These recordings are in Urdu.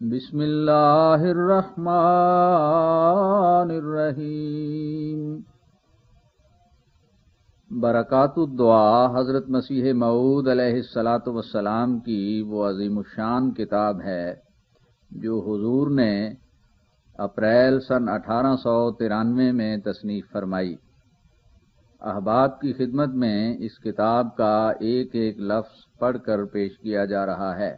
بسم اللہ الرحمن الرحیم۔ برکات الدعا حضرت مسیح موعود علیہ الصلاۃ والسلام کی وہ عظیم الشان کتاب ہے جو حضور نے اپریل سن 1893 میں تصنیف فرمائی۔ احباب کی خدمت میں اس کتاب کا ایک ایک لفظ پڑھ کر پیش کیا جا رہا ہے۔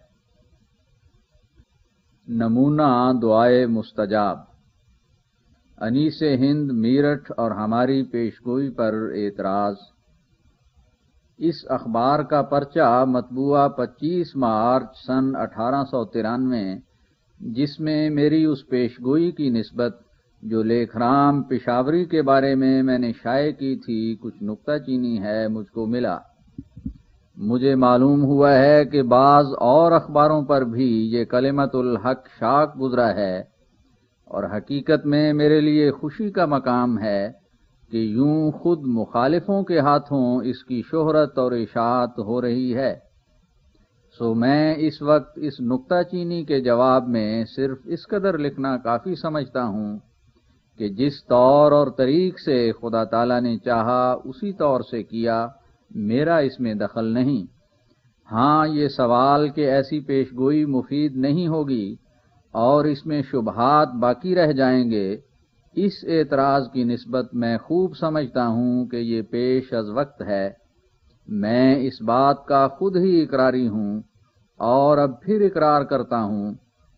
نمونہ دعائے مستجاب۔ انیس ہند میرٹھ اور ہماری پیشگوئی پر اعتراض۔ اس اخبار کا پرچہ مطبوعہ 25 مارچ سن 1893 جس میں میری اس پیشگوئی کی نسبت جو لیکھرام پشاوری کے بارے میں نے شائع کی تھی کچھ نکتہ چینی ہے مجھ کو ملا۔ مجھے معلوم ہوا ہے کہ بعض اور اخباروں پر بھی یہ کلمت الحق شائع گزرا ہے، اور حقیقت میں میرے لیے خوشی کا مقام ہے کہ یوں خود مخالفوں کے ہاتھوں اس کی شہرت اور اشاعت ہو رہی ہے۔ سو میں اس وقت اس نکتہ چینی کے جواب میں صرف اس قدر لکھنا کافی سمجھتا ہوں کہ جس طور اور طریق سے خدا تعالیٰ نے چاہا اسی طور سے کیا، میرا اس میں دخل نہیں۔ ہاں، یہ سوال کہ ایسی پیشگوئی مفید نہیں ہوگی اور اس میں شبہات باقی رہ جائیں گے، اس اعتراض کی نسبت میں خوب سمجھتا ہوں کہ یہ پیش از وقت ہے۔ میں اس بات کا خود ہی اقراری ہوں اور اب پھر اقرار کرتا ہوں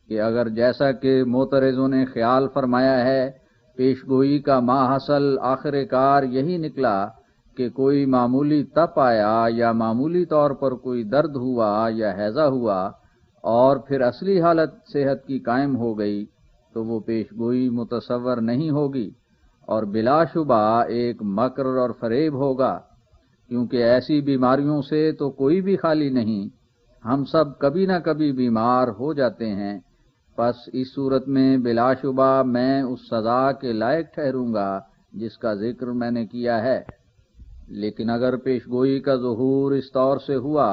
کہ اگر جیسا کہ معترضوں نے خیال فرمایا ہے پیشگوئی کا ماحصل آخر کار یہی نکلا کہ کوئی معمولی تپ آیا یا معمولی طور پر کوئی درد ہوا یا ہیضہ ہوا اور پھر اصلی حالت صحت کی قائم ہو گئی، تو وہ پیشگوئی متصور نہیں ہوگی اور بلا شبہ ایک مکر اور فریب ہوگا، کیونکہ ایسی بیماریوں سے تو کوئی بھی خالی نہیں، ہم سب کبھی نہ کبھی بیمار ہو جاتے ہیں۔ پس اس صورت میں بلا شبہ میں اس سزا کے لائق ٹھہروں گا جس کا ذکر میں نے کیا ہے۔ لیکن اگر پیشگوئی کا ظہور اس طور سے ہوا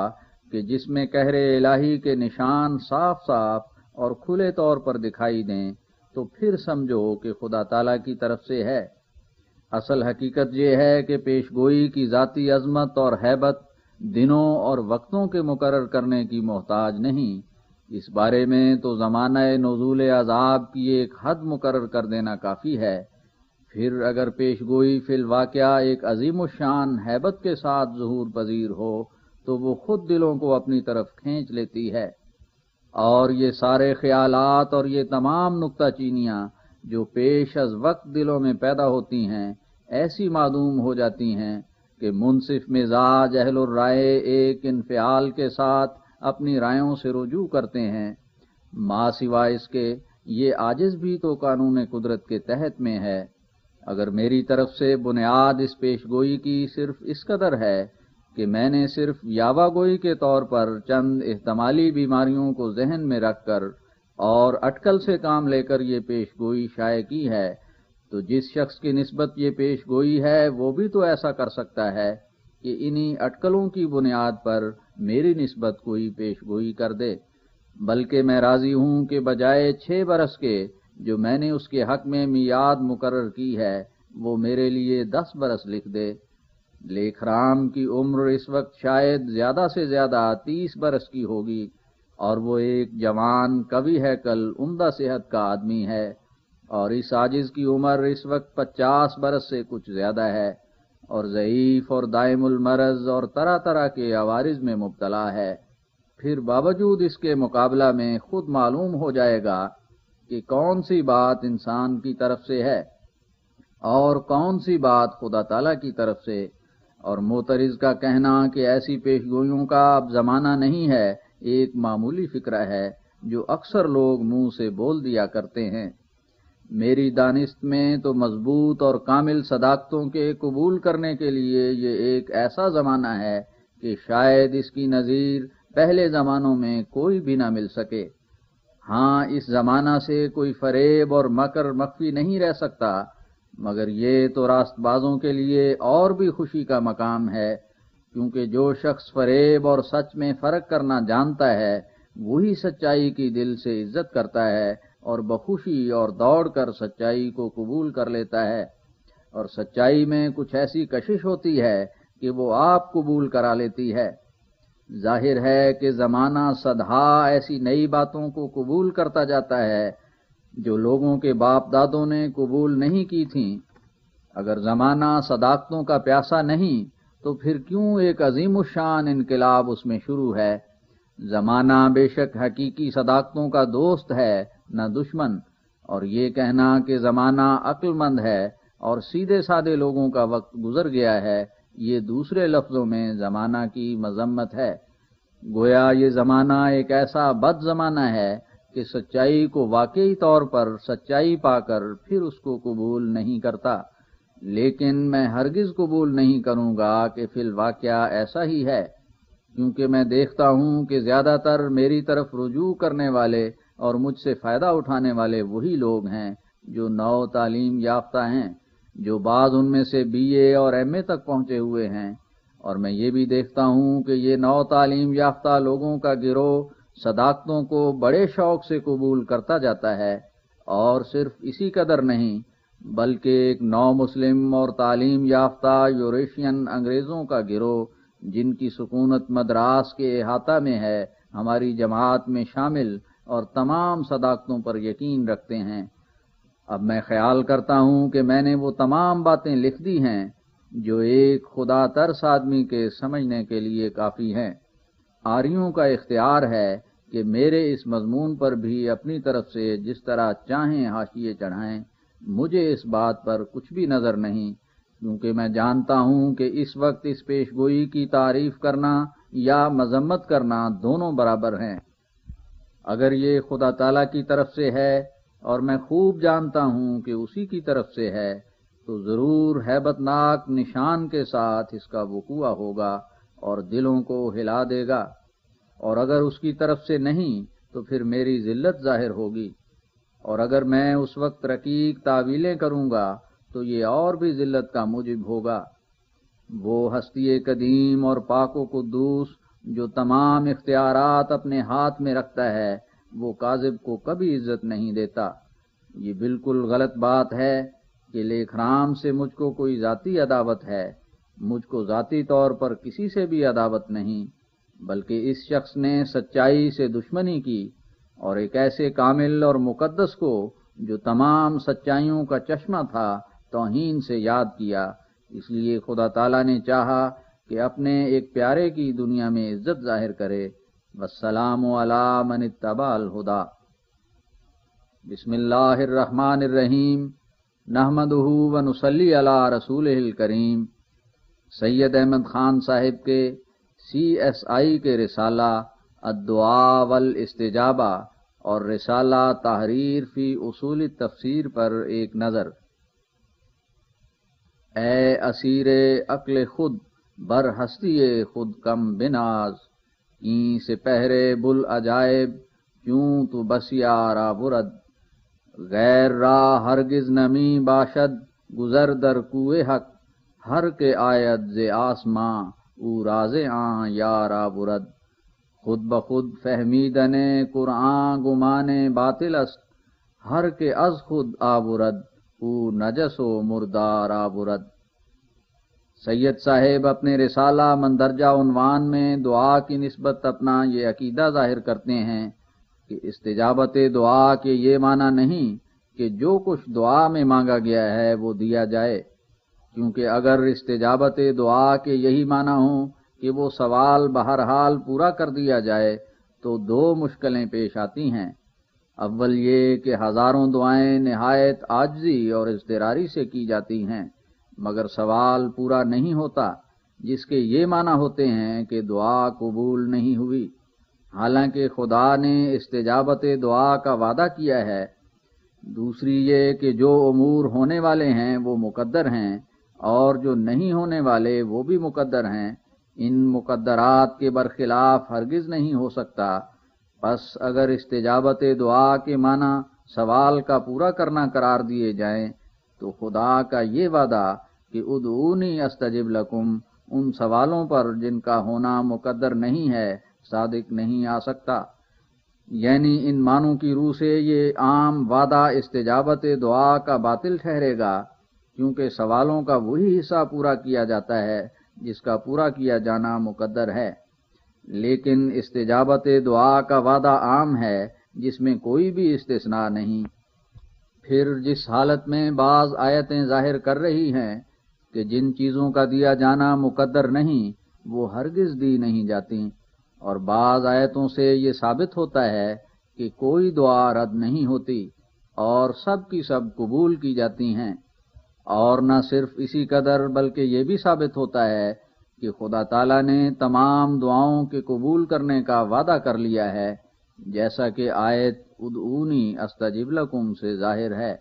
کہ جس میں قہر الہی کے نشان صاف صاف اور کھلے طور پر دکھائی دیں، تو پھر سمجھو کہ خدا تعالیٰ کی طرف سے ہے۔ اصل حقیقت یہ ہے کہ پیشگوئی کی ذاتی عظمت اور ہیبت دنوں اور وقتوں کے مقرر کرنے کی محتاج نہیں، اس بارے میں تو زمانہ نزول عذاب کی ایک حد مقرر کر دینا کافی ہے۔ پھر اگر پیشگوئی فی الواقعہ ایک عظیم الشان ہیبت کے ساتھ ظہور پذیر ہو تو وہ خود دلوں کو اپنی طرف کھینچ لیتی ہے، اور یہ سارے خیالات اور یہ تمام نکتہ چینیاں جو پیش از وقت دلوں میں پیدا ہوتی ہیں ایسی معدوم ہو جاتی ہیں کہ منصف مزاج اہل الرائے ایک انفعال کے ساتھ اپنی رائوں سے رجوع کرتے ہیں۔ ما سوا اس کے یہ عاجز بھی تو قانون قدرت کے تحت میں ہے۔ اگر میری طرف سے بنیاد اس پیشگوئی کی صرف اس قدر ہے کہ میں نے صرف یاوہ گوئی کے طور پر چند احتمالی بیماریوں کو ذہن میں رکھ کر اور اٹکل سے کام لے کر یہ پیشگوئی شائع کی ہے، تو جس شخص کی نسبت یہ پیشگوئی ہے وہ بھی تو ایسا کر سکتا ہے کہ انہی اٹکلوں کی بنیاد پر میری نسبت کوئی پیشگوئی کر دے۔ بلکہ میں راضی ہوں کہ بجائے 6 برس کے جو میں نے اس کے حق میں میعاد مقرر کی ہے وہ میرے لیے 10 برس لکھ دے۔ لیکھرام کی عمر اس وقت شاید زیادہ سے زیادہ 30 برس کی ہوگی، اور وہ ایک جوان قوی ہیکل عمدہ صحت کا آدمی ہے، اور اس عاجز کی عمر اس وقت 50 برس سے کچھ زیادہ ہے، اور ضعیف اور دائم المرض اور طرح طرح کے عوارض میں مبتلا ہے۔ پھر باوجود اس کے مقابلہ میں خود معلوم ہو جائے گا کہ کون سی بات انسان کی طرف سے ہے اور کون سی بات خدا تعالیٰ کی طرف سے۔ اور معترض کا کہنا کہ ایسی پیشگوئیوں کا اب زمانہ نہیں ہے ایک معمولی فکرہ ہے جو اکثر لوگ منہ سے بول دیا کرتے ہیں۔ میری دانست میں تو مضبوط اور کامل صداقتوں کے قبول کرنے کے لیے یہ ایک ایسا زمانہ ہے کہ شاید اس کی نظیر پہلے زمانوں میں کوئی بھی نہ مل سکے۔ ہاں، اس زمانہ سے کوئی فریب اور مکر مخفی نہیں رہ سکتا، مگر یہ تو راست بازوں کے لیے اور بھی خوشی کا مقام ہے، کیونکہ جو شخص فریب اور سچ میں فرق کرنا جانتا ہے وہی سچائی کی دل سے عزت کرتا ہے اور بخوشی اور دوڑ کر سچائی کو قبول کر لیتا ہے، اور سچائی میں کچھ ایسی کشش ہوتی ہے کہ وہ آپ قبول کرا لیتی ہے۔ ظاہر ہے کہ زمانہ صدہا ایسی نئی باتوں کو قبول کرتا جاتا ہے جو لوگوں کے باپ دادوں نے قبول نہیں کی تھیں۔ اگر زمانہ صداقتوں کا پیاسا نہیں تو پھر کیوں ایک عظیم الشان انقلاب اس میں شروع ہے؟ زمانہ بے شک حقیقی صداقتوں کا دوست ہے نہ دشمن، اور یہ کہنا کہ زمانہ عقل مند ہے اور سیدھے سادے لوگوں کا وقت گزر گیا ہے، یہ دوسرے لفظوں میں زمانہ کی مذمت ہے۔ گویا یہ زمانہ ایک ایسا بد زمانہ ہے کہ سچائی کو واقعی طور پر سچائی پا کر پھر اس کو قبول نہیں کرتا، لیکن میں ہرگز قبول نہیں کروں گا کہ فی الواقعہ ایسا ہی ہے، کیونکہ میں دیکھتا ہوں کہ زیادہ تر میری طرف رجوع کرنے والے اور مجھ سے فائدہ اٹھانے والے وہی لوگ ہیں جو نو تعلیم یافتہ ہیں، جو بعض ان میں سے بی اے اور ایم اے تک پہنچے ہوئے ہیں، اور میں یہ بھی دیکھتا ہوں کہ یہ نو تعلیم یافتہ لوگوں کا گروہ صداقتوں کو بڑے شوق سے قبول کرتا جاتا ہے، اور صرف اسی قدر نہیں بلکہ ایک نو مسلم اور تعلیم یافتہ یوریشین انگریزوں کا گروہ جن کی سکونت مدراس کے احاطہ میں ہے ہماری جماعت میں شامل اور تمام صداقتوں پر یقین رکھتے ہیں۔ اب میں خیال کرتا ہوں کہ میں نے وہ تمام باتیں لکھ دی ہیں جو ایک خدا ترس آدمی کے سمجھنے کے لیے کافی ہیں۔ آریوں کا اختیار ہے کہ میرے اس مضمون پر بھی اپنی طرف سے جس طرح چاہیں حاشیے چڑھائیں، مجھے اس بات پر کچھ بھی نظر نہیں، کیونکہ میں جانتا ہوں کہ اس وقت اس پیشگوئی کی تعریف کرنا یا مذمت کرنا دونوں برابر ہیں۔ اگر یہ خدا تعالیٰ کی طرف سے ہے اور میں خوب جانتا ہوں کہ اسی کی طرف سے ہے، تو ضرور ہیبت ناک نشان کے ساتھ اس کا وقوع ہوگا اور دلوں کو ہلا دے گا، اور اگر اس کی طرف سے نہیں تو پھر میری ذلت ظاہر ہوگی، اور اگر میں اس وقت رقیق تعویلیں کروں گا تو یہ اور بھی ذلت کا موجب ہوگا۔ وہ ہستی قدیم اور پاک و قدوس جو تمام اختیارات اپنے ہاتھ میں رکھتا ہے، وہ کاذب کو کبھی عزت نہیں دیتا۔ یہ بالکل غلط بات ہے کہ لیکھ رام سے مجھ کو کوئی ذاتی عداوت ہے۔ مجھ کو ذاتی طور پر کسی سے بھی عداوت نہیں، بلکہ اس شخص نے سچائی سے دشمنی کی اور ایک ایسے کامل اور مقدس کو جو تمام سچائیوں کا چشمہ تھا توہین سے یاد کیا۔ اس لیے خدا تعالیٰ نے چاہا کہ اپنے ایک پیارے کی دنیا میں عزت ظاہر کرے۔ والسلام علی من اتبع الہدی۔ بسم اللہ الرحمن الرحیم، نحمدہ ونصلی علی رسولہ الکریم۔ سید احمد خان صاحب کے CSI کے رسالہ الدعاء والاستجابہ اور رسالہ تحریر فی اصول التفسیر پر ایک نظر۔ اے اسیر عقل خود بر ہستی خود کم بناز، این سے پہرے بل عجائب کیوں تو بسیارا برد، غیر را ہرگز نمی باشد گزر در کوئے حق، ہر کے آید ز آسماں او راز آں یارا برد، خود بخود فہمیدن قرآن گمان باطل است، ہر کے از خود آبرد او نجس و مردار آبرد۔ سید صاحب اپنے رسالہ مندرجہ عنوان میں دعا کی نسبت اپنا یہ عقیدہ ظاہر کرتے ہیں کہ استجابت دعا کے یہ معنی نہیں کہ جو کچھ دعا میں مانگا گیا ہے وہ دیا جائے، کیونکہ اگر استجابت دعا کے یہی معنی ہوں کہ وہ سوال بہرحال پورا کر دیا جائے تو دو مشکلیں پیش آتی ہیں۔ اول یہ کہ ہزاروں دعائیں نہایت عاجزی اور اضطراری سے کی جاتی ہیں مگر سوال پورا نہیں ہوتا، جس کے یہ معنی ہوتے ہیں کہ دعا قبول نہیں ہوئی، حالانکہ خدا نے استجابت دعا کا وعدہ کیا ہے۔ دوسری یہ کہ جو امور ہونے والے ہیں وہ مقدر ہیں اور جو نہیں ہونے والے وہ بھی مقدر ہیں، ان مقدرات کے برخلاف ہرگز نہیں ہو سکتا۔ پس اگر استجابت دعا کے معنی سوال کا پورا کرنا قرار دیے جائیں تو خدا کا یہ وعدہ کہ ادعونی استجب لکم ان سوالوں پر جن کا ہونا مقدر نہیں ہے صادق نہیں آ سکتا۔ یعنی ان معنوں کی روح سے یہ عام وعدہ استجابت دعا کا باطل ٹھہرے گا، کیونکہ سوالوں کا وہی حصہ پورا کیا جاتا ہے جس کا پورا کیا جانا مقدر ہے، لیکن استجابت دعا کا وعدہ عام ہے جس میں کوئی بھی استثناء نہیں۔ پھر جس حالت میں بعض آیتیں ظاہر کر رہی ہیں کہ جن چیزوں کا دیا جانا مقدر نہیں وہ ہرگز دی نہیں جاتی، اور بعض آیتوں سے یہ ثابت ہوتا ہے کہ کوئی دعا رد نہیں ہوتی اور سب کی سب قبول کی جاتی ہیں، اور نہ صرف اسی قدر بلکہ یہ بھی ثابت ہوتا ہے کہ خدا تعالیٰ نے تمام دعاؤں کے قبول کرنے کا وعدہ کر لیا ہے، جیسا کہ آیت ادعونی استجب لکم سے ظاہر ہے۔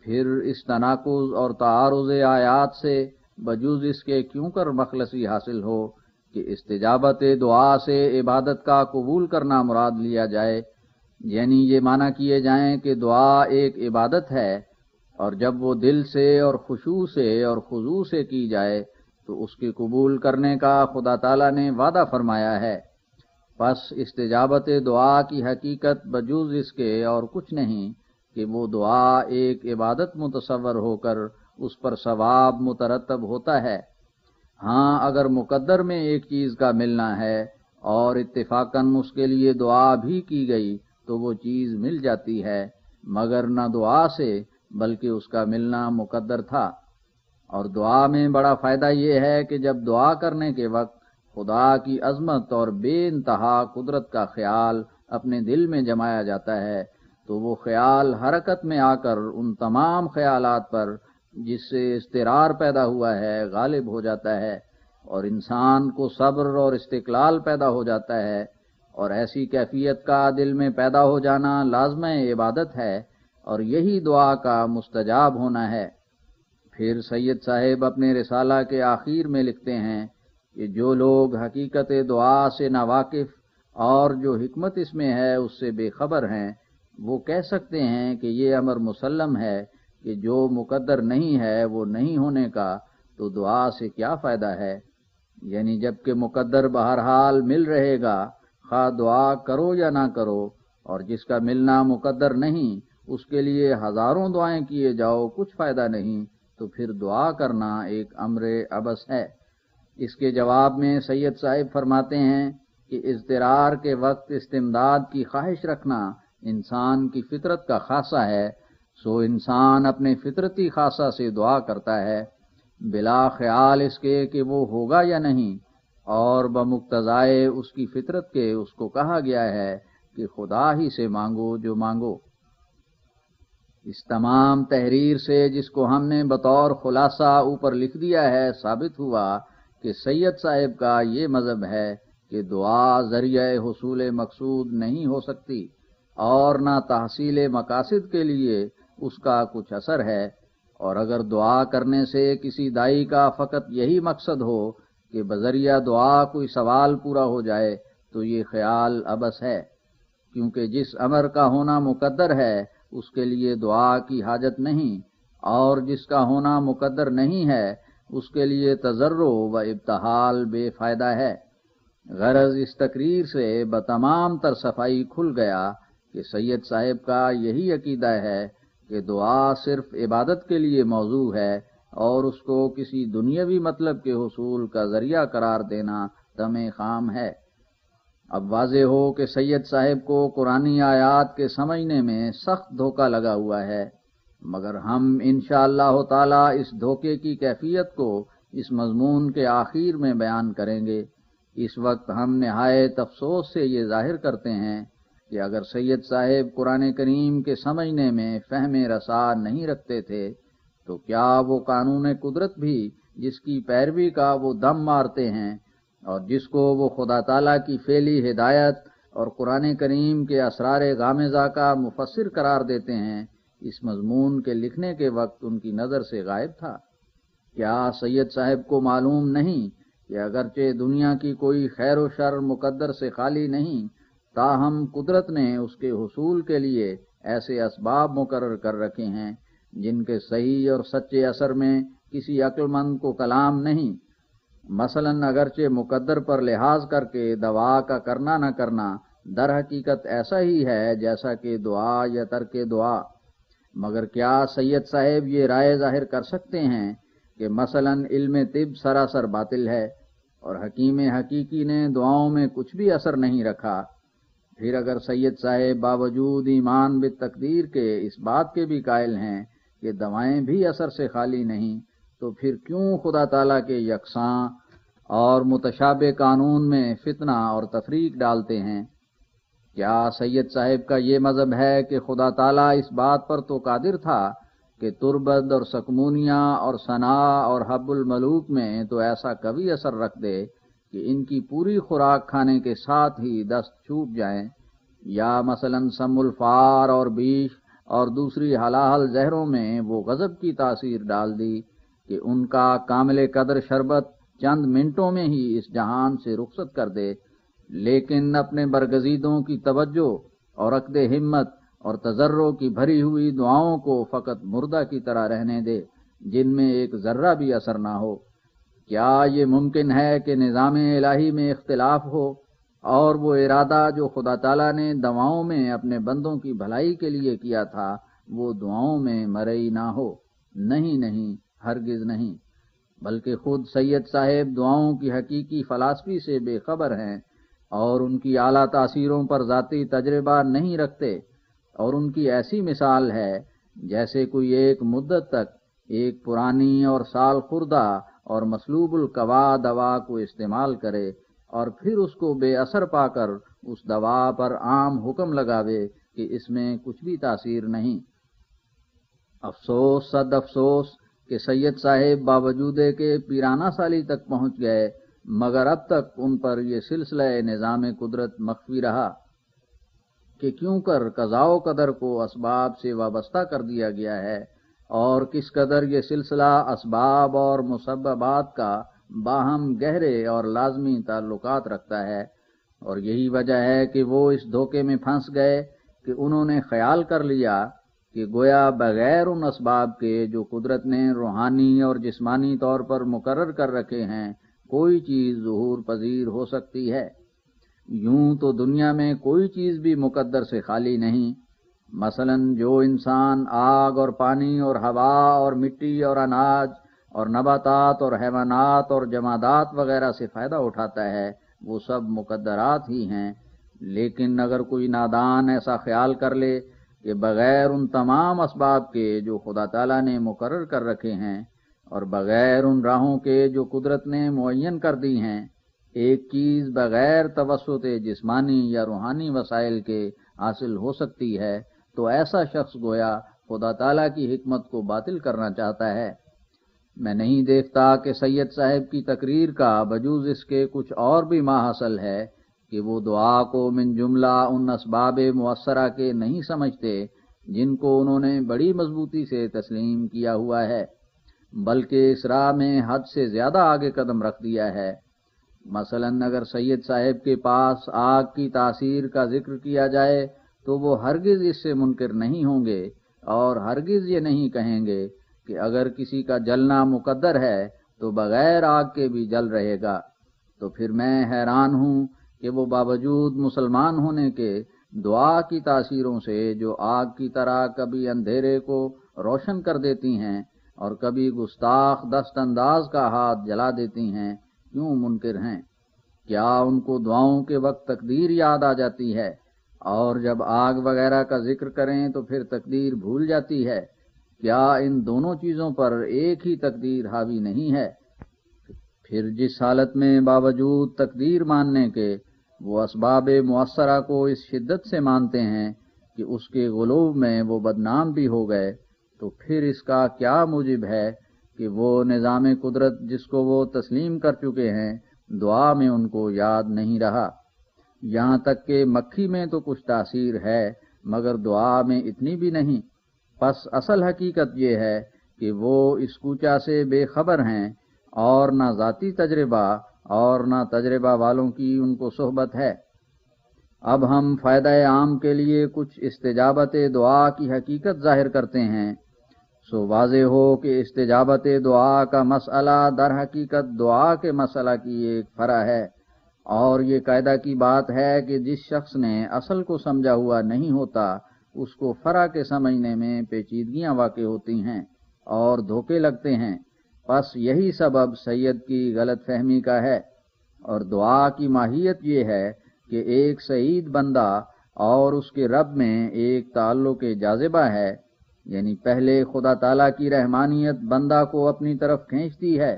پھر اس تناقض اور تعارض آیات سے بجوز اس کے کیوں کر مخلصی حاصل ہو کہ استجابت دعا سے عبادت کا قبول کرنا مراد لیا جائے، یعنی یہ معنی کیے جائیں کہ دعا ایک عبادت ہے، اور جب وہ دل سے اور خشوع سے اور خضوع سے کی جائے تو اس کے قبول کرنے کا خدا تعالیٰ نے وعدہ فرمایا ہے۔ پس استجابت دعا کی حقیقت بجوز اس کے اور کچھ نہیں کہ وہ دعا ایک عبادت متصور ہو کر اس پر ثواب مترتب ہوتا ہے۔ ہاں، اگر مقدر میں ایک چیز کا ملنا ہے اور اتفاقاً اس کے لیے دعا بھی کی گئی تو وہ چیز مل جاتی ہے، مگر نہ دعا سے بلکہ اس کا ملنا مقدر تھا۔ اور دعا میں بڑا فائدہ یہ ہے کہ جب دعا کرنے کے وقت خدا کی عظمت اور بے انتہا قدرت کا خیال اپنے دل میں جمایا جاتا ہے تو وہ خیال حرکت میں آ کر ان تمام خیالات پر جس سے اضطرار پیدا ہوا ہے غالب ہو جاتا ہے، اور انسان کو صبر اور استقلال پیدا ہو جاتا ہے، اور ایسی کیفیت کا دل میں پیدا ہو جانا لازمہ عبادت ہے، اور یہی دعا کا مستجاب ہونا ہے۔ پھر سید صاحب اپنے رسالہ کے آخر میں لکھتے ہیں کہ جو لوگ حقیقت دعا سے ناواقف اور جو حکمت اس میں ہے اس سے بے خبر ہیں، وہ کہہ سکتے ہیں کہ یہ امر مسلم ہے کہ جو مقدر نہیں ہے وہ نہیں ہونے کا، تو دعا سے کیا فائدہ ہے؟ یعنی جب کہ مقدر بہرحال مل رہے گا، خواہ دعا کرو یا نہ کرو، اور جس کا ملنا مقدر نہیں اس کے لیے ہزاروں دعائیں کیے جاؤ کچھ فائدہ نہیں، تو پھر دعا کرنا ایک امر عبث ہے۔ اس کے جواب میں سید صاحب فرماتے ہیں کہ اضطرار کے وقت استمداد کی خواہش رکھنا انسان کی فطرت کا خاصہ ہے، سو انسان اپنے فطرتی خاصہ سے دعا کرتا ہے بلا خیال اس کے کہ وہ ہوگا یا نہیں، اور بمقتضائے اس کی فطرت کے اس کو کہا گیا ہے کہ خدا ہی سے مانگو جو مانگو۔ اس تمام تحریر سے جس کو ہم نے بطور خلاصہ اوپر لکھ دیا ہے ثابت ہوا کہ سید صاحب کا یہ مذہب ہے کہ دعا ذریعہ حصول مقصود نہیں ہو سکتی، اور نہ تحصیل مقاصد کے لیے اس کا کچھ اثر ہے، اور اگر دعا کرنے سے کسی دائی کا فقط یہی مقصد ہو کہ بذریعہ دعا کوئی سوال پورا ہو جائے تو یہ خیال عبث ہے، کیونکہ جس امر کا ہونا مقدر ہے اس کے لیے دعا کی حاجت نہیں، اور جس کا ہونا مقدر نہیں ہے اس کے لیے تضرع و ابتحال بے فائدہ ہے۔ غرض اس تقریر سے بتمام تر صفائی کھل گیا کہ سید صاحب کا یہی عقیدہ ہے کہ دعا صرف عبادت کے لیے موضوع ہے، اور اس کو کسی دنیاوی مطلب کے حصول کا ذریعہ قرار دینا طمع خام ہے۔ اب واضح ہو کہ سید صاحب کو قرآنی آیات کے سمجھنے میں سخت دھوکہ لگا ہوا ہے، مگر ہم انشاءاللہ تعالی اس دھوکے کی کیفیت کو اس مضمون کے آخر میں بیان کریں گے۔ اس وقت ہم نہایت افسوس سے یہ ظاہر کرتے ہیں کہ اگر سید صاحب قرآن کریم کے سمجھنے میں فہم رسا نہیں رکھتے تھے تو کیا وہ قانون قدرت بھی جس کی پیروی کا وہ دم مارتے ہیں اور جس کو وہ خدا تعالیٰ کی فعلی ہدایت اور قرآن کریم کے اسرار غامضہ کا مفسر قرار دیتے ہیں، اس مضمون کے لکھنے کے وقت ان کی نظر سے غائب تھا؟ کیا سید صاحب کو معلوم نہیں کہ اگرچہ دنیا کی کوئی خیر و شر مقدر سے خالی نہیں، تاہم قدرت نے اس کے حصول کے لیے ایسے اسباب مقرر کر رکھے ہیں جن کے صحیح اور سچے اثر میں کسی عقل مند کو کلام نہیں؟ مثلاً اگرچہ مقدر پر لحاظ کر کے دوا کا کرنا نہ کرنا در حقیقت ایسا ہی ہے جیسا کہ دعا یا ترک دعا، مگر کیا سید صاحب یہ رائے ظاہر کر سکتے ہیں کہ مثلاً علم طب سراسر باطل ہے اور حکیم حقیقی نے دعاؤں میں کچھ بھی اثر نہیں رکھا؟ پھر اگر سید صاحب باوجود ایمان بالتقدیر کے اس بات کے بھی قائل ہیں کہ دوائیں بھی اثر سے خالی نہیں، تو پھر کیوں خدا تعالیٰ کے یکساں اور متشابہ قانون میں فتنہ اور تفریق ڈالتے ہیں؟ کیا سید صاحب کا یہ مذہب ہے کہ خدا تعالیٰ اس بات پر تو قادر تھا کہ تربد اور سکمونیا اور ثنا اور حب الملوک میں تو ایسا کبھی اثر رکھ دے کہ ان کی پوری خوراک کھانے کے ساتھ ہی دست چھوٹ جائیں، یا مثلاً سم الفار اور بیش اور دوسری ہلاہل زہروں میں وہ غضب کی تاثیر ڈال دی کہ ان کا کامل قدر شربت چند منٹوں میں ہی اس جہان سے رخصت کر دے، لیکن اپنے برگزیدوں کی توجہ اور عقد ہمت اور تضرع کی بھری ہوئی دعاؤں کو فقط مردہ کی طرح رہنے دے جن میں ایک ذرہ بھی اثر نہ ہو؟ کیا یہ ممکن ہے کہ نظام الہی میں اختلاف ہو اور وہ ارادہ جو خدا تعالیٰ نے دعاؤں میں اپنے بندوں کی بھلائی کے لیے کیا تھا وہ دعاؤں میں مرئی نہ ہو؟ نہیں، ہرگز نہیں، بلکہ خود سید صاحب دعاؤں کی حقیقی فلسفی سے بے خبر ہیں اور ان کی اعلیٰ تاثیروں پر ذاتی تجربہ نہیں رکھتے، اور ان کی ایسی مثال ہے جیسے کوئی ایک مدت تک ایک پرانی اور سال خوردہ اور مسلوب القوا دوا کو استعمال کرے اور پھر اس کو بے اثر پا کر اس دوا پر عام حکم لگاوے کہ اس میں کچھ بھی تاثیر نہیں۔ افسوس صد افسوس کہ سید صاحب باوجود کے پیرانہ سالی تک پہنچ گئے، مگر اب تک ان پر یہ سلسلہ نظام قدرت مخفی رہا کہ کیوں کر قضاء و قدر کو اسباب سے وابستہ کر دیا گیا ہے، اور کس قدر یہ سلسلہ اسباب اور مسببات کا باہم گہرے اور لازمی تعلقات رکھتا ہے، اور یہی وجہ ہے کہ وہ اس دھوکے میں پھنس گئے کہ انہوں نے خیال کر لیا کہ گویا بغیر ان اسباب کے جو قدرت نے روحانی اور جسمانی طور پر مقرر کر رکھے ہیں کوئی چیز ظہور پذیر ہو سکتی ہے۔ یوں تو دنیا میں کوئی چیز بھی مقدر سے خالی نہیں، مثلاً جو انسان آگ اور پانی اور ہوا اور مٹی اور اناج اور نباتات اور حیوانات اور جمادات وغیرہ سے فائدہ اٹھاتا ہے وہ سب مقدرات ہی ہیں، لیکن اگر کوئی نادان ایسا خیال کر لے کہ بغیر ان تمام اسباب کے جو خدا تعالیٰ نے مقرر کر رکھے ہیں اور بغیر ان راہوں کے جو قدرت نے معین کر دی ہیں ایک چیز بغیر توسط جسمانی یا روحانی وسائل کے حاصل ہو سکتی ہے، تو ایسا شخص گویا خدا تعالیٰ کی حکمت کو باطل کرنا چاہتا ہے۔ میں نہیں دیکھتا کہ سید صاحب کی تقریر کا بجوز اس کے کچھ اور بھی ماحصل ہے کہ وہ دعا کو من جملہ ان اسباب مؤثرہ کے نہیں سمجھتے جن کو انہوں نے بڑی مضبوطی سے تسلیم کیا ہوا ہے، بلکہ اس راہ میں حد سے زیادہ آگے قدم رکھ دیا ہے۔ مثلاً اگر سید صاحب کے پاس آگ کی تاثیر کا ذکر کیا جائے تو وہ ہرگز اس سے منکر نہیں ہوں گے اور ہرگز یہ نہیں کہیں گے کہ اگر کسی کا جلنا مقدر ہے تو بغیر آگ کے بھی جل رہے گا۔ تو پھر میں حیران ہوں کہ وہ باوجود مسلمان ہونے کے دعا کی تاثیروں سے جو آگ کی طرح کبھی اندھیرے کو روشن کر دیتی ہیں اور کبھی گستاخ دست انداز کا ہاتھ جلا دیتی ہیں کیوں منکر ہیں؟ کیا ان کو دعاؤں کے وقت تقدیر یاد آ جاتی ہے اور جب آگ وغیرہ کا ذکر کریں تو پھر تقدیر بھول جاتی ہے؟ کیا ان دونوں چیزوں پر ایک ہی تقدیر حاوی نہیں ہے؟ پھر جس حالت میں باوجود تقدیر ماننے کے وہ اسباب مؤثرہ کو اس شدت سے مانتے ہیں کہ اس کے غلوب میں وہ بدنام بھی ہو گئے، تو پھر اس کا کیا موجب ہے کہ وہ نظام قدرت جس کو وہ تسلیم کر چکے ہیں دعا میں ان کو یاد نہیں رہا؟ یہاں تک کہ مکھی میں تو کچھ تاثیر ہے مگر دعا میں اتنی بھی نہیں۔ پس اصل حقیقت یہ ہے کہ وہ اس کوچہ سے بے خبر ہیں اور نہ ذاتی تجربہ اور نہ تجربہ والوں کی ان کو صحبت ہے۔ اب ہم فائدہ عام کے لیے کچھ استجابت دعا کی حقیقت ظاہر کرتے ہیں، سو واضح ہو کہ استجابت دعا کا مسئلہ در حقیقت دعا کے مسئلہ کی ایک فرع ہے اور یہ قاعدہ کی بات ہے کہ جس شخص نے اصل کو سمجھا ہوا نہیں ہوتا اس کو فرع کے سمجھنے میں پیچیدگیاں واقع ہوتی ہیں اور دھوکے لگتے ہیں. پس یہی سبب سید کی غلط فہمی کا ہے. اور دعا کی ماہیت یہ ہے کہ ایک سعید بندہ اور اس کے رب میں ایک تعلق جاذبہ ہے، یعنی پہلے خدا تعالیٰ کی رحمانیت بندہ کو اپنی طرف کھینچتی ہے،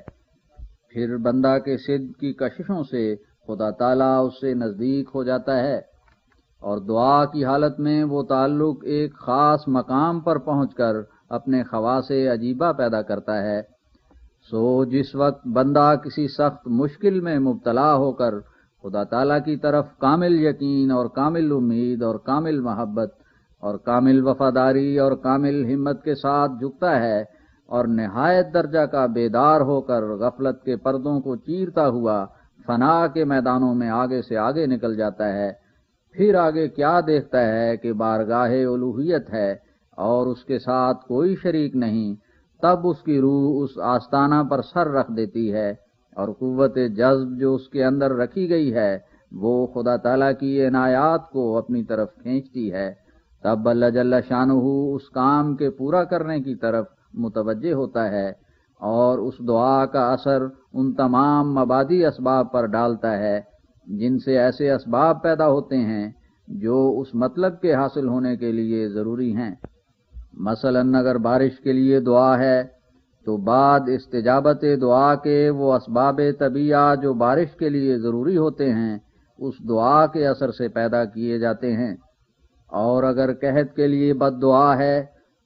پھر بندہ کے صدق کی کششوں سے خدا تعالیٰ اس سے نزدیک ہو جاتا ہے، اور دعا کی حالت میں وہ تعلق ایک خاص مقام پر پہنچ کر اپنے خواص عجیبہ پیدا کرتا ہے. سو جس وقت بندہ کسی سخت مشکل میں مبتلا ہو کر خدا تعالیٰ کی طرف کامل یقین اور کامل امید اور کامل محبت اور کامل وفاداری اور کامل ہمت کے ساتھ جھکتا ہے اور نہایت درجہ کا بیدار ہو کر غفلت کے پردوں کو چیرتا ہوا فنا کے میدانوں میں آگے سے آگے نکل جاتا ہے، پھر آگے کیا دیکھتا ہے کہ بارگاہ الوہیت ہے اور اس کے ساتھ کوئی شریک نہیں، تب اس کی روح اس آستانہ پر سر رکھ دیتی ہے اور قوت جذب جو اس کے اندر رکھی گئی ہے وہ خدا تعالیٰ کی عنایات کو اپنی طرف کھینچتی ہے. تب اللہ جل شانہ اس کام کے پورا کرنے کی طرف متوجہ ہوتا ہے اور اس دعا کا اثر ان تمام مبادی اسباب پر ڈالتا ہے جن سے ایسے اسباب پیدا ہوتے ہیں جو اس مطلب کے حاصل ہونے کے لیے ضروری ہیں. مثلا اگر بارش کے لیے دعا ہے تو بعد استجابت دعا کے وہ اسباب طبیعہ جو بارش کے لیے ضروری ہوتے ہیں اس دعا کے اثر سے پیدا کیے جاتے ہیں. اور اگر قحط کے لیے بد دعا ہے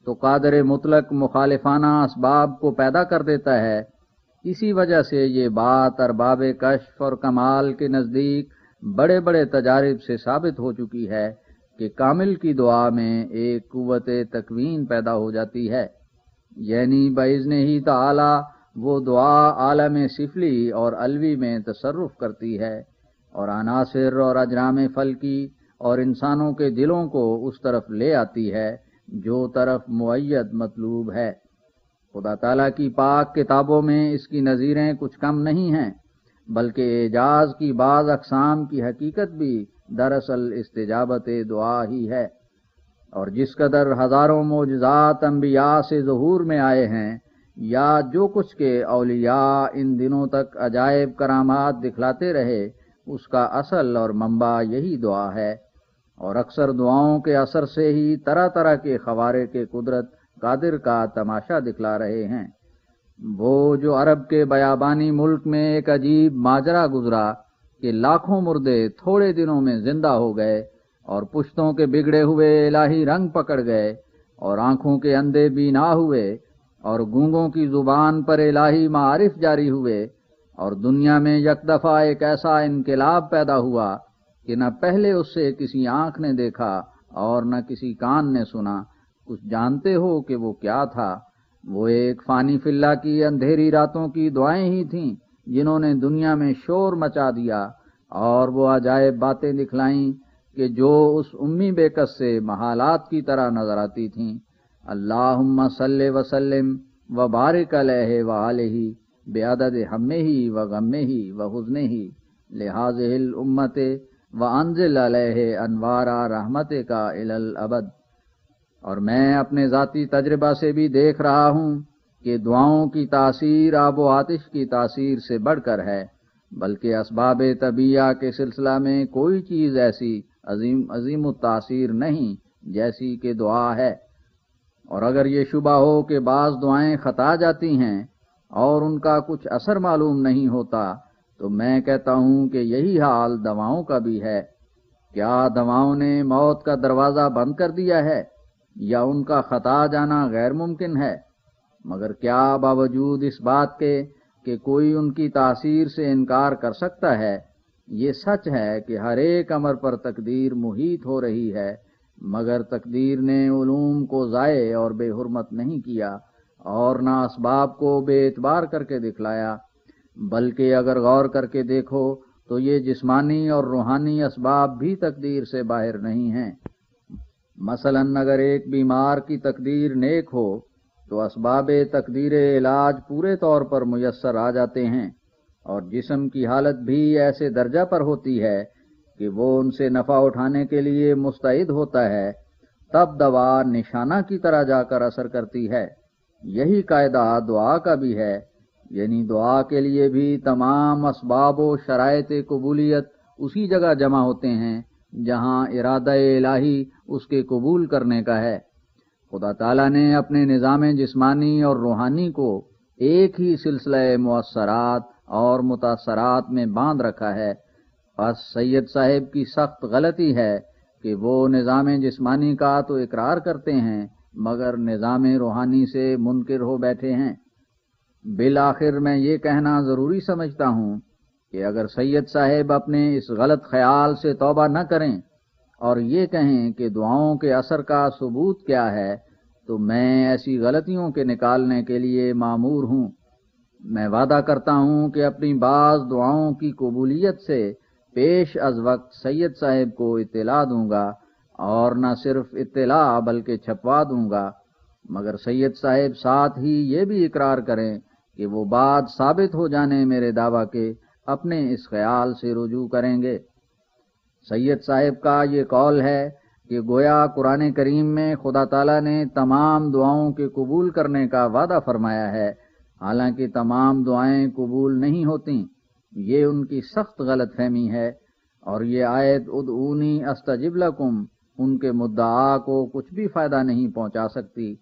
تو قادر مطلق مخالفانہ اسباب کو پیدا کر دیتا ہے. اسی وجہ سے یہ بات ارباب کشف اور کمال کے نزدیک بڑے بڑے تجارب سے ثابت ہو چکی ہے کہ کامل کی دعا میں ایک قوت تکوین پیدا ہو جاتی ہے، یعنی باذن ہی تعالی وہ دعا عالم سفلی اور علوی میں تصرف کرتی ہے اور عناصر اور اجرام فلکی اور انسانوں کے دلوں کو اس طرف لے آتی ہے جو طرف معید مطلوب ہے. خدا تعالیٰ کی پاک کتابوں میں اس کی نظیریں کچھ کم نہیں ہیں، بلکہ اعجاز کی بعض اقسام کی حقیقت بھی دراصل استجابت دعا ہی ہے. اور جس قدر ہزاروں معجزات انبیاء سے ظہور میں آئے ہیں یا جو کچھ کے اولیاء ان دنوں تک عجائب کرامات دکھلاتے رہے اس کا اصل اور منبع یہی دعا ہے. اور اکثر دعاؤں کے اثر سے ہی طرح طرح کے خوارق قدرت قادر کا تماشا دکھلا رہے ہیں. وہ جو عرب کے بیابانی ملک میں ایک عجیب ماجرا گزرا کہ لاکھوں مردے تھوڑے دنوں میں زندہ ہو گئے اور پشتوں کے بگڑے ہوئے الہی رنگ پکڑ گئے اور آنکھوں کے اندھے بینا ہوئے اور گونگوں کی زبان پر الہی معارف جاری ہوئے، اور دنیا میں یک دفعہ ایک ایسا انقلاب پیدا ہوا کہ نہ پہلے اس سے کسی آنکھ نے دیکھا اور نہ کسی کان نے سنا. کچھ جانتے ہو کہ وہ کیا تھا؟ وہ ایک فانی فی اللہ کی اندھیری راتوں کی دعائیں ہی تھیں جنہوں نے دنیا میں شور مچا دیا اور وہ عجائب باتیں دکھلائیں کہ جو اس امی بے کس سے محالات کی طرح نظر آتی تھیں. اللہم صلی وسلم وبارک علیہ وآلہ بعدد ہمہ وغمہ وحزنہ لہذہ الامت وانزل علیہ انوار رحمتک الی الابد. اور میں اپنے ذاتی تجربہ سے بھی دیکھ رہا ہوں کہ دعاؤں کی تاثیر آب و آتش کی تاثیر سے بڑھ کر ہے، بلکہ اسباب طبیعہ کے سلسلہ میں کوئی چیز ایسی عظیم التاثیر نہیں جیسی کہ دعا ہے. اور اگر یہ شبہ ہو کہ بعض دعائیں خطا جاتی ہیں اور ان کا کچھ اثر معلوم نہیں ہوتا تو میں کہتا ہوں کہ یہی حال دواؤں کا بھی ہے. کیا دواؤں نے موت کا دروازہ بند کر دیا ہے یا ان کا خطا جانا غیر ممکن ہے؟ مگر کیا باوجود اس بات کے کہ کوئی ان کی تاثیر سے انکار کر سکتا ہے؟ یہ سچ ہے کہ ہر ایک امر پر تقدیر محیط ہو رہی ہے، مگر تقدیر نے علوم کو ضائع اور بے حرمت نہیں کیا اور نہ اسباب کو بے اعتبار کر کے دکھلایا، بلکہ اگر غور کر کے دیکھو تو یہ جسمانی اور روحانی اسباب بھی تقدیر سے باہر نہیں ہیں. مثلا اگر ایک بیمار کی تقدیر نیک ہو تو اسباب تقدیر علاج پورے طور پر میسر آ جاتے ہیں، اور جسم کی حالت بھی ایسے درجہ پر ہوتی ہے کہ وہ ان سے نفع اٹھانے کے لیے مستعد ہوتا ہے، تب دوا نشانہ کی طرح جا کر اثر کرتی ہے۔ یہی قاعدہ دعا کا بھی ہے، یعنی دعا کے لیے بھی تمام اسباب و شرائط قبولیت اسی جگہ جمع ہوتے ہیں جہاں ارادہ الہی اس کے قبول کرنے کا ہے۔ خدا تعالیٰ نے اپنے نظام جسمانی اور روحانی کو ایک ہی سلسلہ مؤثرات اور متاثرات میں باندھ رکھا ہے۔ بس سید صاحب کی سخت غلطی ہے کہ وہ نظام جسمانی کا تو اقرار کرتے ہیں مگر نظام روحانی سے منکر ہو بیٹھے ہیں۔ بالآخر میں یہ کہنا ضروری سمجھتا ہوں کہ اگر سید صاحب اپنے اس غلط خیال سے توبہ نہ کریں اور یہ کہیں کہ دعاؤں کے اثر کا ثبوت کیا ہے، تو میں ایسی غلطیوں کے نکالنے کے لیے مامور ہوں۔ میں وعدہ کرتا ہوں کہ اپنی بعض دعاؤں کی قبولیت سے پیش از وقت سید صاحب کو اطلاع دوں گا، اور نہ صرف اطلاع بلکہ چھپوا دوں گا، مگر سید صاحب ساتھ ہی یہ بھی اقرار کریں کہ وہ بات ثابت ہو جانے میرے دعویٰ کے اپنے اس خیال سے رجوع کریں گے۔ سید صاحب کا یہ قول ہے کہ گویا قرآن کریم میں خدا تعالیٰ نے تمام دعاؤں کے قبول کرنے کا وعدہ فرمایا ہے، حالانکہ تمام دعائیں قبول نہیں ہوتیں۔ یہ ان کی سخت غلط فہمی ہے، اور یہ آیت ادعونی استجب لکم ان کے مدعا کو کچھ بھی فائدہ نہیں پہنچا سکتی،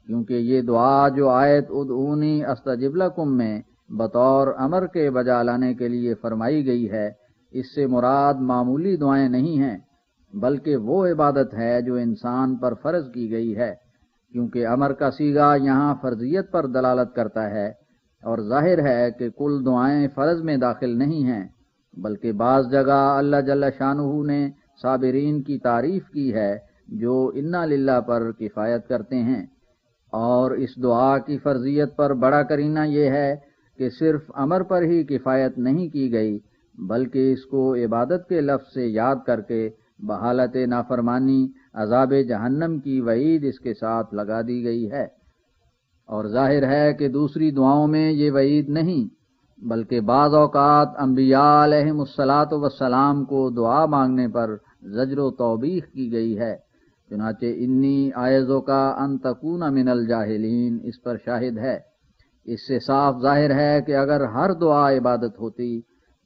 کیونکہ یہ دعا جو آیت ادعونی استجب لکم میں بطور امر کے بجا لانے کے لیے فرمائی گئی ہے، اس سے مراد معمولی دعائیں نہیں ہیں، بلکہ وہ عبادت ہے جو انسان پر فرض کی گئی ہے، کیونکہ امر کا صیغہ یہاں فرضیت پر دلالت کرتا ہے، اور ظاہر ہے کہ کل دعائیں فرض میں داخل نہیں ہیں، بلکہ بعض جگہ اللہ جل شانہ نے صابرین کی تعریف کی ہے جو انا للہ پر کفایت کرتے ہیں۔ اور اس دعا کی فرضیت پر بڑا قرینہ یہ ہے کہ صرف امر پر ہی کفایت نہیں کی گئی، بلکہ اس کو عبادت کے لفظ سے یاد کر کے بحالت نافرمانی عذاب جہنم کی وعید اس کے ساتھ لگا دی گئی ہے۔ اور ظاہر ہے کہ دوسری دعاؤں میں یہ وعید نہیں، بلکہ بعض اوقات انبیاء علیہم الصلاۃ والسلام کو دعا مانگنے پر زجر و توبیخ کی گئی ہے، چنانچہ انی اعوذ کا ان تکون من الجاہلین اس پر شاہد ہے۔ اس سے صاف ظاہر ہے کہ اگر ہر دعا عبادت ہوتی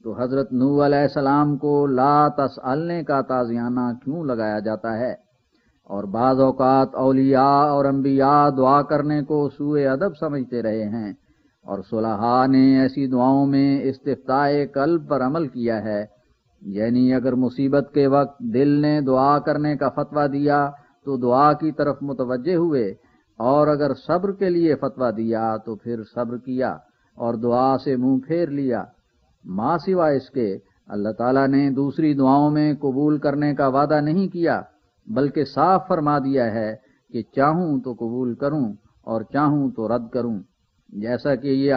تو حضرت نوح علیہ السلام کو لا تسألنے کا تازیانہ کیوں لگایا جاتا ہے؟ اور بعض اوقات اولیاء اور انبیاء دعا کرنے کو سوء ادب سمجھتے رہے ہیں، اور صلحاء نے ایسی دعاؤں میں استفتاء قلب پر عمل کیا ہے، یعنی اگر مصیبت کے وقت دل نے دعا کرنے کا فتویٰ دیا تو دعا کی طرف متوجہ ہوئے، اور اگر صبر کے لیے فتویٰ دیا تو پھر صبر کیا اور دعا سے منہ پھیر لیا۔ ماں سوا اس کے اللہ تعالیٰ نے دوسری دعاؤں میں قبول کرنے کا وعدہ نہیں کیا، بلکہ صاف فرما دیا ہے کہ چاہوں تو قبول کروں اور چاہوں تو رد کروں، جیسا کہ یہ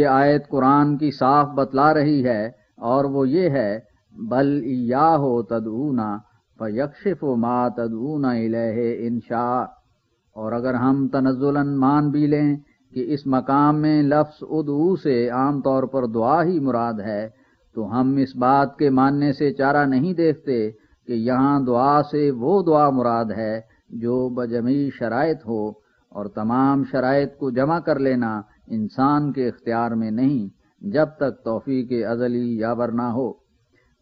آیت قرآن کی صاف بتلا رہی ہے، اور وہ یہ ہے بل ایاہ تدعونا فیکشف ما تدعون الیہ ان شاء۔ اور اگر ہم تنزلاً مان بھی لیں کہ اس مقام میں لفظ ادعو سے عام طور پر دعا ہی مراد ہے، تو ہم اس بات کے ماننے سے چارہ نہیں دیکھتے کہ یہاں دعا سے وہ دعا مراد ہے جو بجمیع شرائط ہو، اور تمام شرائط کو جمع کر لینا انسان کے اختیار میں نہیں جب تک توفیق ازلی یاور نہ ہو۔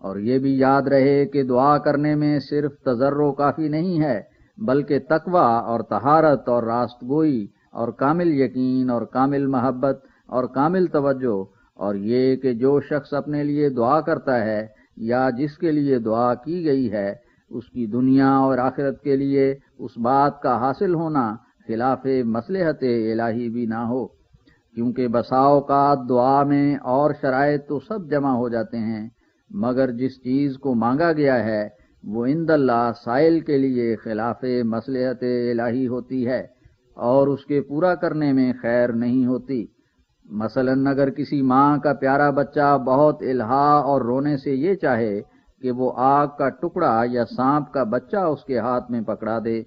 اور یہ بھی یاد رہے کہ دعا کرنے میں صرف تضرع کافی نہیں ہے، بلکہ تقویٰ اور طہارت اور راست گوئی اور کامل یقین اور کامل محبت اور کامل توجہ، اور یہ کہ جو شخص اپنے لیے دعا کرتا ہے یا جس کے لیے دعا کی گئی ہے اس کی دنیا اور آخرت کے لیے اس بات کا حاصل ہونا خلاف مصلحت الہی بھی نہ ہو، کیونکہ بسا اوقات دعا میں اور شرائط تو سب جمع ہو جاتے ہیں، مگر جس چیز کو مانگا گیا ہے وہ عند اللہ سائل کے لیے خلاف مصلحت الہی ہوتی ہے اور اس کے پورا کرنے میں خیر نہیں ہوتی۔ مثلاً اگر کسی ماں کا پیارا بچہ بہت الہا اور رونے سے یہ چاہے کہ وہ آگ کا ٹکڑا یا سانپ کا بچہ اس کے ہاتھ میں پکڑا دے،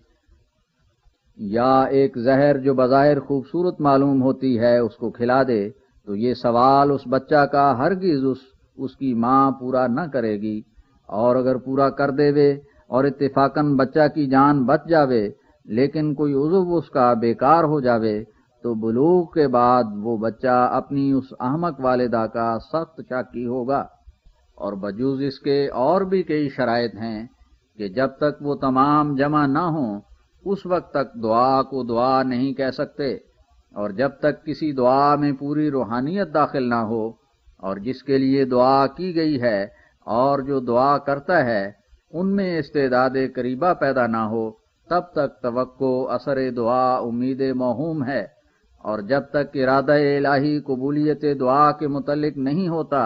یا ایک زہر جو بظاہر خوبصورت معلوم ہوتی ہے اس کو کھلا دے تو یہ سوال اس بچہ کا ہرگز اس کی ماں پورا نہ کرے گی، اور اگر پورا کر دے وے اور اتفاقاً بچہ کی جان بچ جاوے لیکن کوئی عضو اس کا بیکار ہو جاوے تو بلوغ کے بعد وہ بچہ اپنی اس احمق والدہ کا سخت شاکی ہوگا۔ اور بجوز اس کے اور بھی کئی شرائط ہیں کہ جب تک وہ تمام جمع نہ ہوں اس وقت تک دعا کو دعا نہیں کہہ سکتے، اور جب تک کسی دعا میں پوری روحانیت داخل نہ ہو اور جس کے لیے دعا کی گئی ہے اور جو دعا کرتا ہے ان میں استعداد قریبہ پیدا نہ ہو، تب تک توقع اثر دعا امید موہوم ہے، اور جب تک ارادہ الہی قبولیت دعا کے متعلق نہیں ہوتا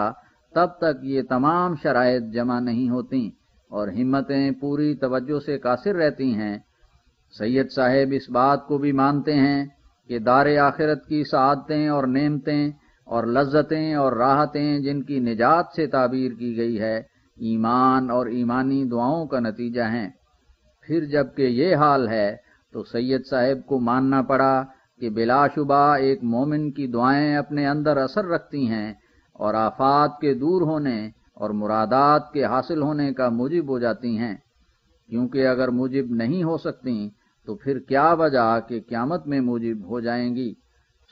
تب تک یہ تمام شرائط جمع نہیں ہوتیں اور ہمتیں پوری توجہ سے قاصر رہتی ہیں۔ سید صاحب اس بات کو بھی مانتے ہیں کہ دار آخرت کی سعادتیں اور نعمتیں اور لذتیں اور راحتیں جن کی نجات سے تعبیر کی گئی ہے ایمان اور ایمانی دعاؤں کا نتیجہ ہیں۔ پھر جب کہ یہ حال ہے تو سید صاحب کو ماننا پڑا کہ بلا شبہ ایک مومن کی دعائیں اپنے اندر اثر رکھتی ہیں اور آفات کے دور ہونے اور مرادات کے حاصل ہونے کا موجب ہو جاتی ہیں، کیونکہ اگر موجب نہیں ہو سکتی تو پھر کیا وجہ کہ قیامت میں موجب ہو جائیں گی۔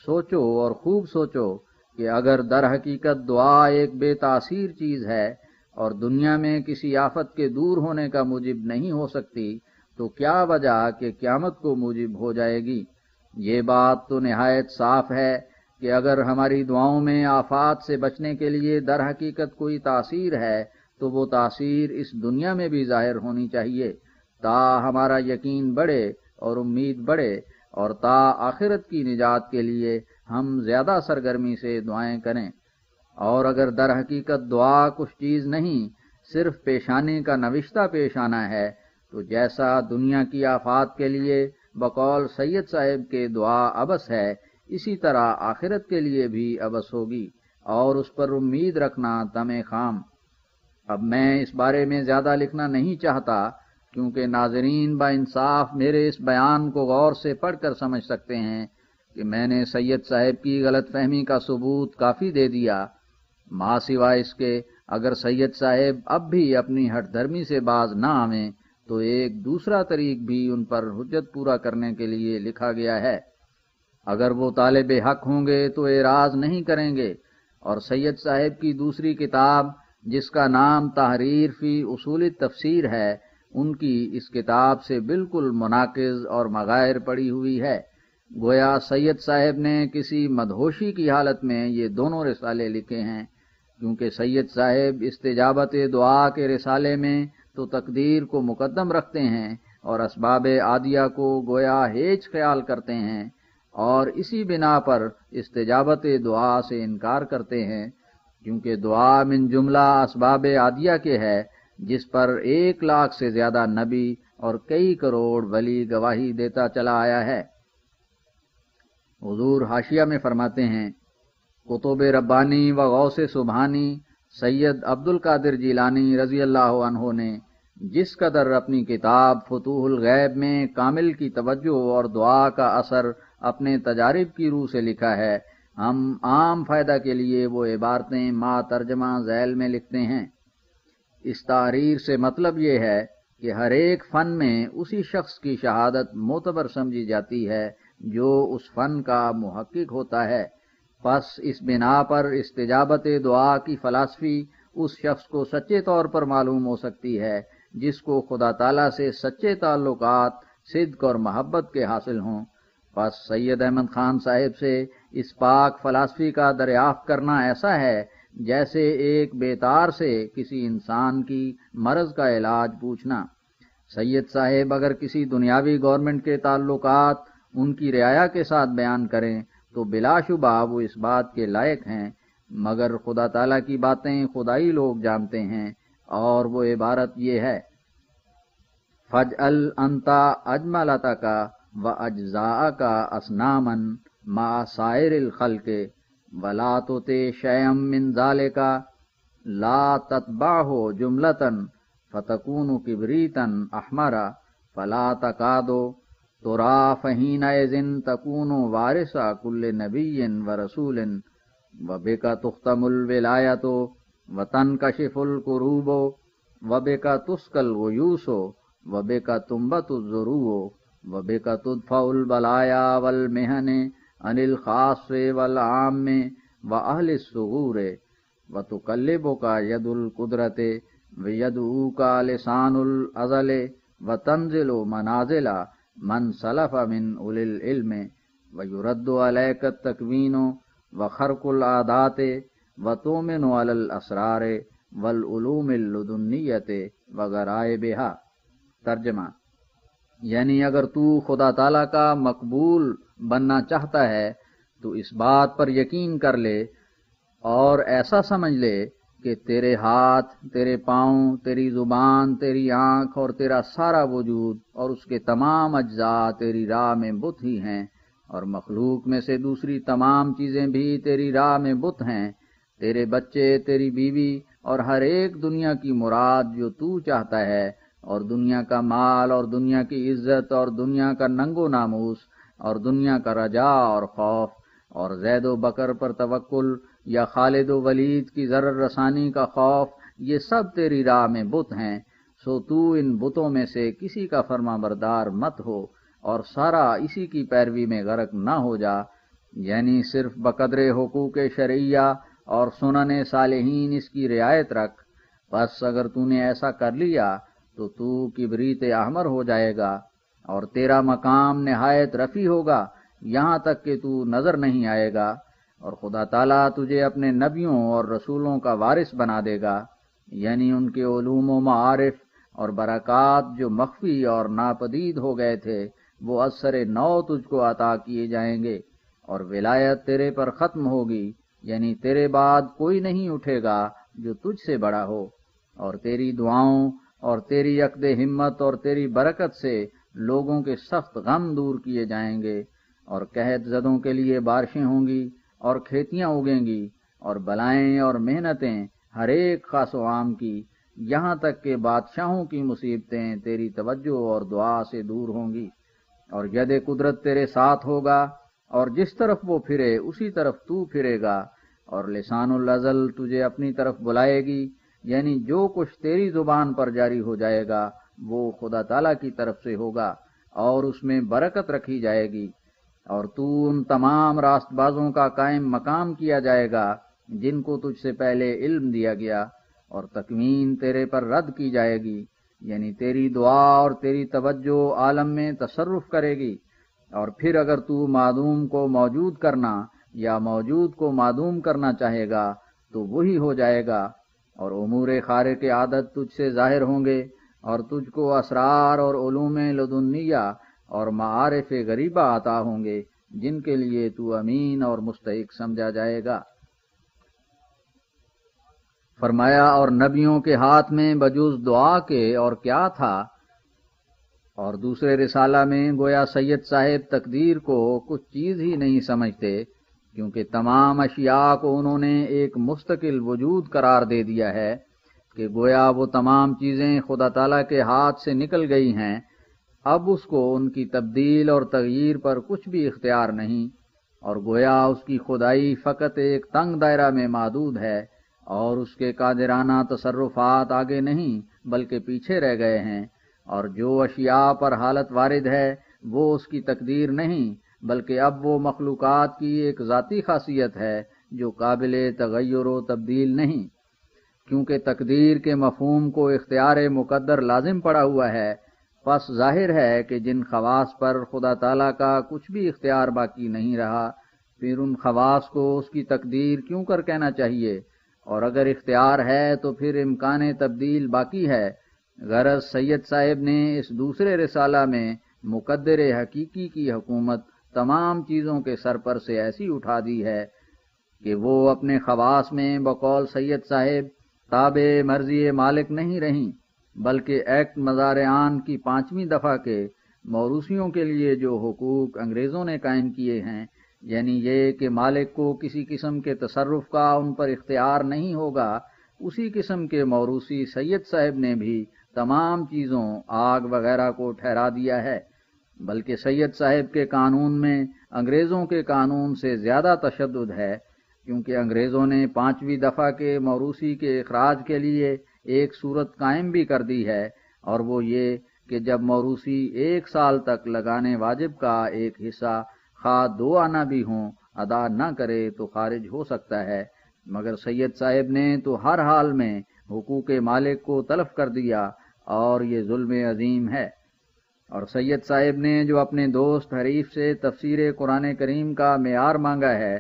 سوچو اور خوب سوچو کہ اگر در حقیقت دعا ایک بے تاثیر چیز ہے اور دنیا میں کسی آفت کے دور ہونے کا موجب نہیں ہو سکتی تو کیا وجہ کہ قیامت کو موجب ہو جائے گی۔ یہ بات تو نہایت صاف ہے کہ اگر ہماری دعاؤں میں آفات سے بچنے کے لیے در حقیقت کوئی تاثیر ہے تو وہ تاثیر اس دنیا میں بھی ظاہر ہونی چاہیے تا ہمارا یقین بڑھے اور امید بڑھے اور تا آخرت کی نجات کے لیے ہم زیادہ سرگرمی سے دعائیں کریں۔ اور اگر در حقیقت دعا کچھ چیز نہیں صرف پیشانی کا نوشتہ پیش آنا ہے تو جیسا دنیا کی آفات کے لیے بقول سید صاحب کے دعا ابس ہے اسی طرح آخرت کے لیے بھی ابس ہوگی اور اس پر امید رکھنا طمع خام۔ اب میں اس بارے میں زیادہ لکھنا نہیں چاہتا کیونکہ ناظرین با انصاف میرے اس بیان کو غور سے پڑھ کر سمجھ سکتے ہیں کہ میں نے سید صاحب کی غلط فہمی کا ثبوت کافی دے دیا۔ ماں سوائے اس کے اگر سید صاحب اب بھی اپنی ہٹ دھرمی سے باز نہ آویں تو ایک دوسرا طریق بھی ان پر حجت پورا کرنے کے لیے لکھا گیا ہے۔ اگر وہ طالب حق ہوں گے تو اعراض نہیں کریں گے، اور سید صاحب کی دوسری کتاب جس کا نام تحریر فی اصول تفسیر ہے ان کی اس کتاب سے بالکل مناقض اور مغائر پڑی ہوئی ہے، گویا سید صاحب نے کسی مدہوشی کی حالت میں یہ دونوں رسالے لکھے ہیں، کیونکہ سید صاحب استجابت دعا کے رسالے میں تو تقدیر کو مقدم رکھتے ہیں اور اسباب عادیہ کو گویا ہیچ خیال کرتے ہیں، اور اسی بنا پر استجابت دعا سے انکار کرتے ہیں، کیونکہ دعا من جملہ اسباب عادیہ کے ہے جس پر 1,00,000 سے زیادہ نبی اور کئی کروڑ ولی گواہی دیتا چلا آیا ہے۔ حضور حاشیہ میں فرماتے ہیں، قطب ربانی و غوث سبحانی سید عبد القادر جیلانی رضی اللہ عنہ نے جس قدر اپنی کتاب فتوح الغیب میں کامل کی توجہ اور دعا کا اثر اپنے تجارب کی روح سے لکھا ہے، ہم عام فائدہ کے لیے وہ عبارتیں ما ترجمہ ذیل میں لکھتے ہیں۔ اس تحریر سے مطلب یہ ہے کہ ہر ایک فن میں اسی شخص کی شہادت معتبر سمجھی جاتی ہے جو اس فن کا محقق ہوتا ہے، پس اس بنا پر استجابت دعا کی فلسفی اس شخص کو سچے طور پر معلوم ہو سکتی ہے جس کو خدا تعالیٰ سے سچے تعلقات صدق اور محبت کے حاصل ہوں۔ پس سید احمد خان صاحب سے اس پاک فلسفی کا دریافت کرنا ایسا ہے جیسے ایک بیتار سے کسی انسان کی مرض کا علاج پوچھنا۔ سید صاحب اگر کسی دنیاوی گورنمنٹ کے تعلقات ان کی رعایا کے ساتھ بیان کریں تو بلا شبہ وہ اس بات کے لائق ہیں، مگر خدا تعالیٰ کی باتیں خدائی لوگ جانتے ہیں، اور وہ عبارت یہ ہے، فَاجْعَلْ أَنْتَ أَجْمَلَتَكَ وَأَجْزَاءَكَ أَصْنَامًا مَعَ سَائِرِ الْخَلْقِ وَلَا تُطِعْ شَيْئًا مِّن ذَلِكَ لَا تَتْبَعْهُ جُمْلَةً فَتَكُونُ كِبْرِيتًا أَحْمَرَ فَلَا تَكَادُ ترا فحینئذ تکون وارث کل نبی و رسول وبک تختم الولایت وتنکشف الکروب وبک تسقى الغیوث وبک تنبت الزروع وبک تدفع البلایا والمحن عن الخاص والعام واہل الصغور وتقلبک ید القدرت ویدعوک لسان الازل وتنزل منازل من سلف من اولی العلم ویرد علیک التکوین وخرق العادات وتؤمن علی الاسرار والعلوم اللدنیت وغرائبها۔ ترجمہ، یعنی اگر تو خدا تعالیٰ کا مقبول بننا چاہتا ہے تو اس بات پر یقین کر لے اور ایسا سمجھ لے کہ تیرے ہاتھ، تیرے پاؤں، تیری زبان، تیری آنکھ اور تیرا سارا وجود اور اس کے تمام اجزاء تیری راہ میں بت ہی ہیں، اور مخلوق میں سے دوسری تمام چیزیں بھی تیری راہ میں بت ہیں۔ تیرے بچے، تیری بیوی اور ہر ایک دنیا کی مراد جو تو چاہتا ہے، اور دنیا کا مال اور دنیا کی عزت اور دنیا کا ننگ و ناموس اور دنیا کا رجا اور خوف اور زید و بکر پر توکل یا خالد و ولید کی ضرر رسانی کا خوف، یہ سب تیری راہ میں بت ہیں۔ سو تو ان بتوں میں سے کسی کا فرما بردار مت ہو اور سارا اسی کی پیروی میں غرق نہ ہو جا، یعنی صرف بقدر حقوق شرعیہ اور سنن صالحین اس کی رعایت رکھ۔ بس اگر تو نے ایسا کر لیا تو کبریت احمر ہو جائے گا اور تیرا مقام نہایت رفیع ہوگا، یہاں تک کہ تو نظر نہیں آئے گا، اور خدا تعالیٰ تجھے اپنے نبیوں اور رسولوں کا وارث بنا دے گا، یعنی ان کے علوم و معارف اور برکات جو مخفی اور ناپدید ہو گئے تھے وہ اثر نو تجھ کو عطا کیے جائیں گے، اور ولایت تیرے پر ختم ہوگی، یعنی تیرے بعد کوئی نہیں اٹھے گا جو تجھ سے بڑا ہو، اور تیری دعاؤں اور تیری عقد ہمت اور تیری برکت سے لوگوں کے سخت غم دور کیے جائیں گے، اور قحط زدوں کے لیے بارشیں ہوں گی اور کھیتیاں اگیں گی، اور بلائیں اور محنتیں ہر ایک خاص و عام کی، یہاں تک کہ بادشاہوں کی مصیبتیں تیری توجہ اور دعا سے دور ہوں گی، اور ید قدرت تیرے ساتھ ہوگا، اور جس طرف وہ پھرے اسی طرف تو پھرے گا، اور لسان الازل تجھے اپنی طرف بلائے گی، یعنی جو کچھ تیری زبان پر جاری ہو جائے گا وہ خدا تعالیٰ کی طرف سے ہوگا اور اس میں برکت رکھی جائے گی، اور تو ان تمام راست بازوں کا قائم مقام کیا جائے گا جن کو تجھ سے پہلے علم دیا گیا، اور تکوین تیرے پر رد کی جائے گی، یعنی تیری دعا اور تیری توجہ عالم میں تصرف کرے گی، اور پھر اگر تو معدوم کو موجود کرنا یا موجود کو معدوم کرنا چاہے گا تو وہی ہو جائے گا، اور امور خارق عادت تجھ سے ظاہر ہوں گے، اور تجھ کو اسرار اور علوم لدنیہ اور معارف غریبہ عطا ہوں گے جن کے لیے تو امین اور مستحق سمجھا جائے گا۔ فرمایا، اور نبیوں کے ہاتھ میں بجز دعا کے اور کیا تھا؟ اور دوسرے رسالہ میں گویا سید صاحب تقدیر کو کچھ چیز ہی نہیں سمجھتے، کیونکہ تمام اشیاء کو انہوں نے ایک مستقل وجود قرار دے دیا ہے کہ گویا وہ تمام چیزیں خدا تعالیٰ کے ہاتھ سے نکل گئی ہیں، اب اس کو ان کی تبدیل اور تغییر پر کچھ بھی اختیار نہیں، اور گویا اس کی خدائی فقط ایک تنگ دائرہ میں محدود ہے، اور اس کے قادرانہ تصرفات آگے نہیں بلکہ پیچھے رہ گئے ہیں، اور جو اشیاء پر حالت وارد ہے وہ اس کی تقدیر نہیں بلکہ اب وہ مخلوقات کی ایک ذاتی خاصیت ہے جو قابل تغیر و تبدیل نہیں، کیونکہ تقدیر کے مفہوم کو اختیار مقدر لازم پڑا ہوا ہے، پس ظاہر ہے کہ جن خواص پر خدا تعالیٰ کا کچھ بھی اختیار باقی نہیں رہا، پھر ان خواص کو اس کی تقدیر کیوں کر کہنا چاہیے، اور اگر اختیار ہے تو پھر امکان تبدیل باقی ہے۔ غرض سید صاحب نے اس دوسرے رسالہ میں مقدر حقیقی کی حکومت تمام چیزوں کے سر پر سے ایسی اٹھا دی ہے کہ وہ اپنے خواص میں بقول سید صاحب تابع مرضی مالک نہیں رہیں، بلکہ ایکٹ مزارعان کی 5ویں دفعہ کے موروثیوں کے لیے جو حقوق انگریزوں نے قائم کیے ہیں، یعنی یہ کہ مالک کو کسی قسم کے تصرف کا ان پر اختیار نہیں ہوگا، اسی قسم کے موروثی سید صاحب نے بھی تمام چیزوں آگ وغیرہ کو ٹھہرا دیا ہے، بلکہ سید صاحب کے قانون میں انگریزوں کے قانون سے زیادہ تشدد ہے، کیونکہ انگریزوں نے 5ویں دفعہ کے موروثی کے اخراج کے لیے ایک صورت قائم بھی کر دی ہے، اور وہ یہ کہ جب موروثی 1 سال تک لگانے واجب کا ایک حصہ خواہ 2 آنا بھی ہوں ادا نہ کرے تو خارج ہو سکتا ہے، مگر سید صاحب نے تو ہر حال میں حقوق مالک کو تلف کر دیا، اور یہ ظلم عظیم ہے۔ اور سید صاحب نے جو اپنے دوست حریف سے تفسیر قرآن کریم کا معیار مانگا ہے،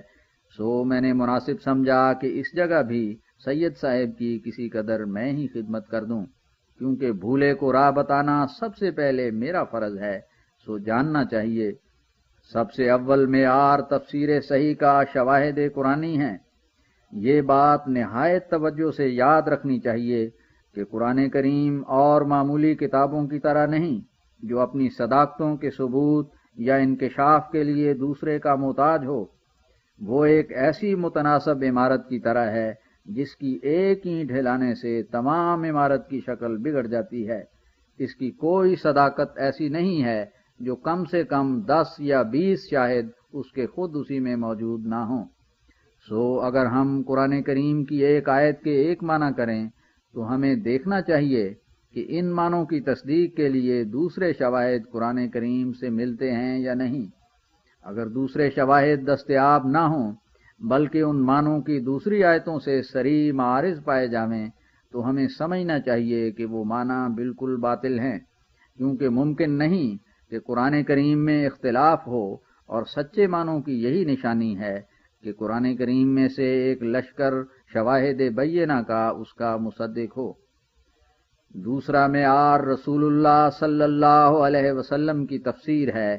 سو میں نے مناسب سمجھا کہ اس جگہ بھی سید صاحب کی کسی قدر میں ہی خدمت کر دوں، کیونکہ بھولے کو راہ بتانا سب سے پہلے میرا فرض ہے، سو جاننا چاہیے۔ سب سے اول معیار تفسیر صحیح کا شواہد قرآنی ہیں۔ یہ بات نہایت توجہ سے یاد رکھنی چاہیے کہ قرآن کریم اور معمولی کتابوں کی طرح نہیں، جو اپنی صداقتوں کے ثبوت یا انکشاف کے لیے دوسرے کا محتاج ہو۔ وہ ایک ایسی متناسب عمارت کی طرح ہے جس کی ایک اینٹ ہلانے سے تمام عمارت کی شکل بگڑ جاتی ہے۔ اس کی کوئی صداقت ایسی نہیں ہے جو کم سے کم 10 یا 20 شاہد اس کے خود اسی میں موجود نہ ہوں۔ سو اگر ہم قرآن کریم کی ایک آیت کے ایک معنی کریں تو ہمیں دیکھنا چاہیے کہ ان معنوں کی تصدیق کے لیے دوسرے شواہد قرآن کریم سے ملتے ہیں یا نہیں۔ اگر دوسرے شواہد دستیاب نہ ہوں بلکہ ان معنوں کی دوسری آیتوں سے صریح معارض پائے جائیں تو ہمیں سمجھنا چاہیے کہ وہ معنی بالکل باطل ہیں، کیونکہ ممکن نہیں کہ قرآن کریم میں اختلاف ہو، اور سچے معنوں کی یہی نشانی ہے کہ قرآن کریم میں سے ایک لشکر شواہد بینہ کا اس کا مصدق ہو۔ دوسرا معیار رسول اللہ صلی اللہ علیہ وسلم کی تفسیر ہے۔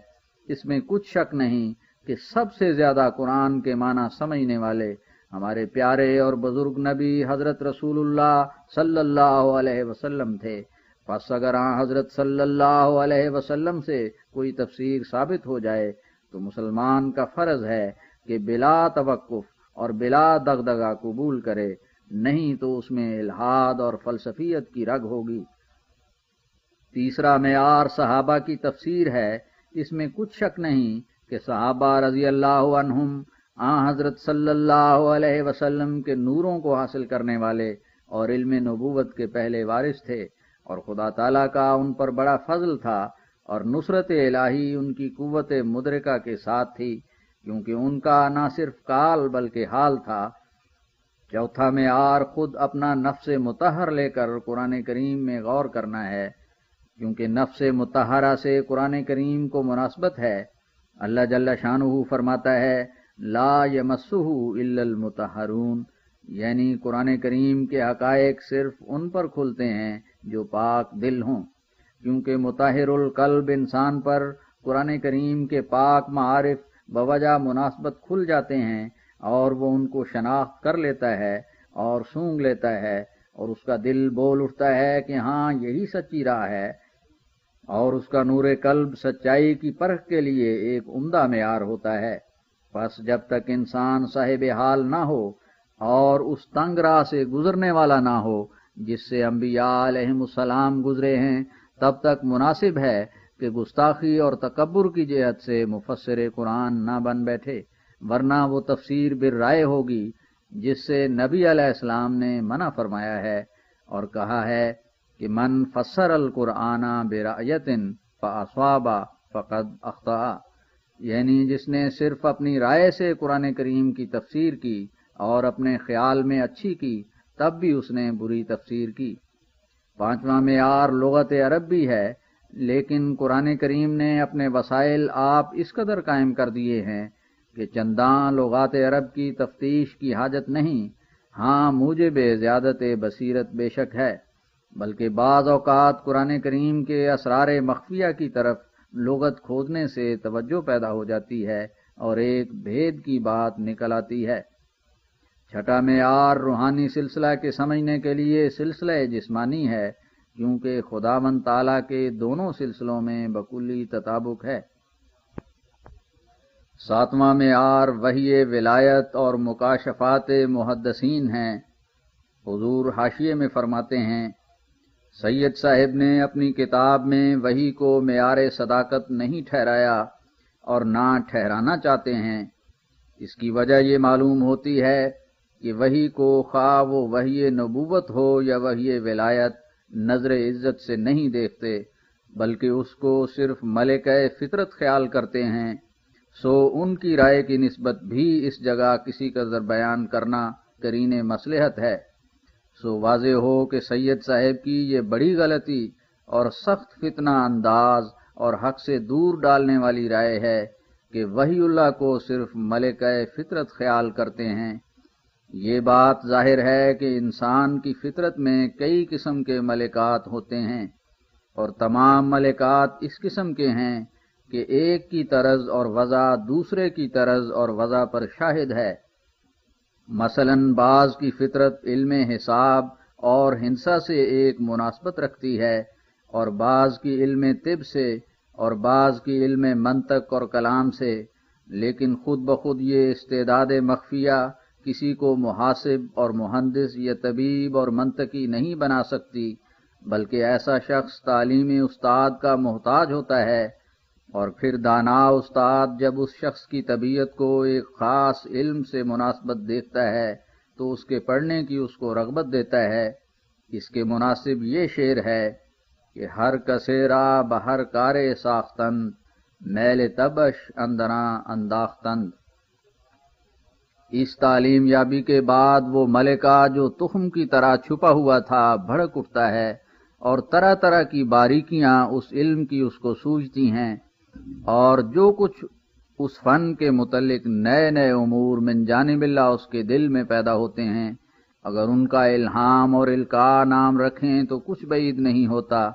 اس میں کچھ شک نہیں کہ سب سے زیادہ قرآن کے معنی سمجھنے والے ہمارے پیارے اور بزرگ نبی حضرت رسول اللہ صلی اللہ علیہ وسلم تھے۔ پس اگر حضرت صلی اللہ علیہ وسلم سے کوئی تفسیر ثابت ہو جائے تو مسلمان کا فرض ہے کہ بلا توقف اور بلا دغدغہ قبول کرے، نہیں تو اس میں الحاد اور فلسفیت کی رگ ہوگی۔ تیسرا معیار صحابہ کی تفسیر ہے۔ اس میں کچھ شک نہیں کہ صحابہ رضی اللہ عنہم حضرت صلی اللہ علیہ وسلم کے نوروں کو حاصل کرنے والے اور علم نبوت کے پہلے وارث تھے، اور خدا تعالیٰ کا ان پر بڑا فضل تھا، اور نصرت الہی ان کی قوت مدرکہ کے ساتھ تھی، کیونکہ ان کا نہ صرف قال بلکہ حال تھا۔ چوتھا معیار خود اپنا نفس مطہر لے کر قرآن کریم میں غور کرنا ہے، کیونکہ نفس مطہرہ سے قرآن کریم کو مناسبت ہے۔ اللہ جل شانہ فرماتا ہے لا یمسہ الا المطہرون، یعنی قرآن کریم کے حقائق صرف ان پر کھلتے ہیں جو پاک دل ہوں، کیونکہ مطہر القلب انسان پر قرآن کریم کے پاک معارف بوجہ مناسبت کھل جاتے ہیں، اور وہ ان کو شناخت کر لیتا ہے اور سونگ لیتا ہے، اور اس کا دل بول اٹھتا ہے کہ ہاں یہی سچی راہ ہے، اور اس کا نور قلب سچائی کی پرکھ کے لیے ایک عمدہ معیار ہوتا ہے۔ پس جب تک انسان صاحب حال نہ ہو اور اس تنگ راہ سے گزرنے والا نہ ہو جس سے انبیاء علیہم السلام گزرے ہیں، تب تک مناسب ہے کہ گستاخی اور تکبر کی جہت سے مفسر قرآن نہ بن بیٹھے، ورنہ وہ تفسیر بالرائے ہوگی جس سے نبی علیہ السلام نے منع فرمایا ہے، اور کہا ہے کہ من فسر القرآن برأیت فاصاب فقد اخطأ، یعنی جس نے صرف اپنی رائے سے قرآن کریم کی تفسیر کی اور اپنے خیال میں اچھی کی، تب بھی اس نے بری تفسیر کی۔ پانچواں معیار لغت عربی ہے، لیکن قرآن کریم نے اپنے وسائل آپ اس قدر قائم کر دیے ہیں کہ چنداں لغات عرب کی تفتیش کی حاجت نہیں۔ ہاں موجب زیادت بصیرت بے شک ہے، بلکہ بعض اوقات قرآن کریم کے اسرار مخفیہ کی طرف لغت کھودنے سے توجہ پیدا ہو جاتی ہے اور ایک بھید کی بات نکل آتی ہے۔ چھٹا معیار روحانی سلسلہ کے سمجھنے کے لیے سلسلہ جسمانی ہے، کیونکہ خداوند تعالیٰ کے دونوں سلسلوں میں بکلی تطابق ہے۔ ساتواں معیار وحی ولایت اور مکاشفات محدثین ہیں۔ حضور حاشیے میں فرماتے ہیں سید صاحب نے اپنی کتاب میں وحی کو معیار صداقت نہیں ٹھہرایا اور نہ ٹھہرانا چاہتے ہیں۔ اس کی وجہ یہ معلوم ہوتی ہے کہ وحی کو خواہ وہ وحی نبوت ہو یا وحی ولایت نظر عزت سے نہیں دیکھتے، بلکہ اس کو صرف ملکہ فطرت خیال کرتے ہیں۔ سو ان کی رائے کی نسبت بھی اس جگہ کسی قدر بیان کرنا قرین مصلحت ہے۔ سو واضح ہو کہ سید صاحب کی یہ بڑی غلطی اور سخت فتنہ انداز اور حق سے دور ڈالنے والی رائے ہے کہ وحی اللہ کو صرف ملکہ فطرت خیال کرتے ہیں۔ یہ بات ظاہر ہے کہ انسان کی فطرت میں کئی قسم کے ملکات ہوتے ہیں، اور تمام ملکات اس قسم کے ہیں کہ ایک کی طرز اور وضع دوسرے کی طرز اور وضع پر شاہد ہے۔ مثلا بعض کی فطرت علم حساب اور ہندسہ سے ایک مناسبت رکھتی ہے، اور بعض کی علم طب سے، اور بعض کی علم منطق اور کلام سے، لیکن خود بخود یہ استعداد مخفیہ کسی کو محاسب اور مہندس یا طبیب اور منطقی نہیں بنا سکتی، بلکہ ایسا شخص تعلیمی استاد کا محتاج ہوتا ہے، اور پھر دانا استاد جب اس شخص کی طبیعت کو ایک خاص علم سے مناسبت دیکھتا ہے تو اس کے پڑھنے کی اس کو رغبت دیتا ہے۔ اس کے مناسب یہ شعر ہے کہ ہر کسیرا بہر کارے ساختند، میل تبش اندراں انداختند۔ اس تعلیم یابی کے بعد وہ ملکہ جو تخم کی طرح چھپا ہوا تھا بھڑک اٹھتا ہے، اور طرح طرح کی باریکیاں اس علم کی اس کو سوجتی ہیں، اور جو کچھ اس فن کے متعلق نئے نئے امور من جانب اللہ اس کے دل میں پیدا ہوتے ہیں، اگر ان کا الہام اور القاء نام رکھیں تو کچھ بعید نہیں ہوتا،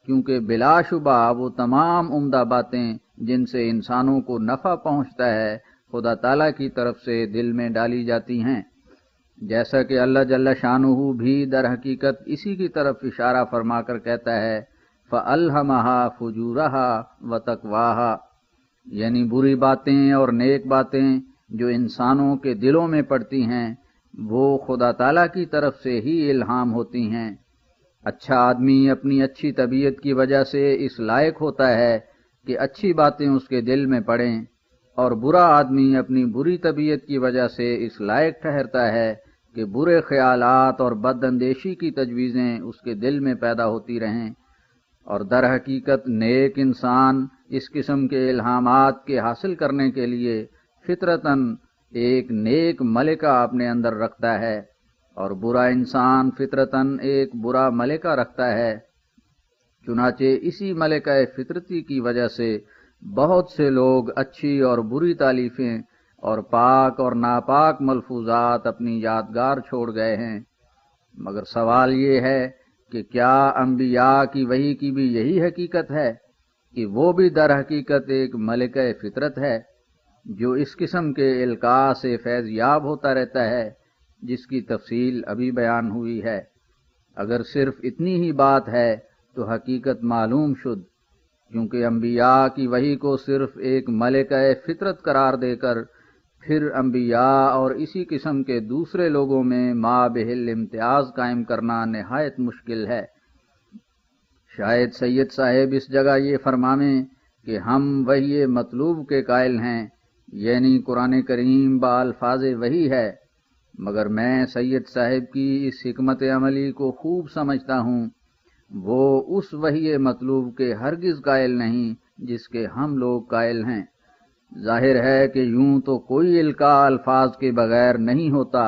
کیونکہ بلا شبہ وہ تمام عمدہ باتیں جن سے انسانوں کو نفع پہنچتا ہے خدا تعالیٰ کی طرف سے دل میں ڈالی جاتی ہیں، جیسا کہ اللہ جل شانہ بھی در حقیقت اسی کی طرف اشارہ فرما کر کہتا ہے فَأَلْهَمَهَا فُجُورَهَا وَتَقْوَاهَا، یعنی بری باتیں اور نیک باتیں جو انسانوں کے دلوں میں پڑتی ہیں وہ خدا تعالیٰ کی طرف سے ہی الہام ہوتی ہیں۔ اچھا آدمی اپنی اچھی طبیعت کی وجہ سے اس لائق ہوتا ہے کہ اچھی باتیں اس کے دل میں پڑیں، اور برا آدمی اپنی بری طبیعت کی وجہ سے اس لائق ٹھہرتا ہے کہ برے خیالات اور بد اندیشی کی تجویزیں اس کے دل میں پیدا ہوتی رہیں، اور در حقیقت نیک انسان اس قسم کے الہامات کے حاصل کرنے کے لیے فطرتاً ایک نیک ملکہ اپنے اندر رکھتا ہے، اور برا انسان فطرتاً ایک برا ملکہ رکھتا ہے۔ چنانچہ اسی ملکہ فطرتی کی وجہ سے بہت سے لوگ اچھی اور بری تالیفیں اور پاک اور ناپاک ملفوظات اپنی یادگار چھوڑ گئے ہیں، مگر سوال یہ ہے کہ کیا انبیاء کی وحی کی بھی یہی حقیقت ہے کہ وہ بھی در حقیقت ایک ملکہ فطرت ہے جو اس قسم کے القاء سے فیض یاب ہوتا رہتا ہے، جس کی تفصیل ابھی بیان ہوئی ہے؟ اگر صرف اتنی ہی بات ہے تو حقیقت معلوم شد، کیونکہ انبیاء کی وحی کو صرف ایک ملکہ فطرت قرار دے کر پھر انبیاء اور اسی قسم کے دوسرے لوگوں میں ما بہل امتیاز قائم کرنا نہایت مشکل ہے۔ شاید سید صاحب اس جگہ یہ فرمائیں کہ ہم وحی مطلوب کے قائل ہیں، یعنی قرآن کریم با الفاظ وحی ہے، مگر میں سید صاحب کی اس حکمت عملی کو خوب سمجھتا ہوں۔ وہ اس وحی مطلوب کے ہرگز قائل نہیں جس کے ہم لوگ قائل ہیں۔ ظاہر ہے کہ یوں تو کوئی القاء الفاظ کے بغیر نہیں ہوتا،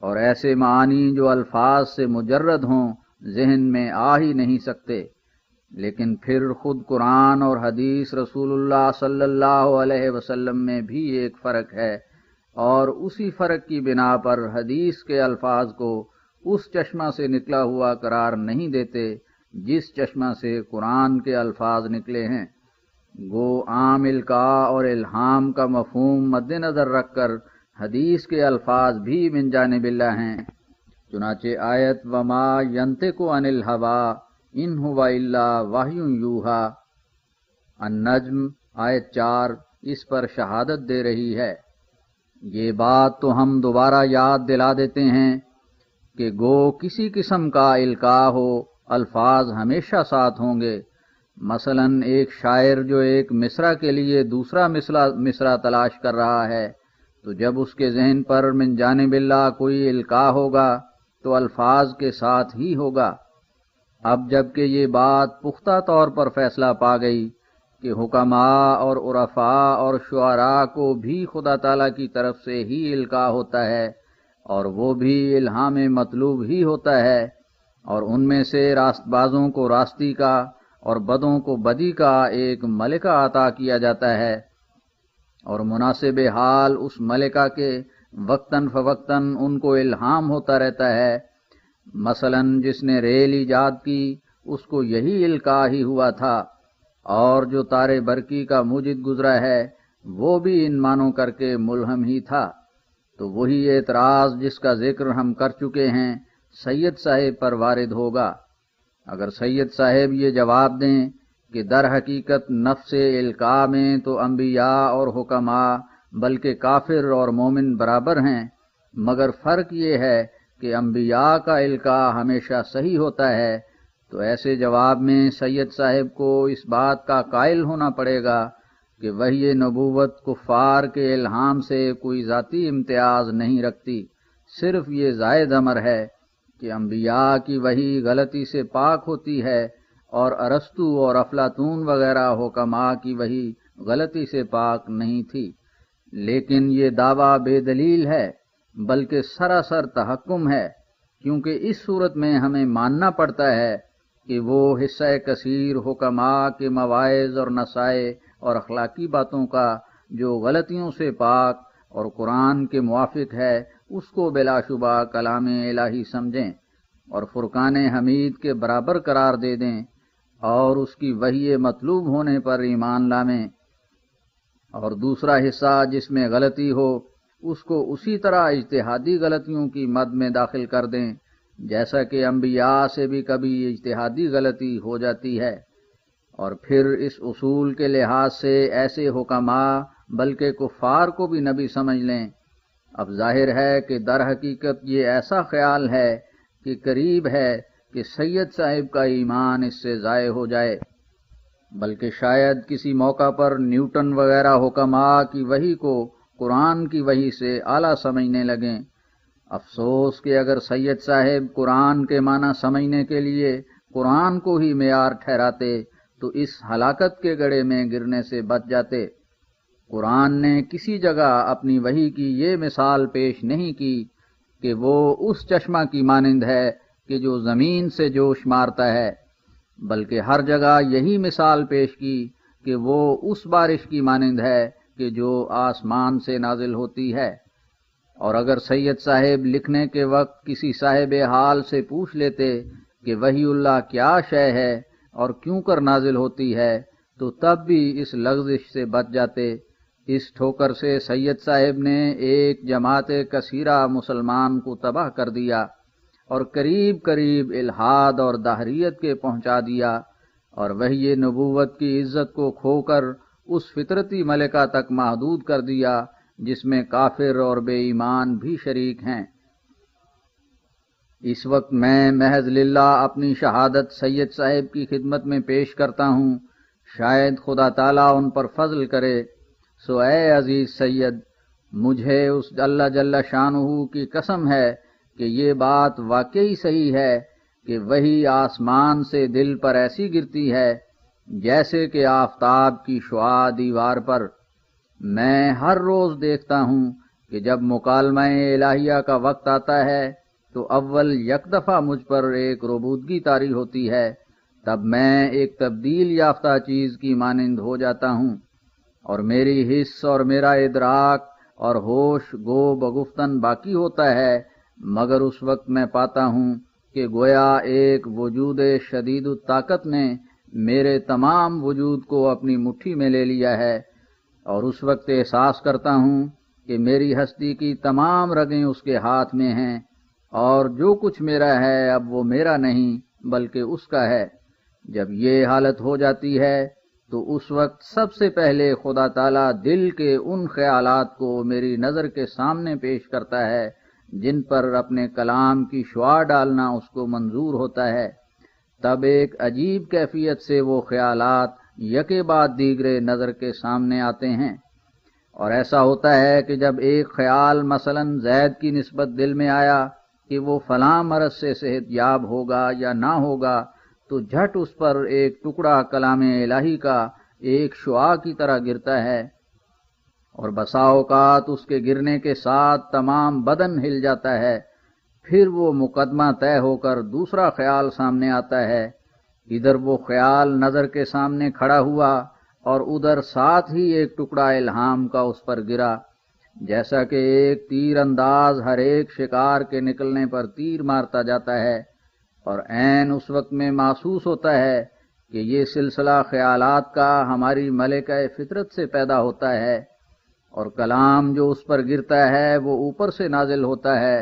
اور ایسے معانی جو الفاظ سے مجرد ہوں ذہن میں آ ہی نہیں سکتے، لیکن پھر خود قرآن اور حدیث رسول اللہ صلی اللہ علیہ وسلم میں بھی ایک فرق ہے، اور اسی فرق کی بنا پر حدیث کے الفاظ کو اس چشمہ سے نکلا ہوا قرار نہیں دیتے جس چشمہ سے قرآن کے الفاظ نکلے ہیں۔ گو عام القاء اور الہام کا مفہوم مد نظر رکھ کر حدیث کے الفاظ بھی من جانب اللہ ہیں۔ چنانچہ آیت وما ینطق عن الہوا ان ہوا الا وحی یوحی، النجم آیت 4 اس پر شہادت دے رہی ہے۔ یہ بات تو ہم دوبارہ یاد دلا دیتے ہیں کہ گو کسی قسم کا القاء ہو الفاظ ہمیشہ ساتھ ہوں گے۔ مثلاً ایک شاعر جو ایک مصرع کے لیے دوسرا مصرع تلاش کر رہا ہے، تو جب اس کے ذہن پر من جانب اللہ کوئی القاء ہوگا تو الفاظ کے ساتھ ہی ہوگا۔ اب جب کہ یہ بات پختہ طور پر فیصلہ پا گئی کہ حکماء اور عرفاء اور شعراء کو بھی خدا تعالیٰ کی طرف سے ہی القاء ہوتا ہے، اور وہ بھی الہام مطلوب ہی ہوتا ہے، اور ان میں سے راست بازوں کو راستی کا اور بدوں کو بدی کا ایک ملکہ عطا کیا جاتا ہے، اور مناسب حال اس ملکہ کے وقتاً فوقتاً ان کو الہام ہوتا رہتا ہے۔ مثلاً جس نے ریل ایجاد کی اس کو یہی القاء ہی ہوا تھا، اور جو تارے برقی کا موجد گزرا ہے وہ بھی ان معنوں کر کے ملہم ہی تھا۔ تو وہی اعتراض جس کا ذکر ہم کر چکے ہیں سید صاحب پر وارد ہوگا۔ اگر سید صاحب یہ جواب دیں کہ در حقیقت نفس القاء میں تو انبیاء اور حکماء بلکہ کافر اور مومن برابر ہیں، مگر فرق یہ ہے کہ انبیاء کا القاء ہمیشہ صحیح ہوتا ہے، تو ایسے جواب میں سید صاحب کو اس بات کا قائل ہونا پڑے گا کہ وحی نبوت کفار کے الہام سے کوئی ذاتی امتیاز نہیں رکھتی، صرف یہ زائد امر ہے کہ انبیاء کی وحی غلطی سے پاک ہوتی ہے، اور ارسطو اور افلاطون وغیرہ حکماء کی وحی غلطی سے پاک نہیں تھی۔ لیکن یہ دعویٰ بے دلیل ہے، بلکہ سراسر تحکم ہے، کیونکہ اس صورت میں ہمیں ماننا پڑتا ہے کہ وہ حصہ کثیر حکماء کے مواعظ اور نصائح اور اخلاقی باتوں کا جو غلطیوں سے پاک اور قرآن کے موافق ہے اس کو بلا شبہ کلام الہی سمجھیں اور فرقان حمید کے برابر قرار دے دیں، اور اس کی وحی مطلوب ہونے پر ایمان لائیں، اور دوسرا حصہ جس میں غلطی ہو اس کو اسی طرح اجتہادی غلطیوں کی مد میں داخل کر دیں جیسا کہ انبیاء سے بھی کبھی اجتہادی غلطی ہو جاتی ہے، اور پھر اس اصول کے لحاظ سے ایسے حکماء بلکہ کفار کو بھی نبی سمجھ لیں۔ اب ظاہر ہے کہ در حقیقت یہ ایسا خیال ہے کہ قریب ہے کہ سید صاحب کا ایمان اس سے ضائع ہو جائے، بلکہ شاید کسی موقع پر نیوٹن وغیرہ حکماء کی وحی کو قرآن کی وحی سے اعلیٰ سمجھنے لگیں۔ افسوس کہ اگر سید صاحب قرآن کے معنی سمجھنے کے لیے قرآن کو ہی معیار ٹھہراتے تو اس ہلاکت کے گڑھے میں گرنے سے بچ جاتے۔ قرآن نے کسی جگہ اپنی وحی کی یہ مثال پیش نہیں کی کہ وہ اس چشمہ کی مانند ہے کہ جو زمین سے جوش مارتا ہے، بلکہ ہر جگہ یہی مثال پیش کی کہ وہ اس بارش کی مانند ہے کہ جو آسمان سے نازل ہوتی ہے۔ اور اگر سید صاحب لکھنے کے وقت کسی صاحب حال سے پوچھ لیتے کہ وحی اللہ کیا شے ہے اور کیوں کر نازل ہوتی ہے تو تب بھی اس لغزش سے بچ جاتے۔ اس ٹھوکر سے سید صاحب نے ایک جماعت کثیرہ مسلمان کو تباہ کر دیا اور قریب قریب الحاد اور دہریت کے پہنچا دیا، اور وحی نبوت کی عزت کو کھو کر اس فطرتی ملکہ تک محدود کر دیا جس میں کافر اور بے ایمان بھی شریک ہیں۔ اس وقت میں محض للہ اپنی شہادت سید صاحب کی خدمت میں پیش کرتا ہوں، شاید خدا تعالیٰ ان پر فضل کرے۔ سو اے عزیز سید، مجھے اس اللہ جل شانہ کی قسم ہے کہ یہ بات واقعی صحیح ہے کہ وحی آسمان سے دل پر ایسی گرتی ہے جیسے کہ آفتاب کی شعاع دیوار پر۔ میں ہر روز دیکھتا ہوں کہ جب مکالمہ الہیہ کا وقت آتا ہے تو اول یک دفعہ مجھ پر ایک ربودگی طاری ہوتی ہے، تب میں ایک تبدیل یافتہ چیز کی مانند ہو جاتا ہوں، اور میری حس اور میرا ادراک اور ہوش گو بگفتن باقی ہوتا ہے، مگر اس وقت میں پاتا ہوں کہ گویا ایک وجود شدید الطاقت نے میرے تمام وجود کو اپنی مٹھی میں لے لیا ہے، اور اس وقت احساس کرتا ہوں کہ میری ہستی کی تمام رگیں اس کے ہاتھ میں ہیں، اور جو کچھ میرا ہے اب وہ میرا نہیں بلکہ اس کا ہے۔ جب یہ حالت ہو جاتی ہے تو اس وقت سب سے پہلے خدا تعالیٰ دل کے ان خیالات کو میری نظر کے سامنے پیش کرتا ہے جن پر اپنے کلام کی شعاع ڈالنا اس کو منظور ہوتا ہے، تب ایک عجیب کیفیت سے وہ خیالات یکے بعد دیگرے نظر کے سامنے آتے ہیں، اور ایسا ہوتا ہے کہ جب ایک خیال مثلاً زید کی نسبت دل میں آیا کہ وہ فلاں مرض سے صحت یاب ہوگا یا نہ ہوگا، تو جھٹ اس پر ایک ٹکڑا کلام الہی کا ایک شعاع کی طرح گرتا ہے، اور بسا اوقات اس کے گرنے کے ساتھ تمام بدن ہل جاتا ہے۔ پھر وہ مقدمہ طے ہو کر دوسرا خیال سامنے آتا ہے، ادھر وہ خیال نظر کے سامنے کھڑا ہوا اور ادھر ساتھ ہی ایک ٹکڑا الہام کا اس پر گرا، جیسا کہ ایک تیر انداز ہر ایک شکار کے نکلنے پر تیر مارتا جاتا ہے، اور عین اس وقت میں محسوس ہوتا ہے کہ یہ سلسلہ خیالات کا ہماری ملکہ فطرت سے پیدا ہوتا ہے، اور کلام جو اس پر گرتا ہے وہ اوپر سے نازل ہوتا ہے،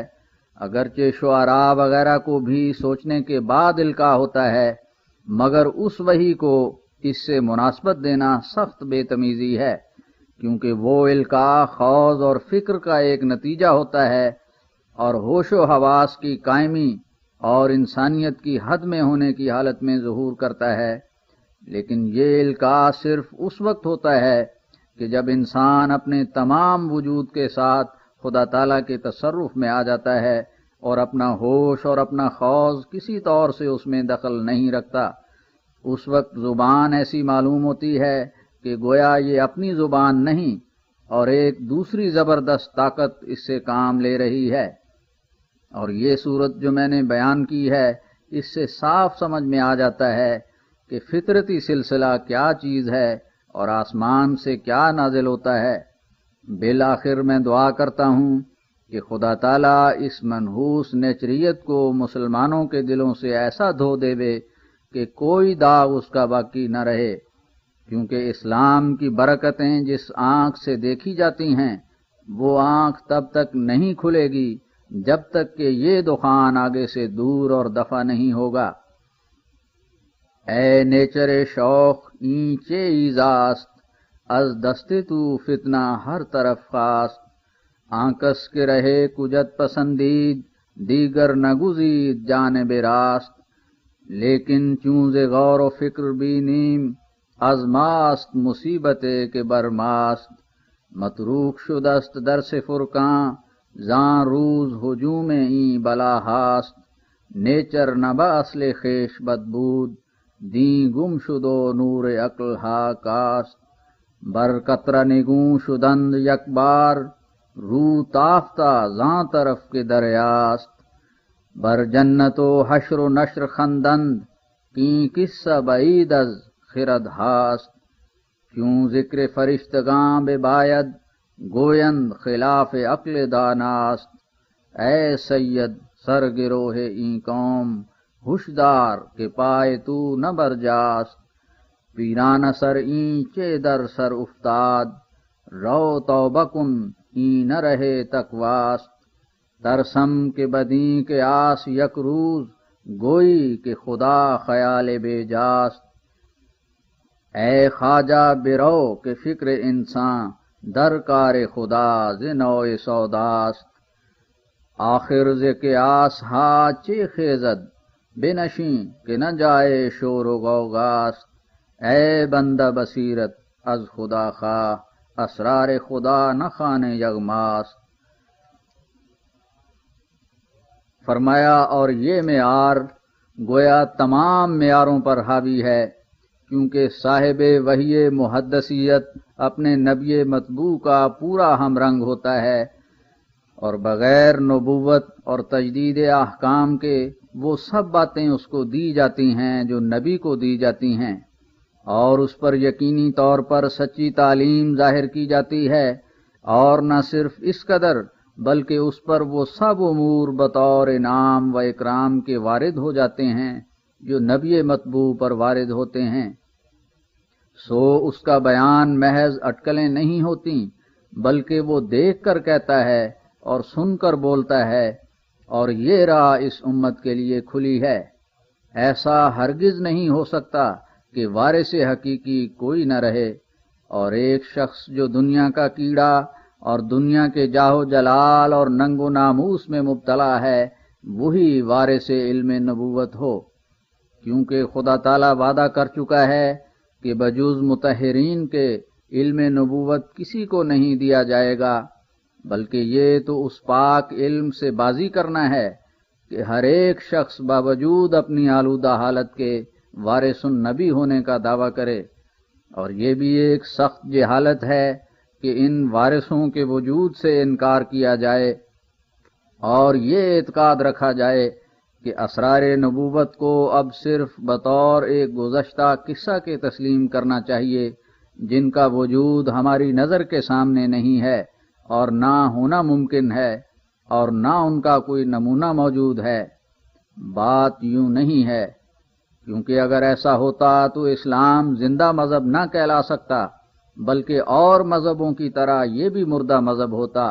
اگرچہ شعراء وغیرہ کو بھی سوچنے کے بعد القاء ہوتا ہے، مگر اس وحی کو اس سے مناسبت دینا سخت بے تمیزی ہے، کیونکہ وہ القاء خوض اور فکر کا ایک نتیجہ ہوتا ہے، اور ہوش و حواس کی قائمی اور انسانیت کی حد میں ہونے کی حالت میں ظہور کرتا ہے، لیکن یہ القاء صرف اس وقت ہوتا ہے کہ جب انسان اپنے تمام وجود کے ساتھ خدا تعالیٰ کے تصرف میں آ جاتا ہے اور اپنا ہوش اور اپنا خوض کسی طور سے اس میں دخل نہیں رکھتا۔ اس وقت زبان ایسی معلوم ہوتی ہے کہ گویا یہ اپنی زبان نہیں اور ایک دوسری زبردست طاقت اس سے کام لے رہی ہے، اور یہ صورت جو میں نے بیان کی ہے اس سے صاف سمجھ میں آ جاتا ہے کہ فطرتی سلسلہ کیا چیز ہے اور آسمان سے کیا نازل ہوتا ہے۔ بالآخر میں دعا کرتا ہوں کہ خدا تعالیٰ اس منحوس نیچریت کو مسلمانوں کے دلوں سے ایسا دھو دے کہ کوئی داغ اس کا باقی نہ رہے، کیونکہ اسلام کی برکتیں جس آنکھ سے دیکھی جاتی ہیں وہ آنکھ تب تک نہیں کھلے گی جب تک کہ یہ دخان آگے سے دور اور دفع نہیں ہوگا۔ اے نیچر شوق اینچے ایزاست، از دست تو فتنہ ہر طرف خاست، آنکس کے رہے کجت پسندید، دیگر نگزید جانب راست، لیکن چونز غور و فکر بھی نیم، از ماست مصیبت کے برماست، متروک شدست درس فرقاں، زان روز ہجوم این بلا ہاست، نیچر نبا اصل خیش بدبود، دین گم شد و نور عقل ہا کاست، بر قطرہ نگوں شدند یک بار، رو تافتہ زان طرف کے دریاست، بر جنت و حشر و نشر خندند، کیں قصہ بعید از خرد ہاست، کیوں ذکر فرشتگاں بباید، گویند خلاف عقل داناست، اے سید سر گروہ این قوم، ہوشدار کہ پائے تو نہ برجاست، پیران سر این چے در سر افتاد، رو توبہ کن این نہ رہے تقواست، ترسم کے بدیں کے آس یک روز، گوئی کہ خدا خیال بے جاست، اے خواجہ برو کہ فکر انسان، در کار خدا ز نوع سوداست، آخر ز کے آس ہا چے خیزد، بنشیں کہ نہ جائے شور و غوغاست، اے بندہ بصیرت از خدا خواہ، اسرار خدا نہ خانے یغماست۔ فرمایا اور یہ معیار گویا تمام معیاروں پر حاوی ہے، کیونکہ صاحب وحی محدثیت اپنے نبی مطبوع کا پورا ہم رنگ ہوتا ہے، اور بغیر نبوت اور تجدید احکام کے وہ سب باتیں اس کو دی جاتی ہیں جو نبی کو دی جاتی ہیں، اور اس پر یقینی طور پر سچی تعلیم ظاہر کی جاتی ہے، اور نہ صرف اس قدر بلکہ اس پر وہ سب امور بطور انعام و اکرام کے وارد ہو جاتے ہیں جو نبی مطبوع پر وارد ہوتے ہیں۔ سو اس کا بیان محض اٹکلیں نہیں ہوتی، بلکہ وہ دیکھ کر کہتا ہے اور سن کر بولتا ہے، اور یہ راہ اس امت کے لیے کھلی ہے۔ ایسا ہرگز نہیں ہو سکتا کہ وارث حقیقی کوئی نہ رہے، اور ایک شخص جو دنیا کا کیڑا اور دنیا کے جاہ و جلال اور ننگ و ناموس میں مبتلا ہے، وہی وارث علم نبوت ہو۔ کیونکہ خدا تعالیٰ وعدہ کر چکا ہے کہ بجوز مطہرین کے علم نبوت کسی کو نہیں دیا جائے گا، بلکہ یہ تو اس پاک علم سے بازی کرنا ہے کہ ہر ایک شخص باوجود اپنی آلودہ حالت کے وارث النبی ہونے کا دعویٰ کرے، اور یہ بھی ایک سخت جہالت ہے کہ ان وارثوں کے وجود سے انکار کیا جائے اور یہ اعتقاد رکھا جائے کہ اسرار نبوت کو اب صرف بطور ایک گزشتہ قصہ کے تسلیم کرنا چاہیے جن کا وجود ہماری نظر کے سامنے نہیں ہے اور نہ ہونا ممکن ہے اور نہ ان کا کوئی نمونہ موجود ہے۔ بات یوں نہیں ہے، کیونکہ اگر ایسا ہوتا تو اسلام زندہ مذہب نہ کہلا سکتا، بلکہ اور مذہبوں کی طرح یہ بھی مردہ مذہب ہوتا،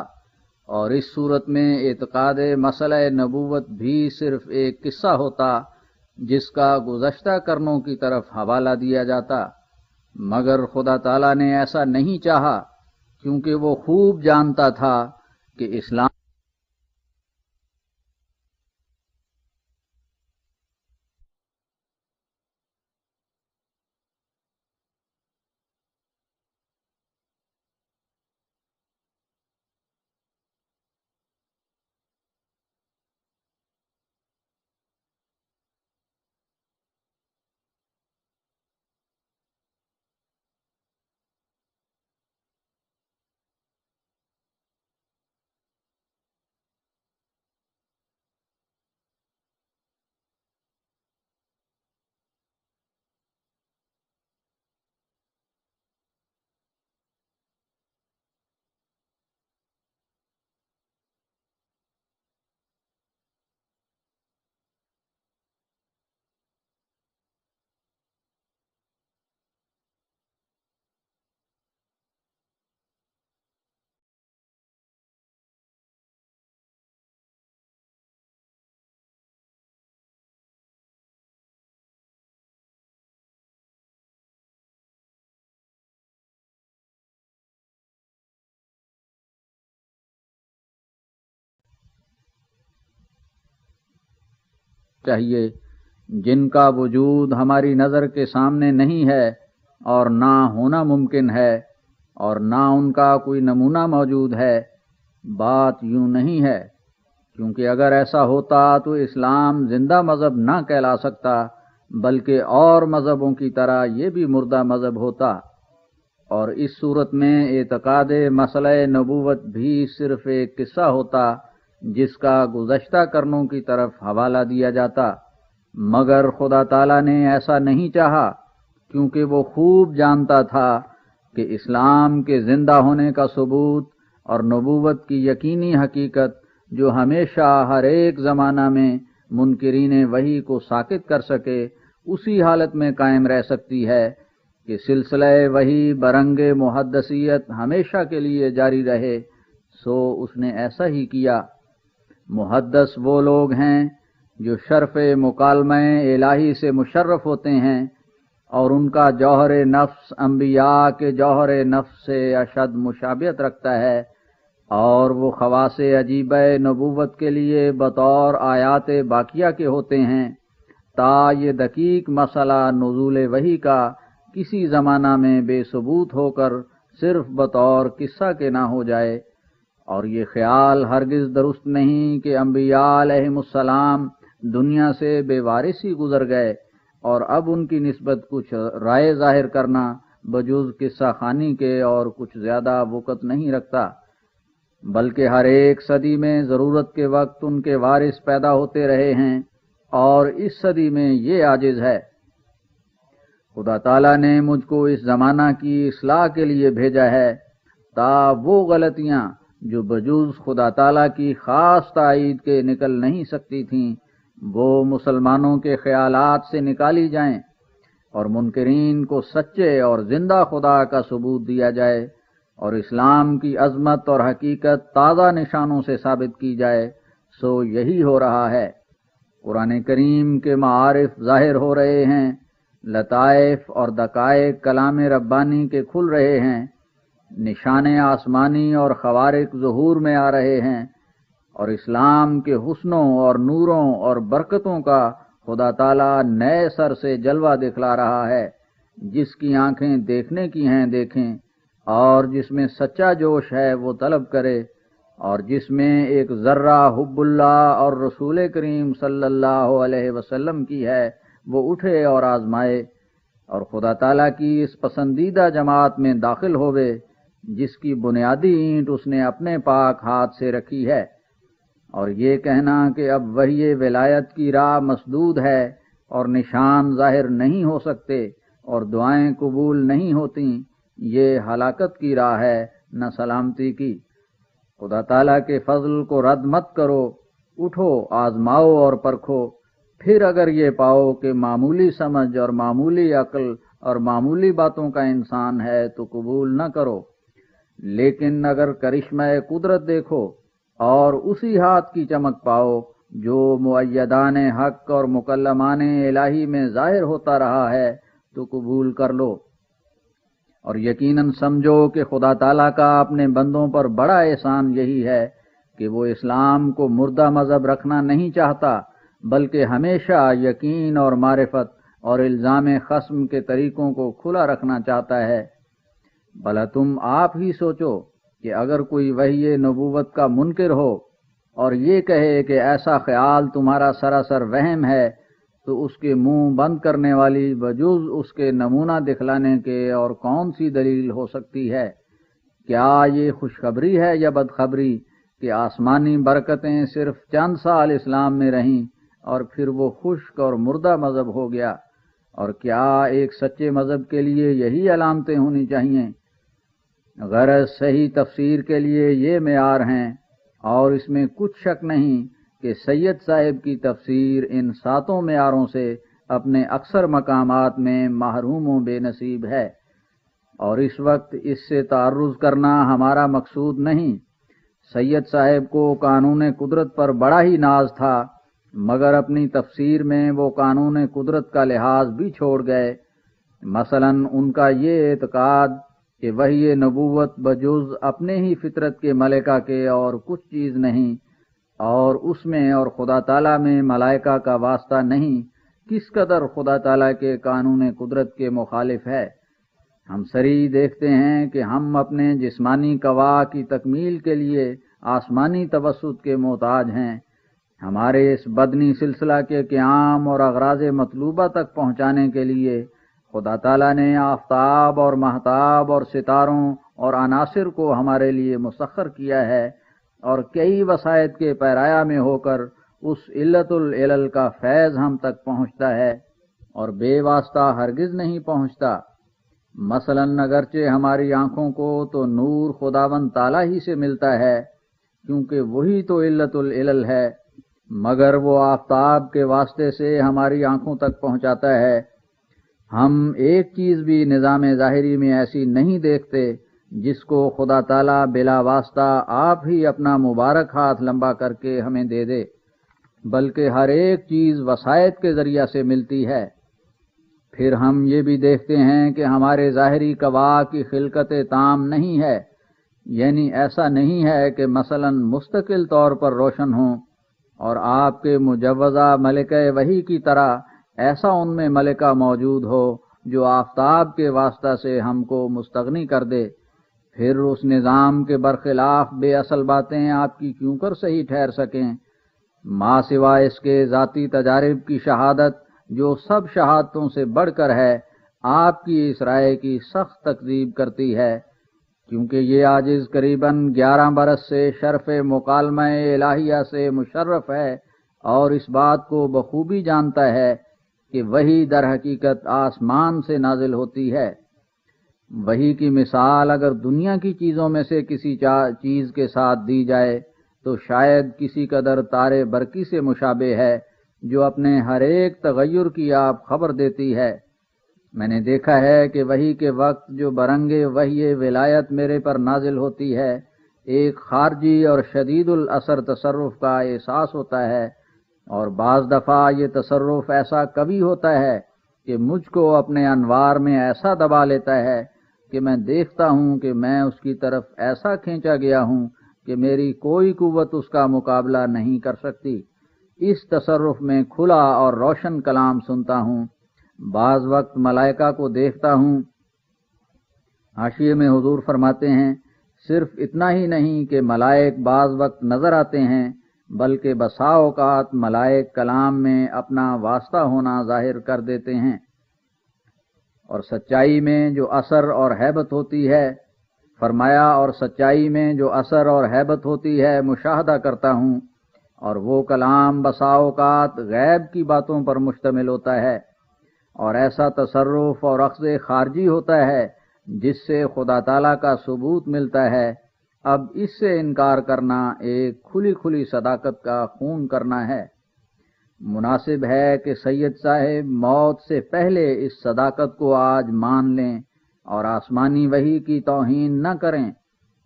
اور اس صورت میں اعتقاد مسئلہ نبوت بھی صرف ایک قصہ ہوتا جس کا گزشتہ کرنوں کی طرف حوالہ دیا جاتا۔ مگر خدا تعالیٰ نے ایسا نہیں چاہا، کیونکہ وہ خوب جانتا تھا کہ اسلام چاہیے جن کا وجود ہماری نظر کے سامنے نہیں ہے اور نہ ہونا ممکن ہے اور نہ ان کا کوئی نمونہ موجود ہے۔ بات یوں نہیں ہے، کیونکہ اگر ایسا ہوتا تو اسلام زندہ مذہب نہ کہلا سکتا، بلکہ اور مذہبوں کی طرح یہ بھی مردہ مذہب ہوتا، اور اس صورت میں اعتقاد مسئلہ نبوت بھی صرف ایک قصہ ہوتا جس کا گزشتہ کرنوں کی طرف حوالہ دیا جاتا۔ مگر خدا تعالیٰ نے ایسا نہیں چاہا، کیونکہ وہ خوب جانتا تھا کہ اسلام کے زندہ ہونے کا ثبوت اور نبوت کی یقینی حقیقت جو ہمیشہ ہر ایک زمانہ میں منکرین وحی کو ساکت کر سکے، اسی حالت میں قائم رہ سکتی ہے کہ سلسلہ وحی برنگ محدثیت ہمیشہ کے لیے جاری رہے۔ سو اس نے ایسا ہی کیا۔ محدث وہ لوگ ہیں جو شرف مکالمہ الہی سے مشرف ہوتے ہیں، اور ان کا جوہر نفس انبیاء کے جوہر نفس سے اشد مشابہت رکھتا ہے، اور وہ خواص عجیبہ نبوت کے لیے بطور آیات باقیہ کے ہوتے ہیں، تا یہ دقیق مسئلہ نزول وحی کا کسی زمانہ میں بے ثبوت ہو کر صرف بطور قصہ کے نہ ہو جائے۔ اور یہ خیال ہرگز درست نہیں کہ انبیاء علیہم السلام دنیا سے بے وارث ہی گزر گئے، اور اب ان کی نسبت کچھ رائے ظاہر کرنا بجوز قصہ خوانی کے اور کچھ زیادہ وقت نہیں رکھتا، بلکہ ہر ایک صدی میں ضرورت کے وقت ان کے وارث پیدا ہوتے رہے ہیں، اور اس صدی میں یہ عاجز ہے۔ خدا تعالیٰ نے مجھ کو اس زمانہ کی اصلاح کے لیے بھیجا ہے، تا وہ غلطیاں جو بجوز خدا تعالیٰ کی خاص تائید کے نکل نہیں سکتی تھیں، وہ مسلمانوں کے خیالات سے نکالی جائیں، اور منکرین کو سچے اور زندہ خدا کا ثبوت دیا جائے، اور اسلام کی عظمت اور حقیقت تازہ نشانوں سے ثابت کی جائے۔ سو یہی ہو رہا ہے۔ قرآن کریم کے معارف ظاہر ہو رہے ہیں، لطائف اور دقائق کلام ربانی کے کھل رہے ہیں، نشان آسمانی اور خوارق ظہور میں آ رہے ہیں، اور اسلام کے حسنوں اور نوروں اور برکتوں کا خدا تعالیٰ نئے سر سے جلوہ دکھلا رہا ہے، جس کی آنکھیں دیکھنے کی ہیں دیکھیں، اور جس میں سچا جوش ہے وہ طلب کرے، اور جس میں ایک ذرہ حب اللہ اور رسول کریم صلی اللہ علیہ وسلم کی ہے وہ اٹھے اور آزمائے، اور خدا تعالیٰ کی اس پسندیدہ جماعت میں داخل ہوئے جس کی بنیادی اینٹ اس نے اپنے پاک ہاتھ سے رکھی ہے۔ اور یہ کہنا کہ اب وحی ولایت کی راہ مسدود ہے اور نشان ظاہر نہیں ہو سکتے اور دعائیں قبول نہیں ہوتی، یہ ہلاکت کی راہ ہے، نہ سلامتی کی۔ خدا تعالیٰ کے فضل کو رد مت کرو، اٹھو، آزماؤ اور پرکھو، پھر اگر یہ پاؤ کہ معمولی سمجھ اور معمولی عقل اور معمولی باتوں کا انسان ہے تو قبول نہ کرو، لیکن اگر کرشمہ قدرت دیکھو اور اسی ہاتھ کی چمک پاؤ جو مؤیدان حق اور مکلمان الہی میں ظاہر ہوتا رہا ہے تو قبول کر لو، اور یقیناً سمجھو کہ خدا تعالیٰ کا اپنے بندوں پر بڑا احسان یہی ہے کہ وہ اسلام کو مردہ مذہب رکھنا نہیں چاہتا، بلکہ ہمیشہ یقین اور معرفت اور الزام خصم کے طریقوں کو کھلا رکھنا چاہتا ہے۔ بھلا تم آپ ہی سوچو کہ اگر کوئی وحی نبوت کا منکر ہو اور یہ کہے کہ ایسا خیال تمہارا سراسر وہم ہے، تو اس کے منہ بند کرنے والی بجز اس کے نمونہ دکھلانے کے اور کون سی دلیل ہو سکتی ہے؟ کیا یہ خوشخبری ہے یا بدخبری کہ آسمانی برکتیں صرف چند سال اسلام میں رہیں اور پھر وہ خشک اور مردہ مذہب ہو گیا؟ اور کیا ایک سچے مذہب کے لیے یہی علامتیں ہونی چاہیے؟ غرض صحیح تفسیر کے لیے یہ معیار ہیں، اور اس میں کچھ شک نہیں کہ سید صاحب کی تفسیر ان 7 معیاروں سے اپنے اکثر مقامات میں محروم و بے نصیب ہے، اور اس وقت اس سے تعرض کرنا ہمارا مقصود نہیں۔ سید صاحب کو قانون قدرت پر بڑا ہی ناز تھا، مگر اپنی تفسیر میں وہ قانون قدرت کا لحاظ بھی چھوڑ گئے۔ مثلا ان کا یہ اعتقاد کہ وحی نبوت بجز اپنے ہی فطرت کے ملکہ کے اور کچھ چیز نہیں، اور اس میں اور خدا تعالیٰ میں ملائکہ کا واسطہ نہیں، کس قدر خدا تعالیٰ کے قانون قدرت کے مخالف ہے۔ ہم صریح دیکھتے ہیں کہ ہم اپنے جسمانی قوا کی تکمیل کے لیے آسمانی توسط کے محتاج ہیں۔ ہمارے اس بدنی سلسلہ کے قیام اور اغراض مطلوبہ تک پہنچانے کے لیے خدا تعالیٰ نے آفتاب اور مہتاب اور ستاروں اور عناصر کو ہمارے لیے مسخر کیا ہے، اور کئی وسائط کے پیرایا میں ہو کر اس علت العلل کا فیض ہم تک پہنچتا ہے، اور بے واسطہ ہرگز نہیں پہنچتا۔ مثلا اگرچہ ہماری آنکھوں کو تو نور خداوند تعالیٰ ہی سے ملتا ہے، کیونکہ وہی تو علت العلل ہے، مگر وہ آفتاب کے واسطے سے ہماری آنکھوں تک پہنچاتا ہے۔ ہم ایک چیز بھی نظام ظاہری میں ایسی نہیں دیکھتے جس کو خدا تعالیٰ بلا واسطہ آپ ہی اپنا مبارک ہاتھ لمبا کر کے ہمیں دے دے، بلکہ ہر ایک چیز وسائط کے ذریعہ سے ملتی ہے۔ پھر ہم یہ بھی دیکھتے ہیں کہ ہمارے ظاہری قوا کی خلقت تام نہیں ہے، یعنی ایسا نہیں ہے کہ مثلا مستقل طور پر روشن ہوں، اور آپ کے مجوزہ ملکہ وحی کی طرح ایسا ان میں ملکہ موجود ہو جو آفتاب کے واسطہ سے ہم کو مستغنی کر دے۔ پھر اس نظام کے برخلاف بے اصل باتیں آپ کی کیوں کر صحیح ٹھہر سکیں؟ ما سوائے اس کے ذاتی تجارب کی شہادت جو سب شہادتوں سے بڑھ کر ہے، آپ کی اس رائے کی سخت تکذیب کرتی ہے، کیونکہ یہ عاجز قریباً 11 برس سے شرف مکالمہ الہیہ سے مشرف ہے، اور اس بات کو بخوبی جانتا ہے کہ وحی در حقیقت آسمان سے نازل ہوتی ہے۔ وحی کی مثال اگر دنیا کی چیزوں میں سے کسی چیز کے ساتھ دی جائے تو شاید کسی قدر تارے برقی سے مشابہ ہے، جو اپنے ہر ایک تغیر کی آپ خبر دیتی ہے۔ میں نے دیکھا ہے کہ وحی کے وقت جو برنگ وحی ولایت میرے پر نازل ہوتی ہے، ایک خارجی اور شدید الاثر تصرف کا احساس ہوتا ہے، اور بعض دفعہ یہ تصرف ایسا قوی ہوتا ہے کہ مجھ کو اپنے انوار میں ایسا دبا لیتا ہے کہ میں دیکھتا ہوں کہ میں اس کی طرف ایسا کھینچا گیا ہوں کہ میری کوئی قوت اس کا مقابلہ نہیں کر سکتی۔ اس تصرف میں کھلا اور روشن کلام سنتا ہوں، بعض وقت ملائکہ کو دیکھتا ہوں۔ حاشیے میں حضور فرماتے ہیں صرف اتنا ہی نہیں کہ ملائک بعض وقت نظر آتے ہیں، بلکہ بسا اوقات ملائک کلام میں اپنا واسطہ ہونا ظاہر کر دیتے ہیں، اور سچائی میں جو اثر اور ہیبت ہوتی ہے، فرمایا اور سچائی میں جو اثر اور ہیبت ہوتی ہے مشاہدہ کرتا ہوں، اور وہ کلام بسا اوقات غیب کی باتوں پر مشتمل ہوتا ہے، اور ایسا تصرف اور اخذ خارجی ہوتا ہے جس سے خدا تعالیٰ کا ثبوت ملتا ہے۔ اب اس سے انکار کرنا ایک کھلی کھلی صداقت کا خون کرنا ہے۔ مناسب ہے کہ سید صاحب موت سے پہلے اس صداقت کو آج مان لیں اور آسمانی وحی کی توہین نہ کریں۔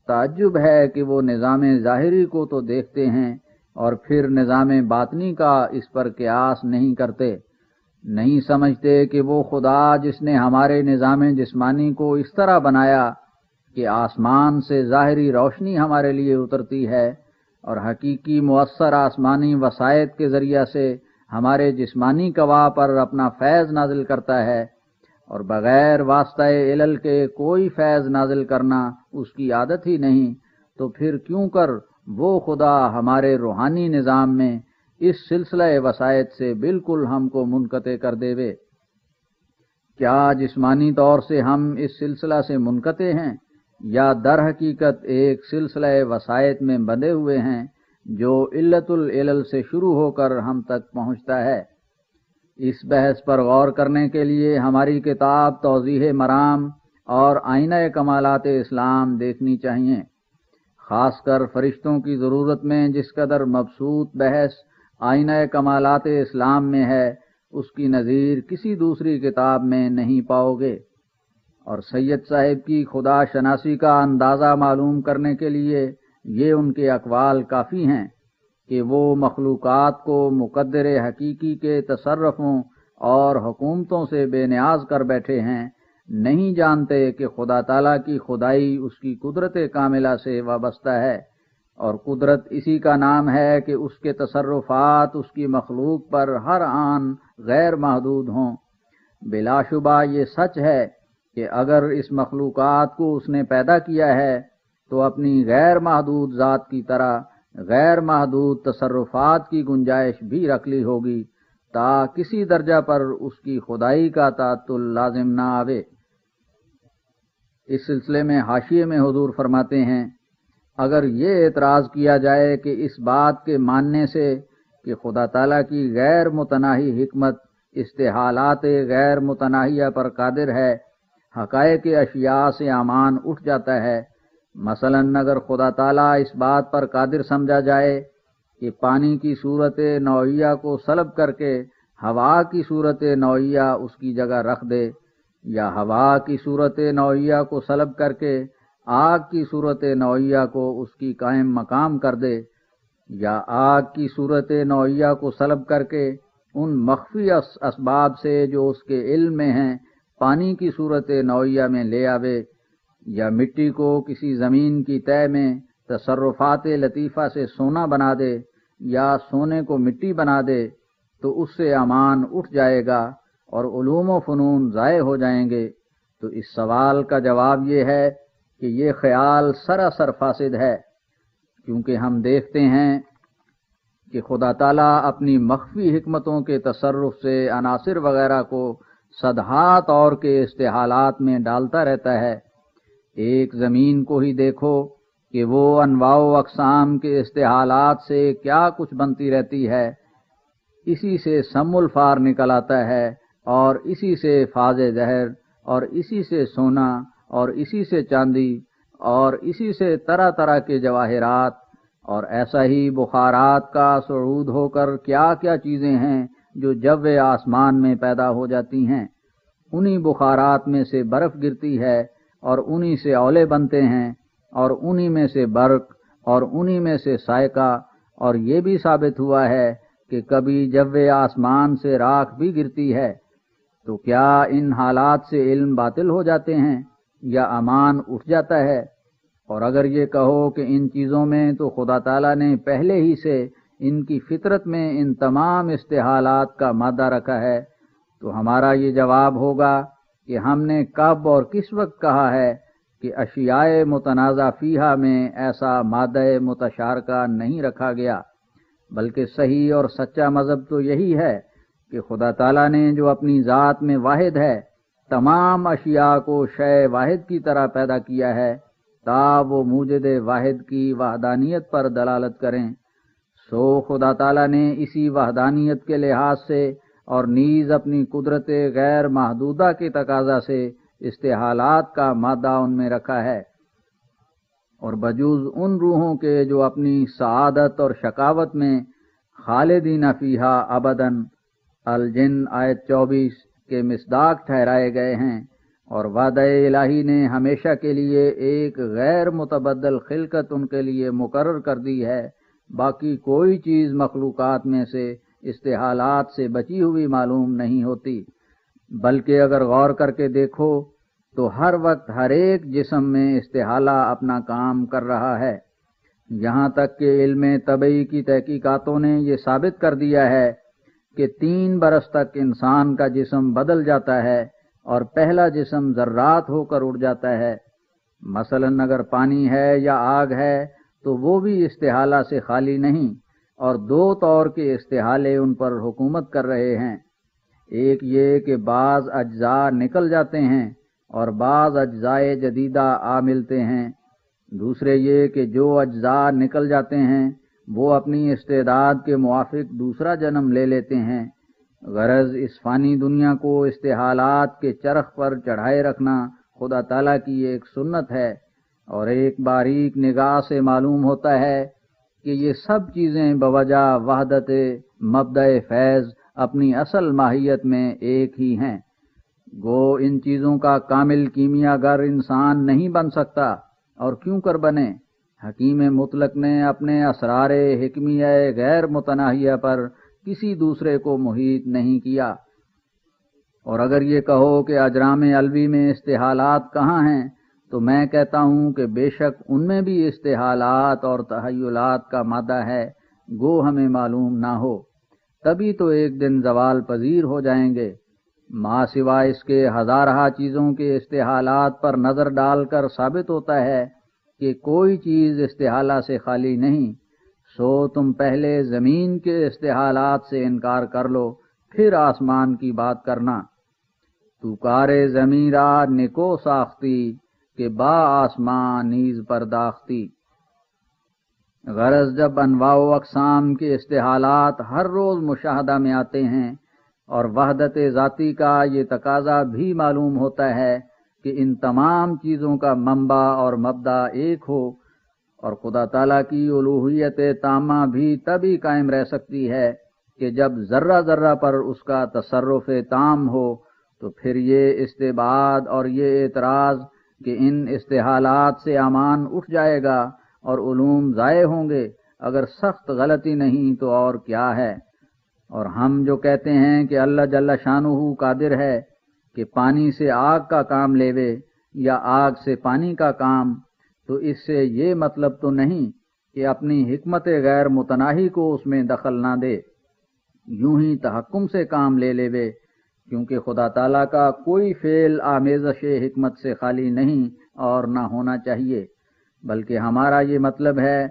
تعجب ہے کہ وہ نظام ظاہری کو تو دیکھتے ہیں اور پھر نظام باطنی کا اس پر قیاس نہیں کرتے، نہیں سمجھتے کہ وہ خدا جس نے ہمارے نظام جسمانی کو اس طرح بنایا کہ آسمان سے ظاہری روشنی ہمارے لیے اترتی ہے اور حقیقی مؤثر آسمانی وسائط کے ذریعہ سے ہمارے جسمانی قوا پر اپنا فیض نازل کرتا ہے، اور بغیر واسطہ علل کے کوئی فیض نازل کرنا اس کی عادت ہی نہیں، تو پھر کیوں کر وہ خدا ہمارے روحانی نظام میں اس سلسلہ وسائط سے بالکل ہم کو منقطع کر دیوے؟ کیا جسمانی طور سے ہم اس سلسلہ سے منقطع ہیں، یا در حقیقت ایک سلسلہ وسائط میں بندھے ہوئے ہیں جو علت العلل سے شروع ہو کر ہم تک پہنچتا ہے؟ اس بحث پر غور کرنے کے لیے ہماری کتاب توضیح مرام اور آئینہ کمالات اسلام دیکھنی چاہیے۔ خاص کر فرشتوں کی ضرورت میں جس قدر مبسوط بحث آئینہ کمالات اسلام میں ہے، اس کی نظیر کسی دوسری کتاب میں نہیں پاؤ گے۔ اور سید صاحب کی خدا شناسی کا اندازہ معلوم کرنے کے لیے یہ ان کے اقوال کافی ہیں کہ وہ مخلوقات کو مقدر حقیقی کے تصرفوں اور حکومتوں سے بے نیاز کر بیٹھے ہیں، نہیں جانتے کہ خدا تعالیٰ کی خدائی اس کی قدرت کاملہ سے وابستہ ہے، اور قدرت اسی کا نام ہے کہ اس کے تصرفات اس کی مخلوق پر ہر آن غیر محدود ہوں۔ بلا شبہ یہ سچ ہے کہ اگر اس مخلوقات کو اس نے پیدا کیا ہے تو اپنی غیر محدود ذات کی طرح غیر محدود تصرفات کی گنجائش بھی رکھ لی ہوگی، تا کسی درجہ پر اس کی خدائی کا تعطل لازم نہ آوے۔ اس سلسلے میں حاشیے میں حضور فرماتے ہیں اگر یہ اعتراض کیا جائے کہ اس بات کے ماننے سے کہ خدا تعالیٰ کی غیر متناہی حکمت استحالات غیر متناہیہ پر قادر ہے، حقائق اشیاء سے امان اٹھ جاتا ہے۔ مثلا اگر خدا تعالیٰ اس بات پر قادر سمجھا جائے کہ پانی کی صورت نوعیہ کو سلب کر کے ہوا کی صورت نوعیہ اس کی جگہ رکھ دے، یا ہوا کی صورت نوعیہ کو سلب کر کے آگ کی صورت نوعیہ کو اس کی قائم مقام کر دے، یا آگ کی صورت نوعیہ کو سلب کر کے ان مخفی اسباب سے جو اس کے علم میں ہیں پانی کی صورت نوعیہ میں لے آوے، یا مٹی کو کسی زمین کی تہ میں تصرفات لطیفہ سے سونا بنا دے یا سونے کو مٹی بنا دے، تو اس سے امان اٹھ جائے گا اور علوم و فنون ضائع ہو جائیں گے۔ تو اس سوال کا جواب یہ ہے کہ یہ خیال سراسر فاسد ہے، کیونکہ ہم دیکھتے ہیں کہ خدا تعالیٰ اپنی مخفی حکمتوں کے تصرف سے عناصر وغیرہ کو صدہا طور کے استحالات میں ڈالتا رہتا ہے۔ ایک زمین کو ہی دیکھو کہ وہ انواع و اقسام کے استحالات سے کیا کچھ بنتی رہتی ہے، اسی سے سم الفار نکل آتا ہے، اور اسی سے فاض زہر، اور اسی سے سونا، اور اسی سے چاندی، اور اسی سے طرح طرح کے جواہرات، اور ایسا ہی بخارات کا صعود ہو کر کیا کیا چیزیں ہیں جو جو آسمان میں پیدا ہو جاتی ہیں۔ انہی بخارات میں سے برف گرتی ہے اور انہی سے اولے بنتے ہیں، اور انہی میں سے برق، اور انہی میں سے سائقہ، اور یہ بھی ثابت ہوا ہے کہ کبھی جو آسمان سے راکھ بھی گرتی ہے۔ تو کیا ان حالات سے علم باطل ہو جاتے ہیں یا امان اٹھ جاتا ہے؟ اور اگر یہ کہو کہ ان چیزوں میں تو خدا تعالیٰ نے پہلے ہی سے ان کی فطرت میں ان تمام استحالات کا مادہ رکھا ہے، تو ہمارا یہ جواب ہوگا کہ ہم نے کب اور کس وقت کہا ہے کہ اشیاء متنازع فیہا میں ایسا مادہ متشارکہ نہیں رکھا گیا، بلکہ صحیح اور سچا مذہب تو یہی ہے کہ خدا تعالیٰ نے جو اپنی ذات میں واحد ہے تمام اشیاء کو شے واحد کی طرح پیدا کیا ہے تا وہ موجد واحد کی وحدانیت پر دلالت کریں۔ سو خدا تعالیٰ نے اسی وحدانیت کے لحاظ سے اور نیز اپنی قدرت غیر محدودہ کے تقاضا سے استحالات کا مادہ ان میں رکھا ہے، اور بجوز ان روحوں کے جو اپنی سعادت اور شقاوت میں خالدین فیہا ابداً الجن آیت 24 کے مصداق ٹھہرائے گئے ہیں، اور وعدہ الہی نے ہمیشہ کے لیے ایک غیر متبدل خلقت ان کے لیے مقرر کر دی ہے۔ باقی کوئی چیز مخلوقات میں سے استحالات سے بچی ہوئی معلوم نہیں ہوتی، بلکہ اگر غور کر کے دیکھو تو ہر وقت ہر ایک جسم میں استحالہ اپنا کام کر رہا ہے، یہاں تک کہ علم طبعی کی تحقیقاتوں نے یہ ثابت کر دیا ہے کہ 3 برس تک انسان کا جسم بدل جاتا ہے اور پہلا جسم ذرات ہو کر اڑ جاتا ہے۔ مثلاً اگر پانی ہے یا آگ ہے تو وہ بھی استحالہ سے خالی نہیں، اور 2 طور کے استحالے ان پر حکومت کر رہے ہیں۔ ایک یہ کہ بعض اجزاء نکل جاتے ہیں اور بعض اجزاء جدیدہ آ ملتے ہیں، دوسرے یہ کہ جو اجزاء نکل جاتے ہیں وہ اپنی استعداد کے موافق دوسرا جنم لے لیتے ہیں۔ غرض اس فانی دنیا کو استحالات کے چرخ پر چڑھائے رکھنا خدا تعالیٰ کی ایک سنت ہے، اور ایک باریک نگاہ سے معلوم ہوتا ہے کہ یہ سب چیزیں بوجہ وحدت مبدأ فیض اپنی اصل ماہیت میں ایک ہی ہیں۔ گو ان چیزوں کا کامل کیمیا گر انسان نہیں بن سکتا، اور کیوں کر بنے؟ حکیم مطلق نے اپنے اسرار حکمیہ غیر متناہیہ پر کسی دوسرے کو محیط نہیں کیا۔ اور اگر یہ کہو کہ اجرام علوی میں استحالات کہاں ہیں، تو میں کہتا ہوں کہ بے شک ان میں بھی استحالات اور تحیلات کا مادہ ہے، گو ہمیں معلوم نہ ہو، تبھی تو ایک دن زوال پذیر ہو جائیں گے۔ ماں سوائے اس کے ہزارہ چیزوں کے استحالات پر نظر ڈال کر ثابت ہوتا ہے کہ کوئی چیز استحالہ سے خالی نہیں۔ سو تم پہلے زمین کے استحالات سے انکار کر لو، پھر آسمان کی بات کرنا۔ تو کار زمین را نکو ساختی، کہ با آسمان نیز پرداختی۔ غرض جب انواع و اقسام کے استحالات ہر روز مشاہدہ میں آتے ہیں، اور وحدت ذاتی کا یہ تقاضا بھی معلوم ہوتا ہے کہ ان تمام چیزوں کا منبع اور مبدا ایک ہو، اور خدا تعالیٰ کی الوہیت تامہ بھی تبھی قائم رہ سکتی ہے کہ جب ذرہ ذرہ پر اس کا تصرف تام ہو، تو پھر یہ استبعاد اور یہ اعتراض کہ ان استحالات سے امان اٹھ جائے گا اور علوم ضائع ہوں گے، اگر سخت غلطی نہیں تو اور کیا ہے۔ اور ہم جو کہتے ہیں کہ اللہ جل شانہ قادر ہے کہ پانی سے آگ کا کام لیوے یا آگ سے پانی کا کام، تو اس سے یہ مطلب تو نہیں کہ اپنی حکمت غیر متناہی کو اس میں دخل نہ دے، یوں ہی تحکم سے کام لے لیوے، کیونکہ خدا تعالیٰ کا کوئی فعل آمیزش حکمت سے خالی نہیں اور نہ ہونا چاہیے، بلکہ ہمارا یہ مطلب ہے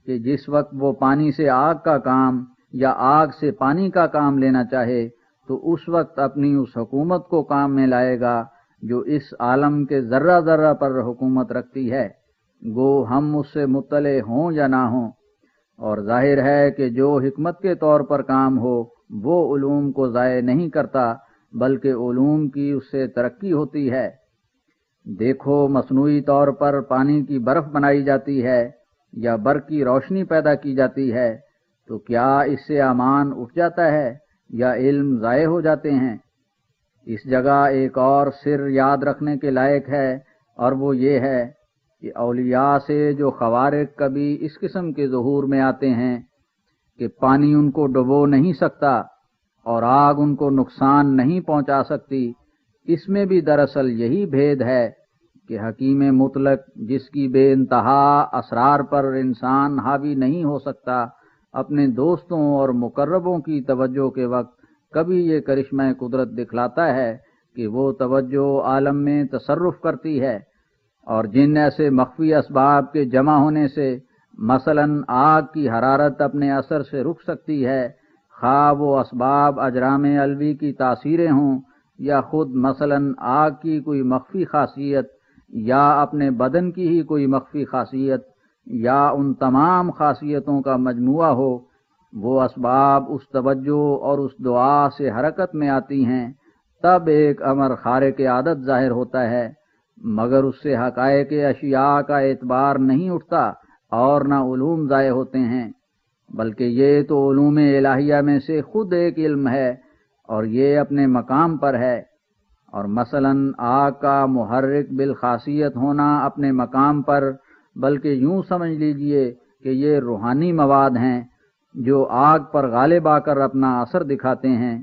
کہ جس وقت وہ پانی سے آگ کا کام یا آگ سے پانی کا کام لینا چاہے تو اس وقت اپنی اس حکومت کو کام میں لائے گا جو اس عالم کے ذرہ ذرہ پر حکومت رکھتی ہے، گو ہم اس سے مطلع ہوں یا نہ ہوں۔ اور ظاہر ہے کہ جو حکمت کے طور پر کام ہو وہ علوم کو ضائع نہیں کرتا، بلکہ علوم کی اس سے ترقی ہوتی ہے۔ دیکھو مصنوعی طور پر پانی کی برف بنائی جاتی ہے یا برق کی روشنی پیدا کی جاتی ہے، تو کیا اس سے امان اٹھ جاتا ہے یا علم ضائع ہو جاتے ہیں؟ اس جگہ ایک اور سر یاد رکھنے کے لائق ہے، اور وہ یہ ہے کہ اولیاء سے جو خوارق کبھی اس قسم کے ظہور میں آتے ہیں کہ پانی ان کو ڈبو نہیں سکتا اور آگ ان کو نقصان نہیں پہنچا سکتی، اس میں بھی دراصل یہی بھید ہے کہ حکیم مطلق جس کی بے انتہا اسرار پر انسان حاوی نہیں ہو سکتا، اپنے دوستوں اور مقربوں کی توجہ کے وقت کبھی یہ کرشمہ قدرت دکھلاتا ہے کہ وہ توجہ عالم میں تصرف کرتی ہے، اور جن ایسے مخفی اسباب کے جمع ہونے سے مثلاً آگ کی حرارت اپنے اثر سے رک سکتی ہے، خواہ وہ اسباب اجرام علوی کی تاثیریں ہوں یا خود مثلاً آگ کی کوئی مخفی خاصیت یا اپنے بدن کی ہی کوئی مخفی خاصیت یا ان تمام خاصیتوں کا مجموعہ ہو، وہ اسباب اس توجہ اور اس دعا سے حرکت میں آتی ہیں، تب ایک امر خارق عادت ظاہر ہوتا ہے، مگر اس سے حقائق اشیاء کا اعتبار نہیں اٹھتا اور نہ علوم ضائع ہوتے ہیں، بلکہ یہ تو علوم الہیہ میں سے خود ایک علم ہے اور یہ اپنے مقام پر ہے۔ اور مثلاً آگ کا محرک بالخاصیت ہونا اپنے مقام پر، بلکہ یوں سمجھ لیجئے کہ یہ روحانی مواد ہیں جو آگ پر غالب آ کر اپنا اثر دکھاتے ہیں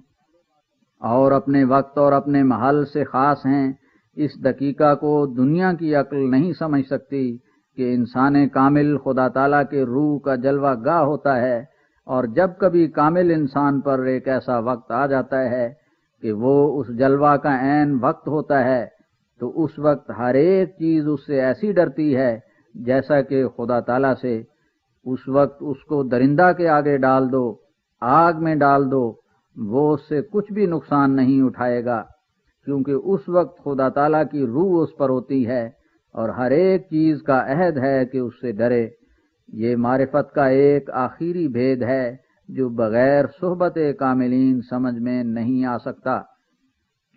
اور اپنے وقت اور اپنے محل سے خاص ہیں۔ اس دقیقہ کو دنیا کی عقل نہیں سمجھ سکتی کہ انسان کامل خدا تعالیٰ کے روح کا جلوہ گاہ ہوتا ہے، اور جب کبھی کامل انسان پر ایک ایسا وقت آ جاتا ہے کہ وہ اس جلوہ کا عین وقت ہوتا ہے، تو اس وقت ہر ایک چیز اس سے ایسی ڈرتی ہے جیسا کہ خدا تعالیٰ سے۔ اس وقت اس کو درندہ کے آگے ڈال دو، آگ میں ڈال دو، وہ اس سے کچھ بھی نقصان نہیں اٹھائے گا، کیونکہ اس وقت خدا تعالیٰ کی روح اس پر ہوتی ہے اور ہر ایک چیز کا عہد ہے کہ اس سے ڈرے۔ یہ معرفت کا ایک آخری بھید ہے جو بغیر صحبت کاملین سمجھ میں نہیں آ سکتا،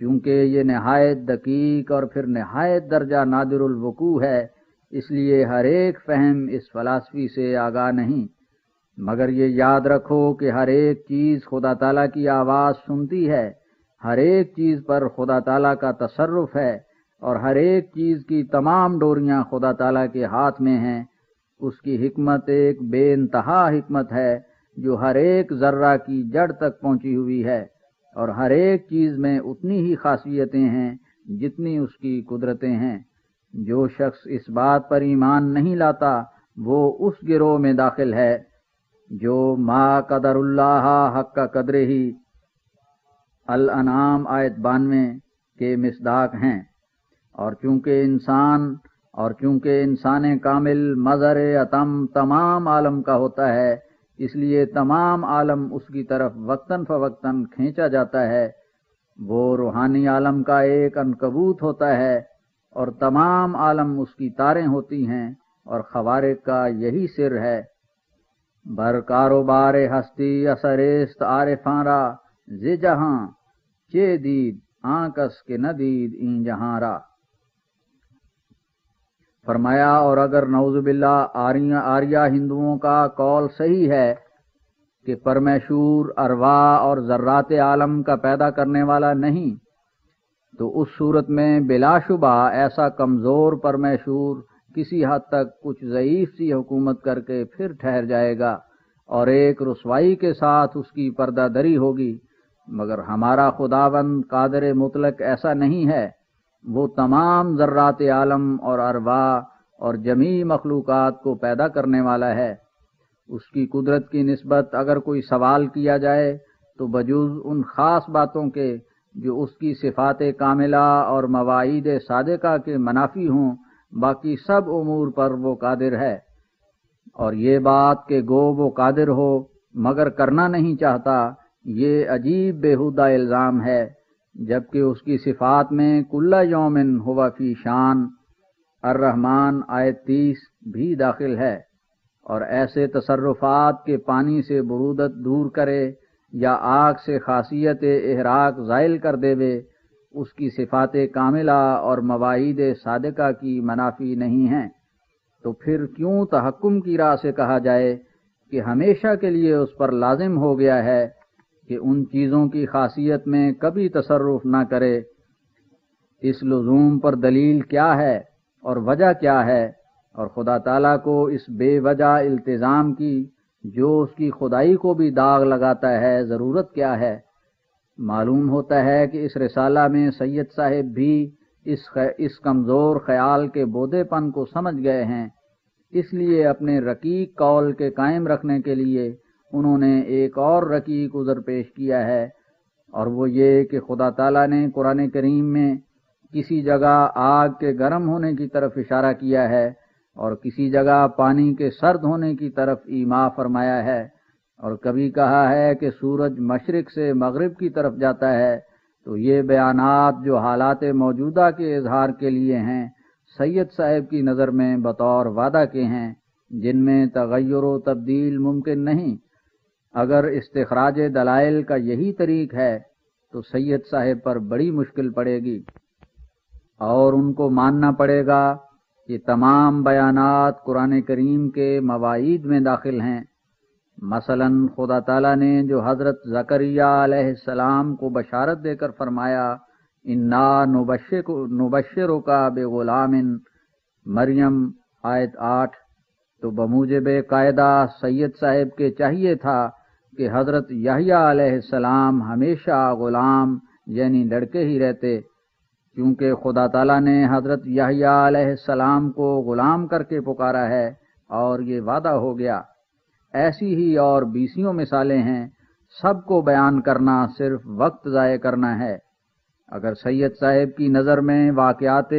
کیونکہ یہ نہایت دقیق اور پھر نہایت درجہ نادر الوقوع ہے، اس لیے ہر ایک فہم اس فلسفی سے آگاہ نہیں۔ مگر یہ یاد رکھو کہ ہر ایک چیز خدا تعالیٰ کی آواز سنتی ہے، ہر ایک چیز پر خدا تعالیٰ کا تصرف ہے، اور ہر ایک چیز کی تمام ڈوریاں خدا تعالیٰ کے ہاتھ میں ہیں۔ اس کی حکمت ایک بے انتہا حکمت ہے جو ہر ایک ذرہ کی جڑ تک پہنچی ہوئی ہے، اور ہر ایک چیز میں اتنی ہی خاصیتیں ہیں جتنی اس کی قدرتیں ہیں۔ جو شخص اس بات پر ایمان نہیں لاتا وہ اس گروہ میں داخل ہے جو ما قدر اللہ حق قدرہ ہی الانعام آیت 92 کے مصداق ہیں۔ اور چونکہ انسان کامل مظہر اتم تمام عالم کا ہوتا ہے، اس لیے تمام عالم اس کی طرف وقتاً فوقتاً کھینچا جاتا ہے۔ وہ روحانی عالم کا ایک عنکبوت ہوتا ہے اور تمام عالم اس کی تاریں ہوتی ہیں، اور خوارق کا یہی سر ہے۔ بر کاروبار ہستی اثریست عارفاں را ز جہاں چے دید آنکس کے نہ دید این جہاں را۔ فرمایا اور اگر نعوذ باللہ آریہ ہندوؤں کا قول صحیح ہے کہ پرمیشور ارواح اور ذرات عالم کا پیدا کرنے والا نہیں، تو اس صورت میں بلا شبہ ایسا کمزور پرمیشور کسی حد تک کچھ ضعیف سی حکومت کر کے پھر ٹھہر جائے گا اور ایک رسوائی کے ساتھ اس کی پردہ دری ہوگی، مگر ہمارا خداوند قادر مطلق ایسا نہیں ہے۔ وہ تمام ذرات عالم اور ارواح اور جمیع مخلوقات کو پیدا کرنے والا ہے۔ اس کی قدرت کی نسبت اگر کوئی سوال کیا جائے تو بجز ان خاص باتوں کے جو اس کی صفات کاملہ اور مواعید صادقہ کے منافی ہوں، باقی سب امور پر وہ قادر ہے۔ اور یہ بات کہ گو وہ قادر ہو مگر کرنا نہیں چاہتا، یہ عجیب بےہودہ الزام ہے، جبکہ اس کی صفات میں کل یومن ہوا فی شان الرحمن آیت 30 بھی داخل ہے۔ اور ایسے تصرفات کے پانی سے برودت دور کرے یا آگ سے خاصیت احراق زائل کر دے، اس کی صفات کاملہ اور مواعید صادقہ کی منافی نہیں ہیں، تو پھر کیوں تحکم کی راہ سے کہا جائے کہ ہمیشہ کے لیے اس پر لازم ہو گیا ہے کہ ان چیزوں کی خاصیت میں کبھی تصرف نہ کرے؟ اس لزوم پر دلیل کیا ہے اور وجہ کیا ہے؟ اور خدا تعالیٰ کو اس بے وجہ التزام کی جو اس کی خدائی کو بھی داغ لگاتا ہے ضرورت کیا ہے؟ معلوم ہوتا ہے کہ اس رسالہ میں سید صاحب بھی اس کمزور خیال کے بودے پن کو سمجھ گئے ہیں، اس لیے اپنے رقیق قول کے قائم رکھنے کے لیے انہوں نے ایک اور رقیق عذر پیش کیا ہے، اور وہ یہ کہ خدا تعالیٰ نے قرآن کریم میں کسی جگہ آگ کے گرم ہونے کی طرف اشارہ کیا ہے اور کسی جگہ پانی کے سرد ہونے کی طرف ایما فرمایا ہے، اور کبھی کہا ہے کہ سورج مشرق سے مغرب کی طرف جاتا ہے۔ تو یہ بیانات جو حالات موجودہ کے اظہار کے لیے ہیں، سید صاحب کی نظر میں بطور وعدہ کے ہیں، جن میں تغیر و تبدیل ممکن نہیں۔ اگر استخراج دلائل کا یہی طریق ہے تو سید صاحب پر بڑی مشکل پڑے گی، اور ان کو ماننا پڑے گا کہ تمام بیانات قرآن کریم کے مواعید میں داخل ہیں۔ مثلا خدا تعالیٰ نے جو حضرت زکریا علیہ السلام کو بشارت دے کر فرمایا انا نبشرک بغلام مریم، آیت 8، تو بموجب قاعدہ سید صاحب کے چاہیے تھا کہ حضرت یحییٰ علیہ السلام ہمیشہ غلام یعنی لڑکے ہی رہتے، کیونکہ خدا تعالیٰ نے حضرت یحییٰ علیہ السلام کو غلام کر کے پکارا ہے اور یہ وعدہ ہو گیا۔ ایسی ہی اور بیسیوں مثالیں ہیں، سب کو بیان کرنا صرف وقت ضائع کرنا ہے۔ اگر سید صاحب کی نظر میں واقعات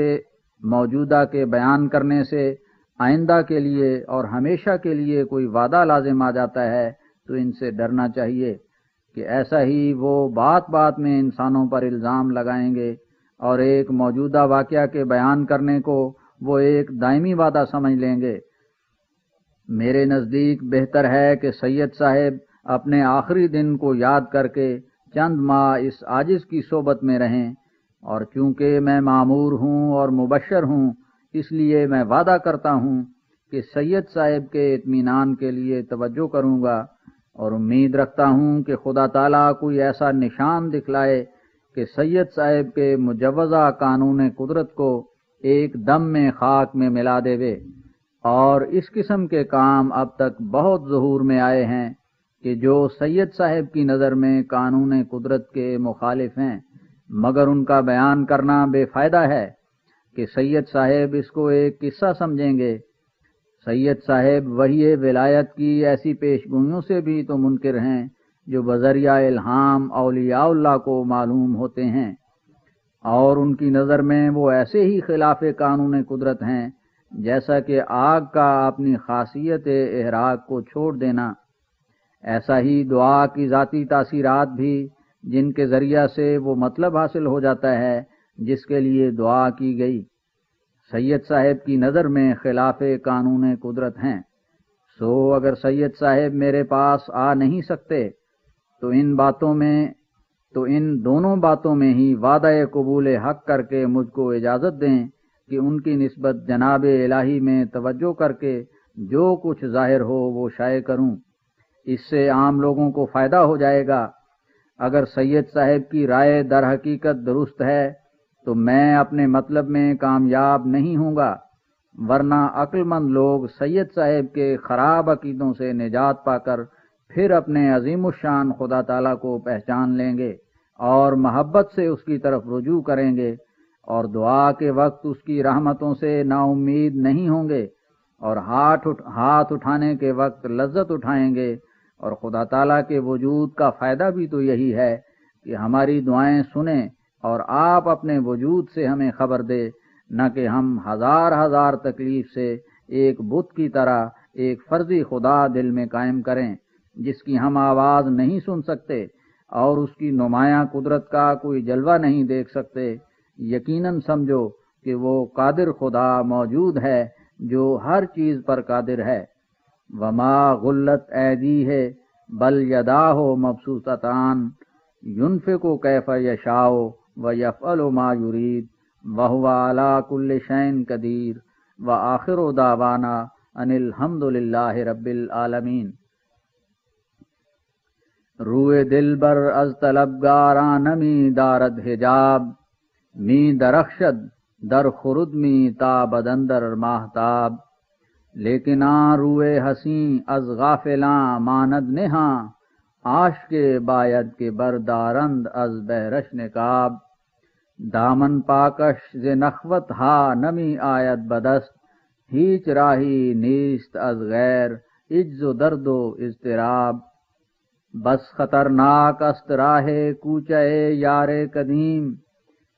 موجودہ کے بیان کرنے سے آئندہ کے لیے اور ہمیشہ کے لیے کوئی وعدہ لازم آ جاتا ہے تو ان سے ڈرنا چاہیے کہ ایسا ہی وہ بات بات میں انسانوں پر الزام لگائیں گے اور ایک موجودہ واقعہ کے بیان کرنے کو وہ ایک دائمی وعدہ سمجھ لیں گے۔ میرے نزدیک بہتر ہے کہ سید صاحب اپنے آخری دن کو یاد کر کے چند ماہ اس عاجز کی صحبت میں رہیں، اور چونکہ میں مامور ہوں اور مبشر ہوں، اس لیے میں وعدہ کرتا ہوں کہ سید صاحب کے اطمینان کے لیے توجہ کروں گا، اور امید رکھتا ہوں کہ خدا تعالیٰ کوئی ایسا نشان دکھلائے کہ سید صاحب کے مجوزہ قانون قدرت کو ایک دم میں خاک میں ملا دے۔ اور اس قسم کے کام اب تک بہت ظہور میں آئے ہیں کہ جو سید صاحب کی نظر میں قانون قدرت کے مخالف ہیں، مگر ان کا بیان کرنا بے فائدہ ہے کہ سید صاحب اس کو ایک قصہ سمجھیں گے۔ سید صاحب وحی ولایت کی ایسی پیش گوئیوں سے بھی تو منکر ہیں جو بذریعہ الہام اولیاء اللہ کو معلوم ہوتے ہیں، اور ان کی نظر میں وہ ایسے ہی خلاف قانون قدرت ہیں جیسا کہ آگ کا اپنی خاصیت احراق کو چھوڑ دینا۔ ایسا ہی دعا کی ذاتی تاثیرات بھی، جن کے ذریعہ سے وہ مطلب حاصل ہو جاتا ہے جس کے لیے دعا کی گئی، سید صاحب کی نظر میں خلاف قانون قدرت ہیں۔ سو اگر سید صاحب میرے پاس آ نہیں سکتے تو ان دونوں باتوں میں ہی وعدہ قبول حق کر کے مجھ کو اجازت دیں کہ ان کی نسبت جناب الہی میں توجہ کر کے جو کچھ ظاہر ہو وہ شائع کروں۔ اس سے عام لوگوں کو فائدہ ہو جائے گا۔ اگر سید صاحب کی رائے در حقیقت درست ہے تو میں اپنے مطلب میں کامیاب نہیں ہوں گا، ورنہ عقل مند لوگ سید صاحب کے خراب عقیدوں سے نجات پا کر پھر اپنے عظیم الشان خدا تعالیٰ کو پہچان لیں گے اور محبت سے اس کی طرف رجوع کریں گے، اور دعا کے وقت اس کی رحمتوں سے نا امید نہیں ہوں گے، اور ہاتھ اٹھانے کے وقت لذت اٹھائیں گے۔ اور خدا تعالیٰ کے وجود کا فائدہ بھی تو یہی ہے کہ ہماری دعائیں سنیں اور آپ اپنے وجود سے ہمیں خبر دے، نہ کہ ہم ہزار تکلیف سے ایک بت کی طرح ایک فرضی خدا دل میں قائم کریں جس کی ہم آواز نہیں سن سکتے اور اس کی نمایاں قدرت کا کوئی جلوہ نہیں دیکھ سکتے۔ یقیناً سمجھو کہ وہ قادر خدا موجود ہے جو ہر چیز پر قادر ہے۔ وما غلت ایدی ہے بل یداہ مبسوطتان ينفق کیف یشاء ویفعل ما یرید وہو علی کل شیء قدیر وآخر دعوانا ان الحمد للہ رب العالمین۔ روئے دل بر از طلبگاران می دارد حجاب، می درخشد در خرد می تابد اندر ماہتاب، لیکن روئے حسین از غافلاں ماند نہاں، عاشق باید کے بردارند از بہرش نقاب، دامن پاکش ز نخوت ہا نمی آید بدست، ہیچ راہی نیست از غیر عجز و درد و اضطراب، بس خطرناک است راہ کوچہ یار قدیم،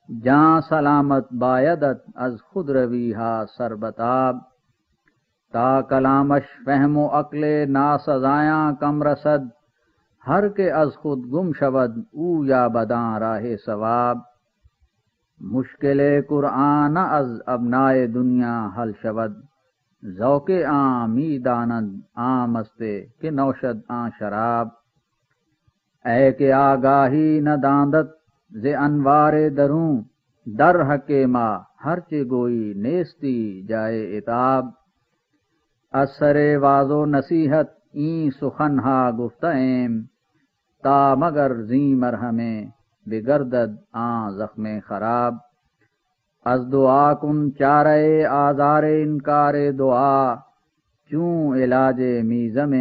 جاں سلامت بایدت از خود روی ہا سربتاب، تا کلامش فہم و عقل ناسزایاں کم رسد، ہر کے از خود گم شود او یا بداں راہ ثواب، مشکل قرآن از ابنائے دنیا حل شود، ذوق آں می داند آں مستے کہ نوشد آں شراب، اے کہ آگاہی نہ داندت ز انوار دروں، در حق ما ہر چہ گوئی نیستی جائے عتاب، اثر واز و نصیحت این سخن ہا گفتہ ایم، تا مگر زیں مرہمیں بگردد آں زخم خراب، از دعا کن چارہ آزار انکار دعا، چوں علاج میزم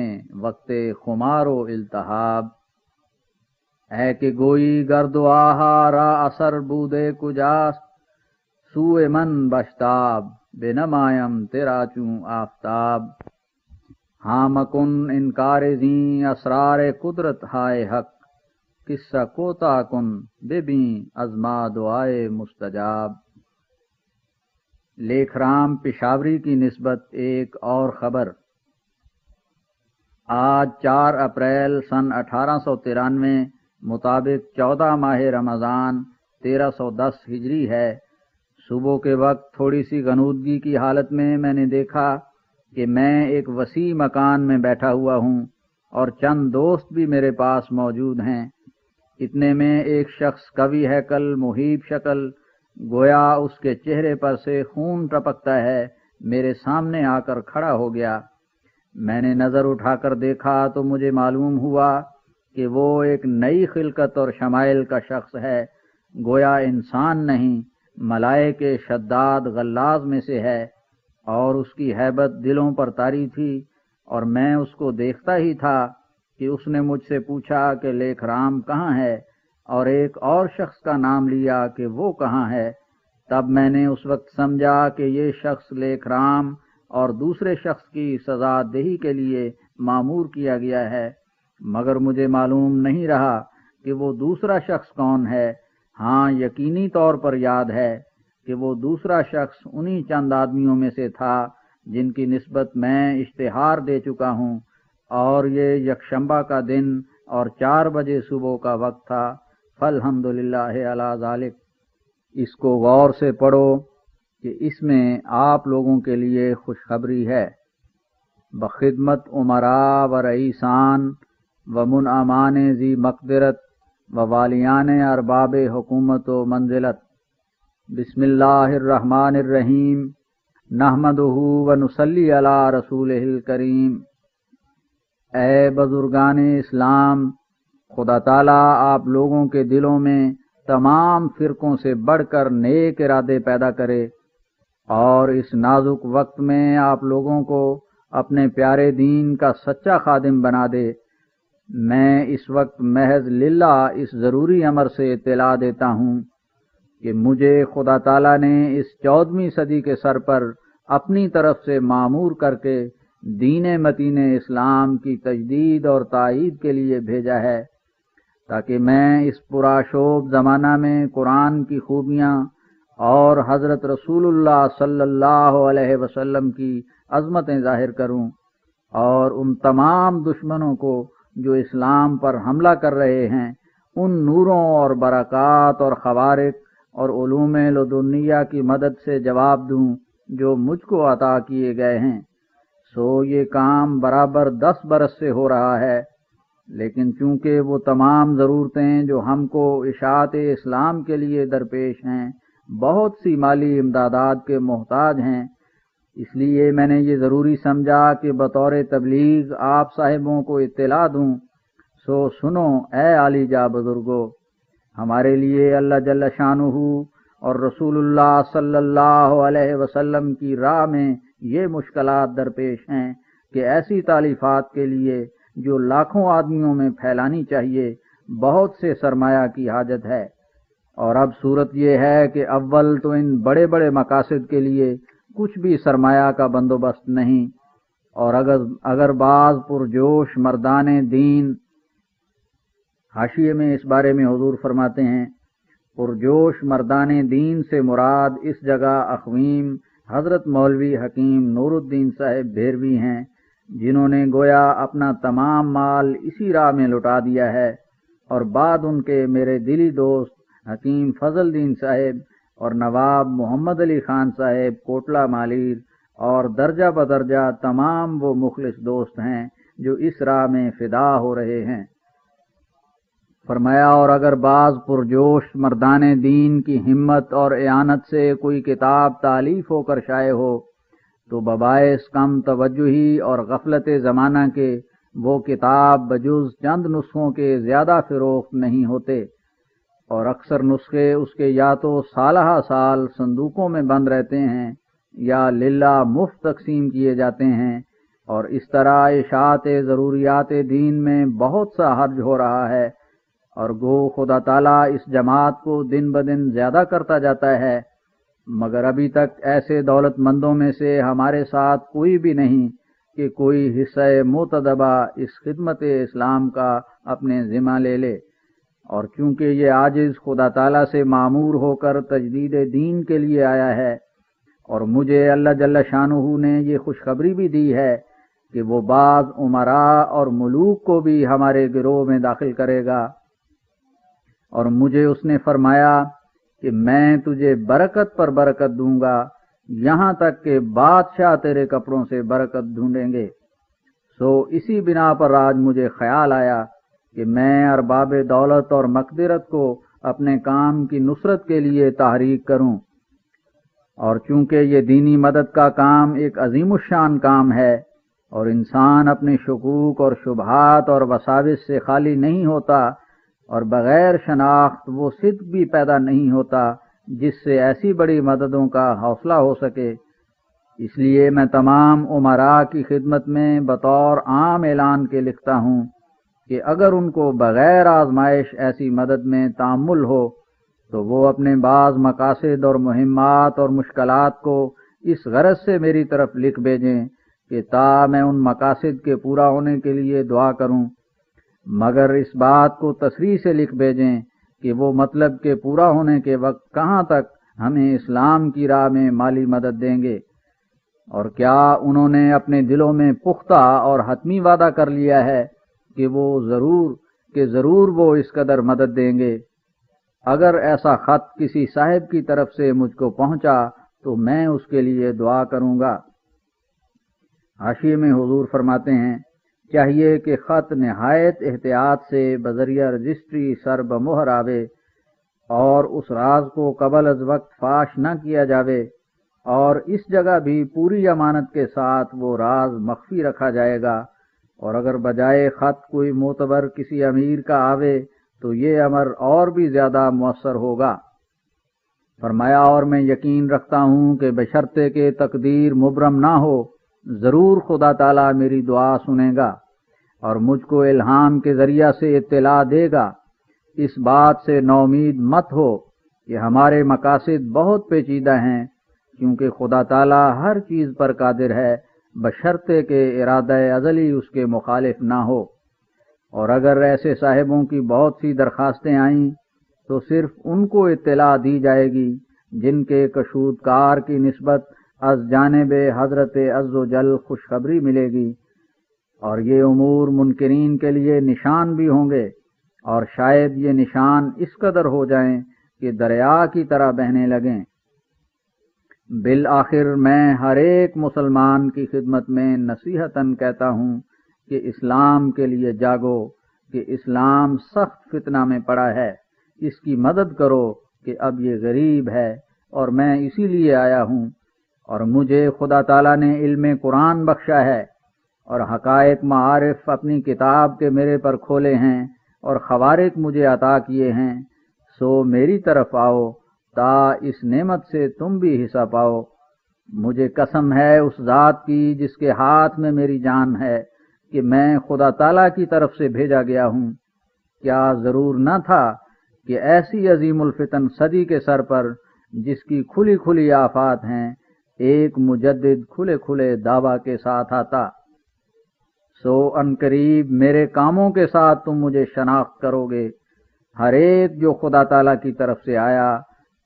وقت خمار و التہاب، اے کہ گوئی گر دعا را اثر بودے کجاست، سوء من بشتاب بنمایم تیرا چوں آفتاب، ہاں مکن انکار زیں اسرار قدرت ہائے حق، قصہ کوتا کن ببیں ازما دعائے مستجاب۔ لیکھ رام پشاوری کی نسبت ایک اور خبر۔ آج 4 اپریل سن 1893 مطابق 14 ماہ رمضان 1310 ہجری ہے۔ صبح کے وقت تھوڑی سی غنودگی کی حالت میں نے دیکھا کہ میں ایک وسیع مکان میں بیٹھا ہوا ہوں اور چند دوست بھی میرے پاس موجود ہیں۔ اتنے میں ایک شخص قوی ہیکل، مہیب شکل، گویا اس کے چہرے پر سے خون ٹپکتا ہے، میرے سامنے آ کر کھڑا ہو گیا۔ میں نے نظر اٹھا کر دیکھا تو مجھے معلوم ہوا کہ وہ ایک نئی خلقت اور شمائل کا شخص ہے، گویا انسان نہیں، ملائک شداد غلاظ میں سے ہے، اور اس کی ہیبت دلوں پر طاری تھی، اور میں اس کو دیکھتا ہی تھا کہ اس نے مجھ سے پوچھا کہ لیکھ رام کہاں ہے، اور ایک اور شخص کا نام لیا کہ وہ کہاں ہے۔ تب میں نے اس وقت سمجھا کہ یہ شخص لیکھ رام اور دوسرے شخص کی سزا دہی کے لیے مامور کیا گیا ہے، مگر مجھے معلوم نہیں رہا کہ وہ دوسرا شخص کون ہے۔ ہاں یقینی طور پر یاد ہے کہ وہ دوسرا شخص انہی چند آدمیوں میں سے تھا جن کی نسبت میں اشتہار دے چکا ہوں، اور یہ یکشنبہ کا دن اور 4 بجے صبح کا وقت تھا۔ فالحمدللہ علی ذالک۔ اس کو غور سے پڑھو کہ اس میں آپ لوگوں کے لیے خوشخبری ہے۔ بخدمت عمراء و رئیسان و منعمان ذی مقدرت و والیان ارباب حکومت و منزلت، بسم اللہ الرحمن الرحیم، نحمدہ و نصلی علی رسولہ الکریم۔ اے بزرگان اسلام، خدا تعالیٰ آپ لوگوں کے دلوں میں تمام فرقوں سے بڑھ کر نیک ارادے پیدا کرے، اور اس نازک وقت میں آپ لوگوں کو اپنے پیارے دین کا سچا خادم بنا دے۔ میں اس وقت محض للہ اس ضروری امر سے اطلاع دیتا ہوں کہ مجھے خدا تعالیٰ نے اس 14ویں صدی کے سر پر اپنی طرف سے مامور کر کے دین متین اسلام کی تجدید اور تائید کے لیے بھیجا ہے، تاکہ میں اس پرآشوب زمانہ میں قرآن کی خوبیاں اور حضرت رسول اللہ صلی اللہ علیہ وسلم کی عظمتیں ظاہر کروں، اور ان تمام دشمنوں کو جو اسلام پر حملہ کر رہے ہیں ان نوروں اور برکات اور خوارق اور علوم لدنیہ کی مدد سے جواب دوں جو مجھ کو عطا کیے گئے ہیں۔ سو یہ کام برابر 10 برس سے ہو رہا ہے، لیکن چونکہ وہ تمام ضرورتیں جو ہم کو اشاعت اسلام کے لیے درپیش ہیں بہت سی مالی امدادات کے محتاج ہیں، اس لیے میں نے یہ ضروری سمجھا کہ بطور تبلیغ آپ صاحبوں کو اطلاع دوں۔ سو سنو اے عالی جا بزرگو، ہمارے لیے اللہ جل شانہ اور رسول اللہ صلی اللہ علیہ وسلم کی راہ میں یہ مشکلات درپیش ہیں کہ ایسی تالیفات کے لیے جو لاکھوں آدمیوں میں پھیلانی چاہیے بہت سے سرمایہ کی حاجت ہے، اور اب صورت یہ ہے کہ اول تو ان بڑے بڑے مقاصد کے لیے کچھ بھی سرمایہ کا بندوبست نہیں، اور اگر بعض پرجوش مردان دین حاشیے میں اس بارے میں حضور فرماتے ہیں، پرجوش مردان دین سے مراد اس جگہ اخویم حضرت مولوی حکیم نور الدین صاحب بھیروی ہیں، جنہوں نے گویا اپنا تمام مال اسی راہ میں لٹا دیا ہے، اور بعد ان کے میرے دلی دوست حکیم فضل دین صاحب اور نواب محمد علی خان صاحب کوٹلہ مالیر اور درجہ بدرجہ تمام وہ مخلص دوست ہیں جو اس راہ میں فدا ہو رہے ہیں۔ فرمایا، اور اگر بعض پرجوش مردان دین کی ہمت اور اعانت سے کوئی کتاب تالیف ہو کر شائع ہو تو بباعث کم توجہی اور غفلت زمانہ کے وہ کتاب بجز چند نسخوں کے زیادہ فروخت نہیں ہوتے، اور اکثر نسخے اس کے یا تو سالہ سال صندوقوں میں بند رہتے ہیں یا للہ مفت تقسیم کیے جاتے ہیں، اور اس طرح اشاعت ضروریات دین میں بہت سا حرج ہو رہا ہے، اور گو خدا تعالیٰ اس جماعت کو دن بدن زیادہ کرتا جاتا ہے، مگر ابھی تک ایسے دولت مندوں میں سے ہمارے ساتھ کوئی بھی نہیں کہ کوئی حصہ متدبہ اس خدمت اسلام کا اپنے ذمہ لے لے، اور چونکہ یہ عاجز خدا تعالیٰ سے مامور ہو کر تجدید دین کے لیے آیا ہے، اور مجھے اللہ جل شانہ نے یہ خوشخبری بھی دی ہے کہ وہ بعض امراء اور ملوک کو بھی ہمارے گروہ میں داخل کرے گا، اور مجھے اس نے فرمایا کہ میں تجھے برکت پر برکت دوں گا، یہاں تک کہ بادشاہ تیرے کپڑوں سے برکت ڈھونڈیں گے۔ سو اسی بنا پر آج مجھے خیال آیا کہ میں ارباب دولت اور مقدرت کو اپنے کام کی نصرت کے لیے تحریک کروں، اور چونکہ یہ دینی مدد کا کام ایک عظیم الشان کام ہے، اور انسان اپنے شکوک اور شبہات اور وساوس سے خالی نہیں ہوتا، اور بغیر شناخت وہ صدق بھی پیدا نہیں ہوتا جس سے ایسی بڑی مددوں کا حوصلہ ہو سکے، اس لیے میں تمام امراء کی خدمت میں بطور عام اعلان کے لکھتا ہوں کہ اگر ان کو بغیر آزمائش ایسی مدد میں تأمل ہو تو وہ اپنے بعض مقاصد اور مہمات اور مشکلات کو اس غرض سے میری طرف لکھ بھیجیں کہ تا میں ان مقاصد کے پورا ہونے کے لیے دعا کروں، مگر اس بات کو تصریح سے لکھ بھیجیں کہ وہ مطلب کے پورا ہونے کے وقت کہاں تک ہمیں اسلام کی راہ میں مالی مدد دیں گے، اور کیا انہوں نے اپنے دلوں میں پختہ اور حتمی وعدہ کر لیا ہے کہ ضرور وہ اس قدر مدد دیں گے۔ اگر ایسا خط کسی صاحب کی طرف سے مجھ کو پہنچا تو میں اس کے لیے دعا کروں گا۔ حاشیے میں حضور فرماتے ہیں، چاہیے کہ خط نہایت احتیاط سے بذریعہ رجسٹری سر بمہر آوے، اور اس راز کو قبل از وقت فاش نہ کیا جاوے، اور اس جگہ بھی پوری امانت کے ساتھ وہ راز مخفی رکھا جائے گا، اور اگر بجائے خط کوئی معتبر کسی امیر کا آوے تو یہ امر اور بھی زیادہ مؤثر ہوگا۔ فرمایا، اور میں یقین رکھتا ہوں کہ بشرطے کہ تقدیر مبرم نہ ہو، ضرور خدا تعالیٰ میری دعا سنے گا اور مجھ کو الہام کے ذریعہ سے اطلاع دے گا۔ اس بات سے نومید مت ہو کہ ہمارے مقاصد بہت پیچیدہ ہیں، کیونکہ خدا تعالیٰ ہر چیز پر قادر ہے، بشرطے کہ ارادہ ازلی اس کے مخالف نہ ہو۔ اور اگر ایسے صاحبوں کی بہت سی درخواستیں آئیں تو صرف ان کو اطلاع دی جائے گی جن کے کشودکار کی نسبت از جانب حضرت عز و جل خوشخبری ملے گی، اور یہ امور منکرین کے لیے نشان بھی ہوں گے، اور شاید یہ نشان اس قدر ہو جائیں کہ دریا کی طرح بہنے لگیں۔ بالآخر میں ہر ایک مسلمان کی خدمت میں نصیحتاً کہتا ہوں کہ اسلام کے لیے جاگو، کہ اسلام سخت فتنہ میں پڑا ہے، اس کی مدد کرو کہ اب یہ غریب ہے، اور میں اسی لیے آیا ہوں، اور مجھے خدا تعالیٰ نے علم قرآن بخشا ہے، اور حقائق معارف اپنی کتاب کے میرے پر کھولے ہیں، اور خوارق مجھے عطا کیے ہیں، سو میری طرف آؤ تا اس نعمت سے تم بھی حصہ پاؤ۔ مجھے قسم ہے اس ذات کی جس کے ہاتھ میں میری جان ہے کہ میں خدا تعالیٰ کی طرف سے بھیجا گیا ہوں۔ کیا ضرور نہ تھا کہ ایسی عظیم الفتن صدی کے سر پر جس کی کھلی کھلی آفات ہیں ایک مجدد کھلے کھلے دعویٰ کے ساتھ آتا۔ سو ان قریب میرے کاموں کے ساتھ تم مجھے شناخت کرو گے۔ ہر ایک جو خدا تعالیٰ کی طرف سے آیا،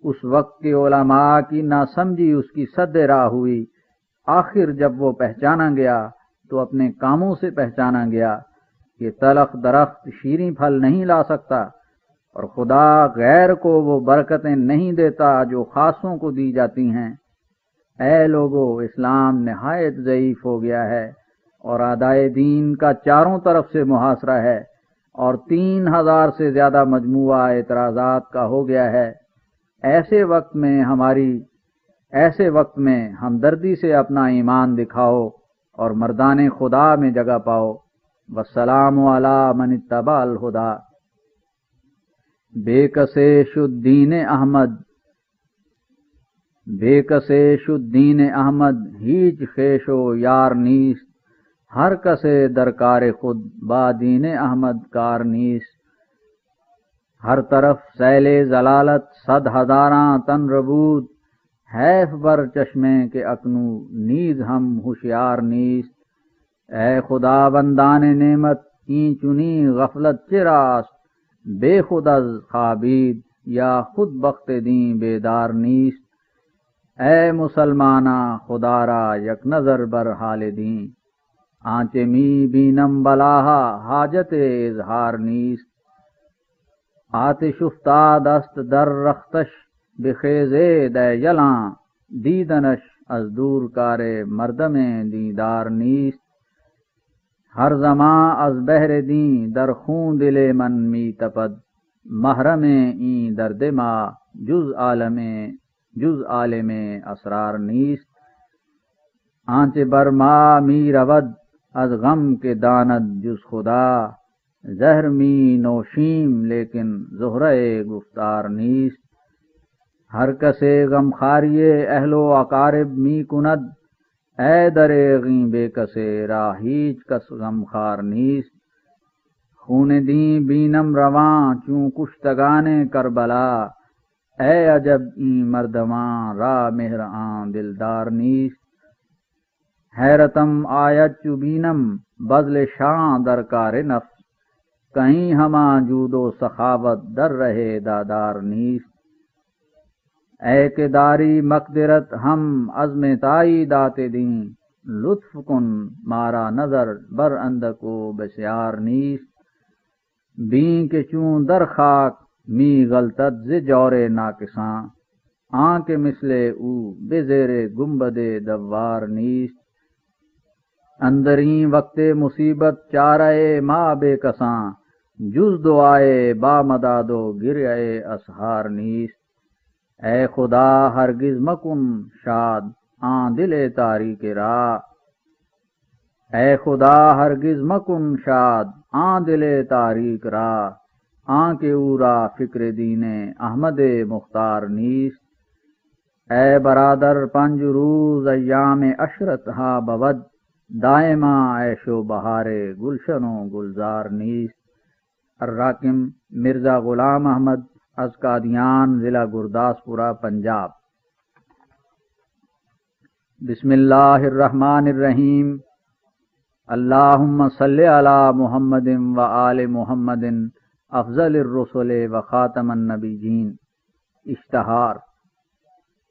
اس وقت کے علماء کی ناسمجھی اس کی سد راہ ہوئی۔ آخر جب وہ پہچانا گیا تو اپنے کاموں سے پہچانا گیا۔ یہ تلخ درخت شیریں پھل نہیں لا سکتا، اور خدا غیر کو وہ برکتیں نہیں دیتا جو خاصوں کو دی جاتی ہیں۔ اے لوگو، اسلام نہایت ضعیف ہو گیا ہے، اور اعدائے دین کا چاروں طرف سے محاصرہ ہے، اور 3000 سے زیادہ مجموعہ اعتراضات کا ہو گیا ہے۔ ایسے وقت میں ہمدردی سے اپنا ایمان دکھاؤ اور مردان خدا میں جگہ پاؤ۔ والسلام علی من اتبع الہدی۔ بے کسے شد دین احمد ہیچ خیش و یار نیست۔ ہر کسے درکار خود با دین احمد کار نیست۔ ہر طرف سیل ضلالت 100,000 تن ربود۔ حیف بر چشمے کے اکنو نیز ہم ہوشیار نیست۔ اے خدا بندان نعمت این چنی غفلت چراست۔ بے خود از خوابید یا خود بخت دیں بیدار نیست۔ اے مسلمانا خدا را یک نظر بر حال دیں۔ آنچه می بینم بلاها حاجت اظهار نیست۔ آتش افتاد است در رختش بخیزید ای یلان۔ دیدنش از دور کار مردم دیدار نیست۔ ہر زمان از بحر دین در خون دل من می تپد۔ محرم این درد ما جز عالم اسرار نیست۔ آنچه بر ما می رود از غم کے داند جز خدا۔ زہر می نوشیم لیکن زہرہ گفتار نیست۔ ہر کسے غمخاری اہل و اقارب می کند۔ اے دریغیں بے کسے را ہیچ کس غمخوار نیست۔ خون دین بینم رواں چون کشتگان کربلا۔ اے عجب این مردمان را مہر آن دلدار نیست۔ حیرتم آید چو بینم بذل شاں در کار نفس۔ کہیں ہماں جود و سخاوت در رہے دادار نیست۔ اے کہ داری مقدرت ہم عزم تائی دات دیں۔ لطف کن مارا نظر بر اندکو بسیار نیست۔ بین کہ چون در خاک می غلطت ز جور ناکساں۔ آن کے مثل او بزیر گنبد دوار نیست۔ اندرین وقت مصیبت چارہ ما بے کساں۔ جز دعائے با مداد و گریہ اسحار نیست۔ اے خدا ہرگز مکن شاد آن دل تاریک راہ۔ اے خدا ہرگز مکن شاد آن دل تاریک راہ۔ آن کے او را فکر دین احمد مختار نیست۔ اے برادر 5 روز ایام عشرت ہا بود۔ دائما عیش و بہار گلشن و گلزار نیست۔ الراکم مرزا غلام احمد از قادیان، ضلع گرداسپورہ، پنجاب۔ بسم اللہ الرحمن الرحیم۔ اللہم صلی علی محمد و آل محمد افضل الرسل و خاتم النبیین۔ اشتہار: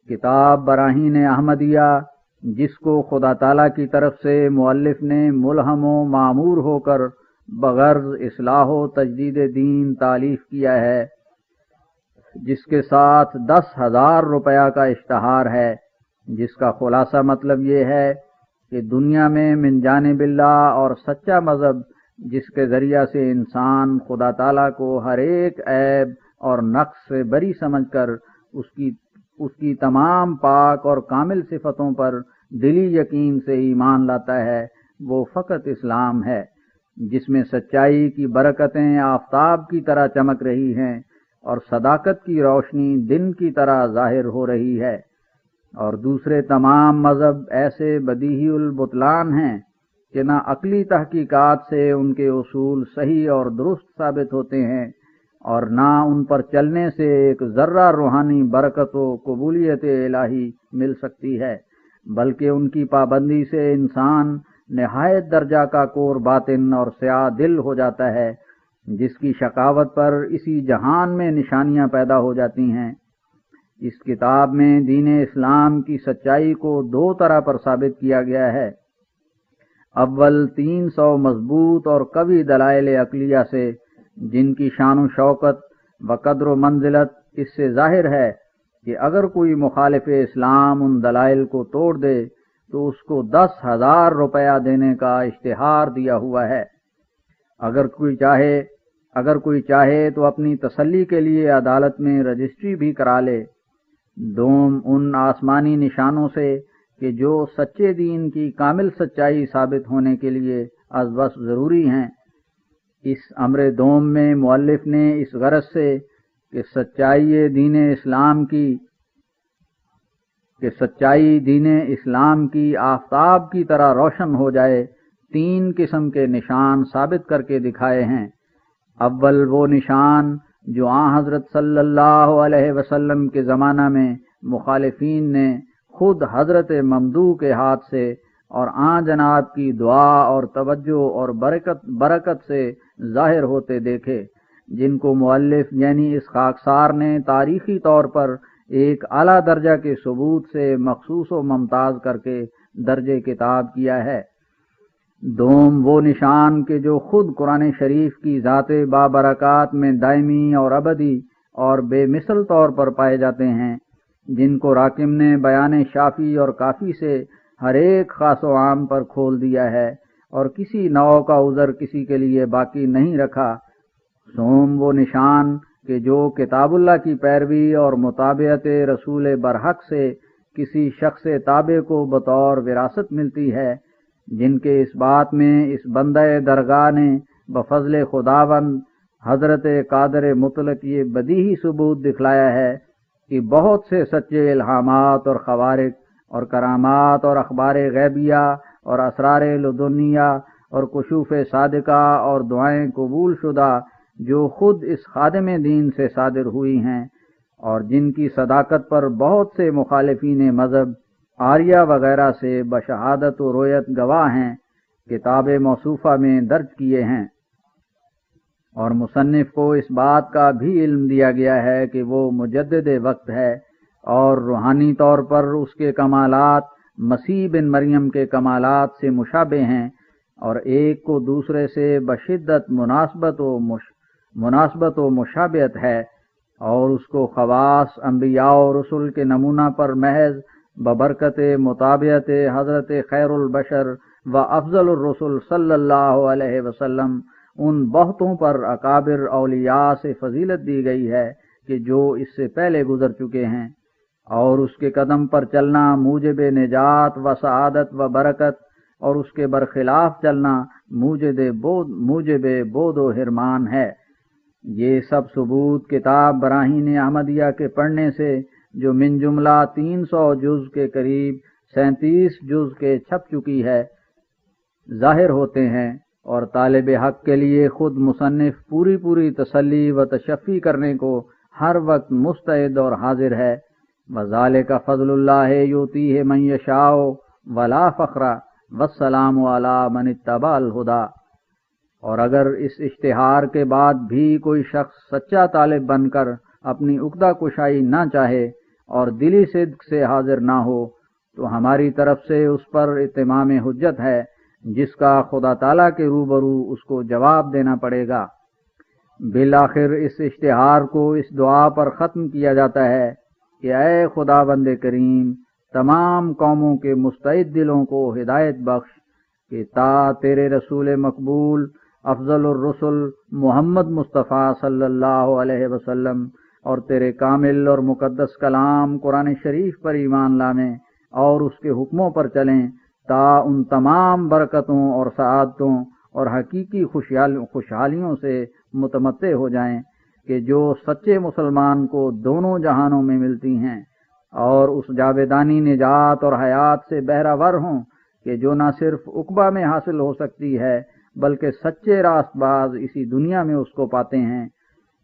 کتاب براہین احمدیہ، جس کو خدا تعالیٰ کی طرف سے مؤلف نے ملہم و معمور ہو کر بغرض اصلاح و تجدید دین تالیف کیا ہے، جس کے ساتھ 10,000 روپیہ کا اشتہار ہے، جس کا خلاصہ مطلب یہ ہے کہ دنیا میں من جانب اللہ اور سچا مذہب، جس کے ذریعہ سے انسان خدا تعالیٰ کو ہر ایک عیب اور نقص سے بری سمجھ کر اس کی تمام پاک اور کامل صفتوں پر دلی یقین سے ایمان لاتا ہے، وہ فقط اسلام ہے، جس میں سچائی کی برکتیں آفتاب کی طرح چمک رہی ہیں اور صداقت کی روشنی دن کی طرح ظاہر ہو رہی ہے، اور دوسرے تمام مذہب ایسے بدیہی البطلان ہیں کہ نہ عقلی تحقیقات سے ان کے اصول صحیح اور درست ثابت ہوتے ہیں، اور نہ ان پر چلنے سے ایک ذرہ روحانی برکت و قبولیت الہی مل سکتی ہے، بلکہ ان کی پابندی سے انسان نہایت درجہ کا کور باطن اور سیاہ دل ہو جاتا ہے، جس کی شقاوت پر اسی جہان میں نشانیاں پیدا ہو جاتی ہیں۔ اس کتاب میں دین اسلام کی سچائی کو دو طرح پر ثابت کیا گیا ہے۔ اول 300 مضبوط اور قوی دلائل عقلیہ سے، جن کی شان و شوکت و قدر و منزلت اس سے ظاہر ہے کہ اگر کوئی مخالف اسلام ان دلائل کو توڑ دے تو اس کو 10,000 روپیہ دینے کا اشتہار دیا ہوا ہے۔ اگر کوئی چاہے تو اپنی تسلی کے لیے عدالت میں رجسٹری بھی کرا لے۔ دوم ان آسمانی نشانوں سے کہ جو سچے دین کی کامل سچائی ثابت ہونے کے لیے از بس ضروری ہیں۔ اس امر دوم میں مؤلف نے اس غرض سے کہ سچائی دین اسلام کی آفتاب کی طرح روشن ہو جائے، 3 قسم کے نشان ثابت کر کے دکھائے ہیں۔ اول وہ نشان جو حضرت صلی اللہ علیہ وسلم کے زمانہ میں مخالفین نے خود حضرت ممدوح کے ہاتھ سے اور جناب کی دعا اور توجہ اور برکت سے ظاہر ہوتے دیکھے، جن کو مؤلف یعنی اس خاکسار نے تاریخی طور پر ایک اعلیٰ درجہ کے ثبوت سے مخصوص و ممتاز کر کے درج کتاب کیا ہے۔ دوم وہ نشان کہ جو خود قرآن شریف کی ذات بابرکات میں دائمی اور ابدی اور بے مثل طور پر پائے جاتے ہیں، جن کو راکم نے بیان شافی اور کافی سے ہر ایک خاص و عام پر کھول دیا ہے اور کسی نوع کا عذر کسی کے لیے باقی نہیں رکھا۔ سوم وہ نشان کہ جو کتاب اللہ کی پیروی اور مطابعت رسول برحق سے کسی شخص تابع کو بطور وراثت ملتی ہے، جن کے اس بات میں اس بندہ درگاہ نے بفضل خداوند حضرت قادر مطلق یہ بدیہی ثبوت دکھلایا ہے کہ بہت سے سچے الہامات اور خوارق اور کرامات اور اخبار غیبیہ اور اسرار لدنیہ اور کشوف صادقہ اور دعائیں قبول شدہ جو خود اس خادم دین سے صادر ہوئی ہیں اور جن کی صداقت پر بہت سے مخالفین مذہب آریہ وغیرہ سے بشہادت و رویت گواہ ہیں، کتاب موصوفہ میں درج کیے ہیں۔ اور مصنف کو اس بات کا بھی علم دیا گیا ہے کہ وہ مجدد وقت ہے اور روحانی طور پر اس کے کمالات مسیح بن مریم کے کمالات سے مشابہ ہیں اور ایک کو دوسرے سے بشدت مناسبت و مشابہت ہے، اور اس کو خواص انبیاء و رسل کے نمونہ پر محض ببرکت مطابعت حضرت خیر البشر و افضل الرسل صلی اللہ علیہ وسلم ان بہتوں پر اکابر اولیاء سے فضیلت دی گئی ہے کہ جو اس سے پہلے گزر چکے ہیں، اور اس کے قدم پر چلنا موجب نجات و سعادت و برکت، اور اس کے برخلاف چلنا موجب بود و حرمان ہے۔ یہ سب ثبوت کتاب براہین احمدیہ کے پڑھنے سے، جو من جملہ 300 جز کے قریب 37 جز کے چھپ چکی ہے، ظاہر ہوتے ہیں، اور طالب حق کے لیے خود مصنف پوری تسلی و تشفی کرنے کو ہر وقت مستعد اور حاضر ہے۔ وذالک فضل اللہ یؤتیہ من یشاء ولا فخر والسلام علی من اتبع الہدی۔ اور اگر اس اشتہار کے بعد بھی کوئی شخص سچا طالب بن کر اپنی عقدہ کشائی نہ چاہے اور دلی صدق سے حاضر نہ ہو تو ہماری طرف سے اس پر اتمام حجت ہے، جس کا خدا تعالیٰ کے روبرو اس کو جواب دینا پڑے گا۔ بالآخر اس اشتہار کو اس دعا پر ختم کیا جاتا ہے کہ اے خدا بند کریم، تمام قوموں کے مستعد دلوں کو ہدایت بخش کہ تا تیرے رسول مقبول افضل الرسل محمد مصطفیٰ صلی اللہ علیہ وسلم اور تیرے کامل اور مقدس کلام قرآن شریف پر ایمان لائیں اور اس کے حکموں پر چلیں، تا ان تمام برکتوں اور سعادتوں اور حقیقی خوشحالیوں سے متمتع ہو جائیں کہ جو سچے مسلمان کو دونوں جہانوں میں ملتی ہیں، اور اس جاویدانی نجات اور حیات سے بہرہ ہوں کہ جو نہ صرف عقبہ میں حاصل ہو سکتی ہے بلکہ سچے راست باز اسی دنیا میں اس کو پاتے ہیں،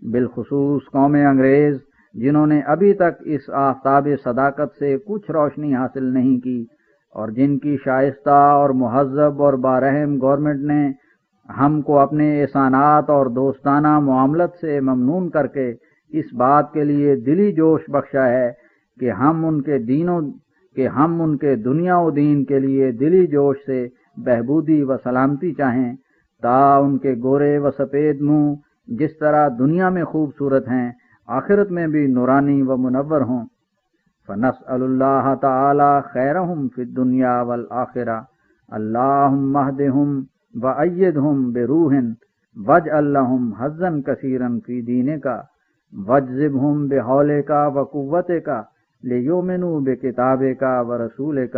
بالخصوص قوم انگریز جنہوں نے ابھی تک اس آفتاب صداقت سے کچھ روشنی حاصل نہیں کی اور جن کی شائستہ اور مہذب اور بارحم گورنمنٹ نے ہم کو اپنے احسانات اور دوستانہ معاملت سے ممنون کر کے اس بات کے لیے دلی جوش بخشا ہے کہ ہم ان کے دنیا و دین کے لیے دلی جوش سے بہبودی و سلامتی چاہیں، تا ان کے گورے و سفید منہ جس طرح دنیا میں خوبصورت ہیں آخرت میں بھی نورانی و منور ہوں۔ فنسأل اللہ تعالی خیرہم فی الدنیا والآخرہ، اللہم اہدہم وأیدہم بروح واجعل لہم حظا کثیرا فی دینک واجذبہم بحولک وقوتک لیؤمنوا بکتابک ورسولک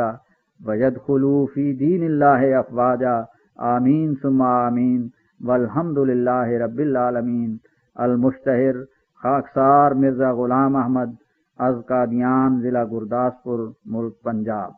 ویدخلوا فی دین اللہ افواجا، آمین ثم آمین، والحمد للہ رب العالمین۔ المشتہر خاکسار مرزا غلام احمد از قادیان، ضلع گرداسپور، ملک پنجاب۔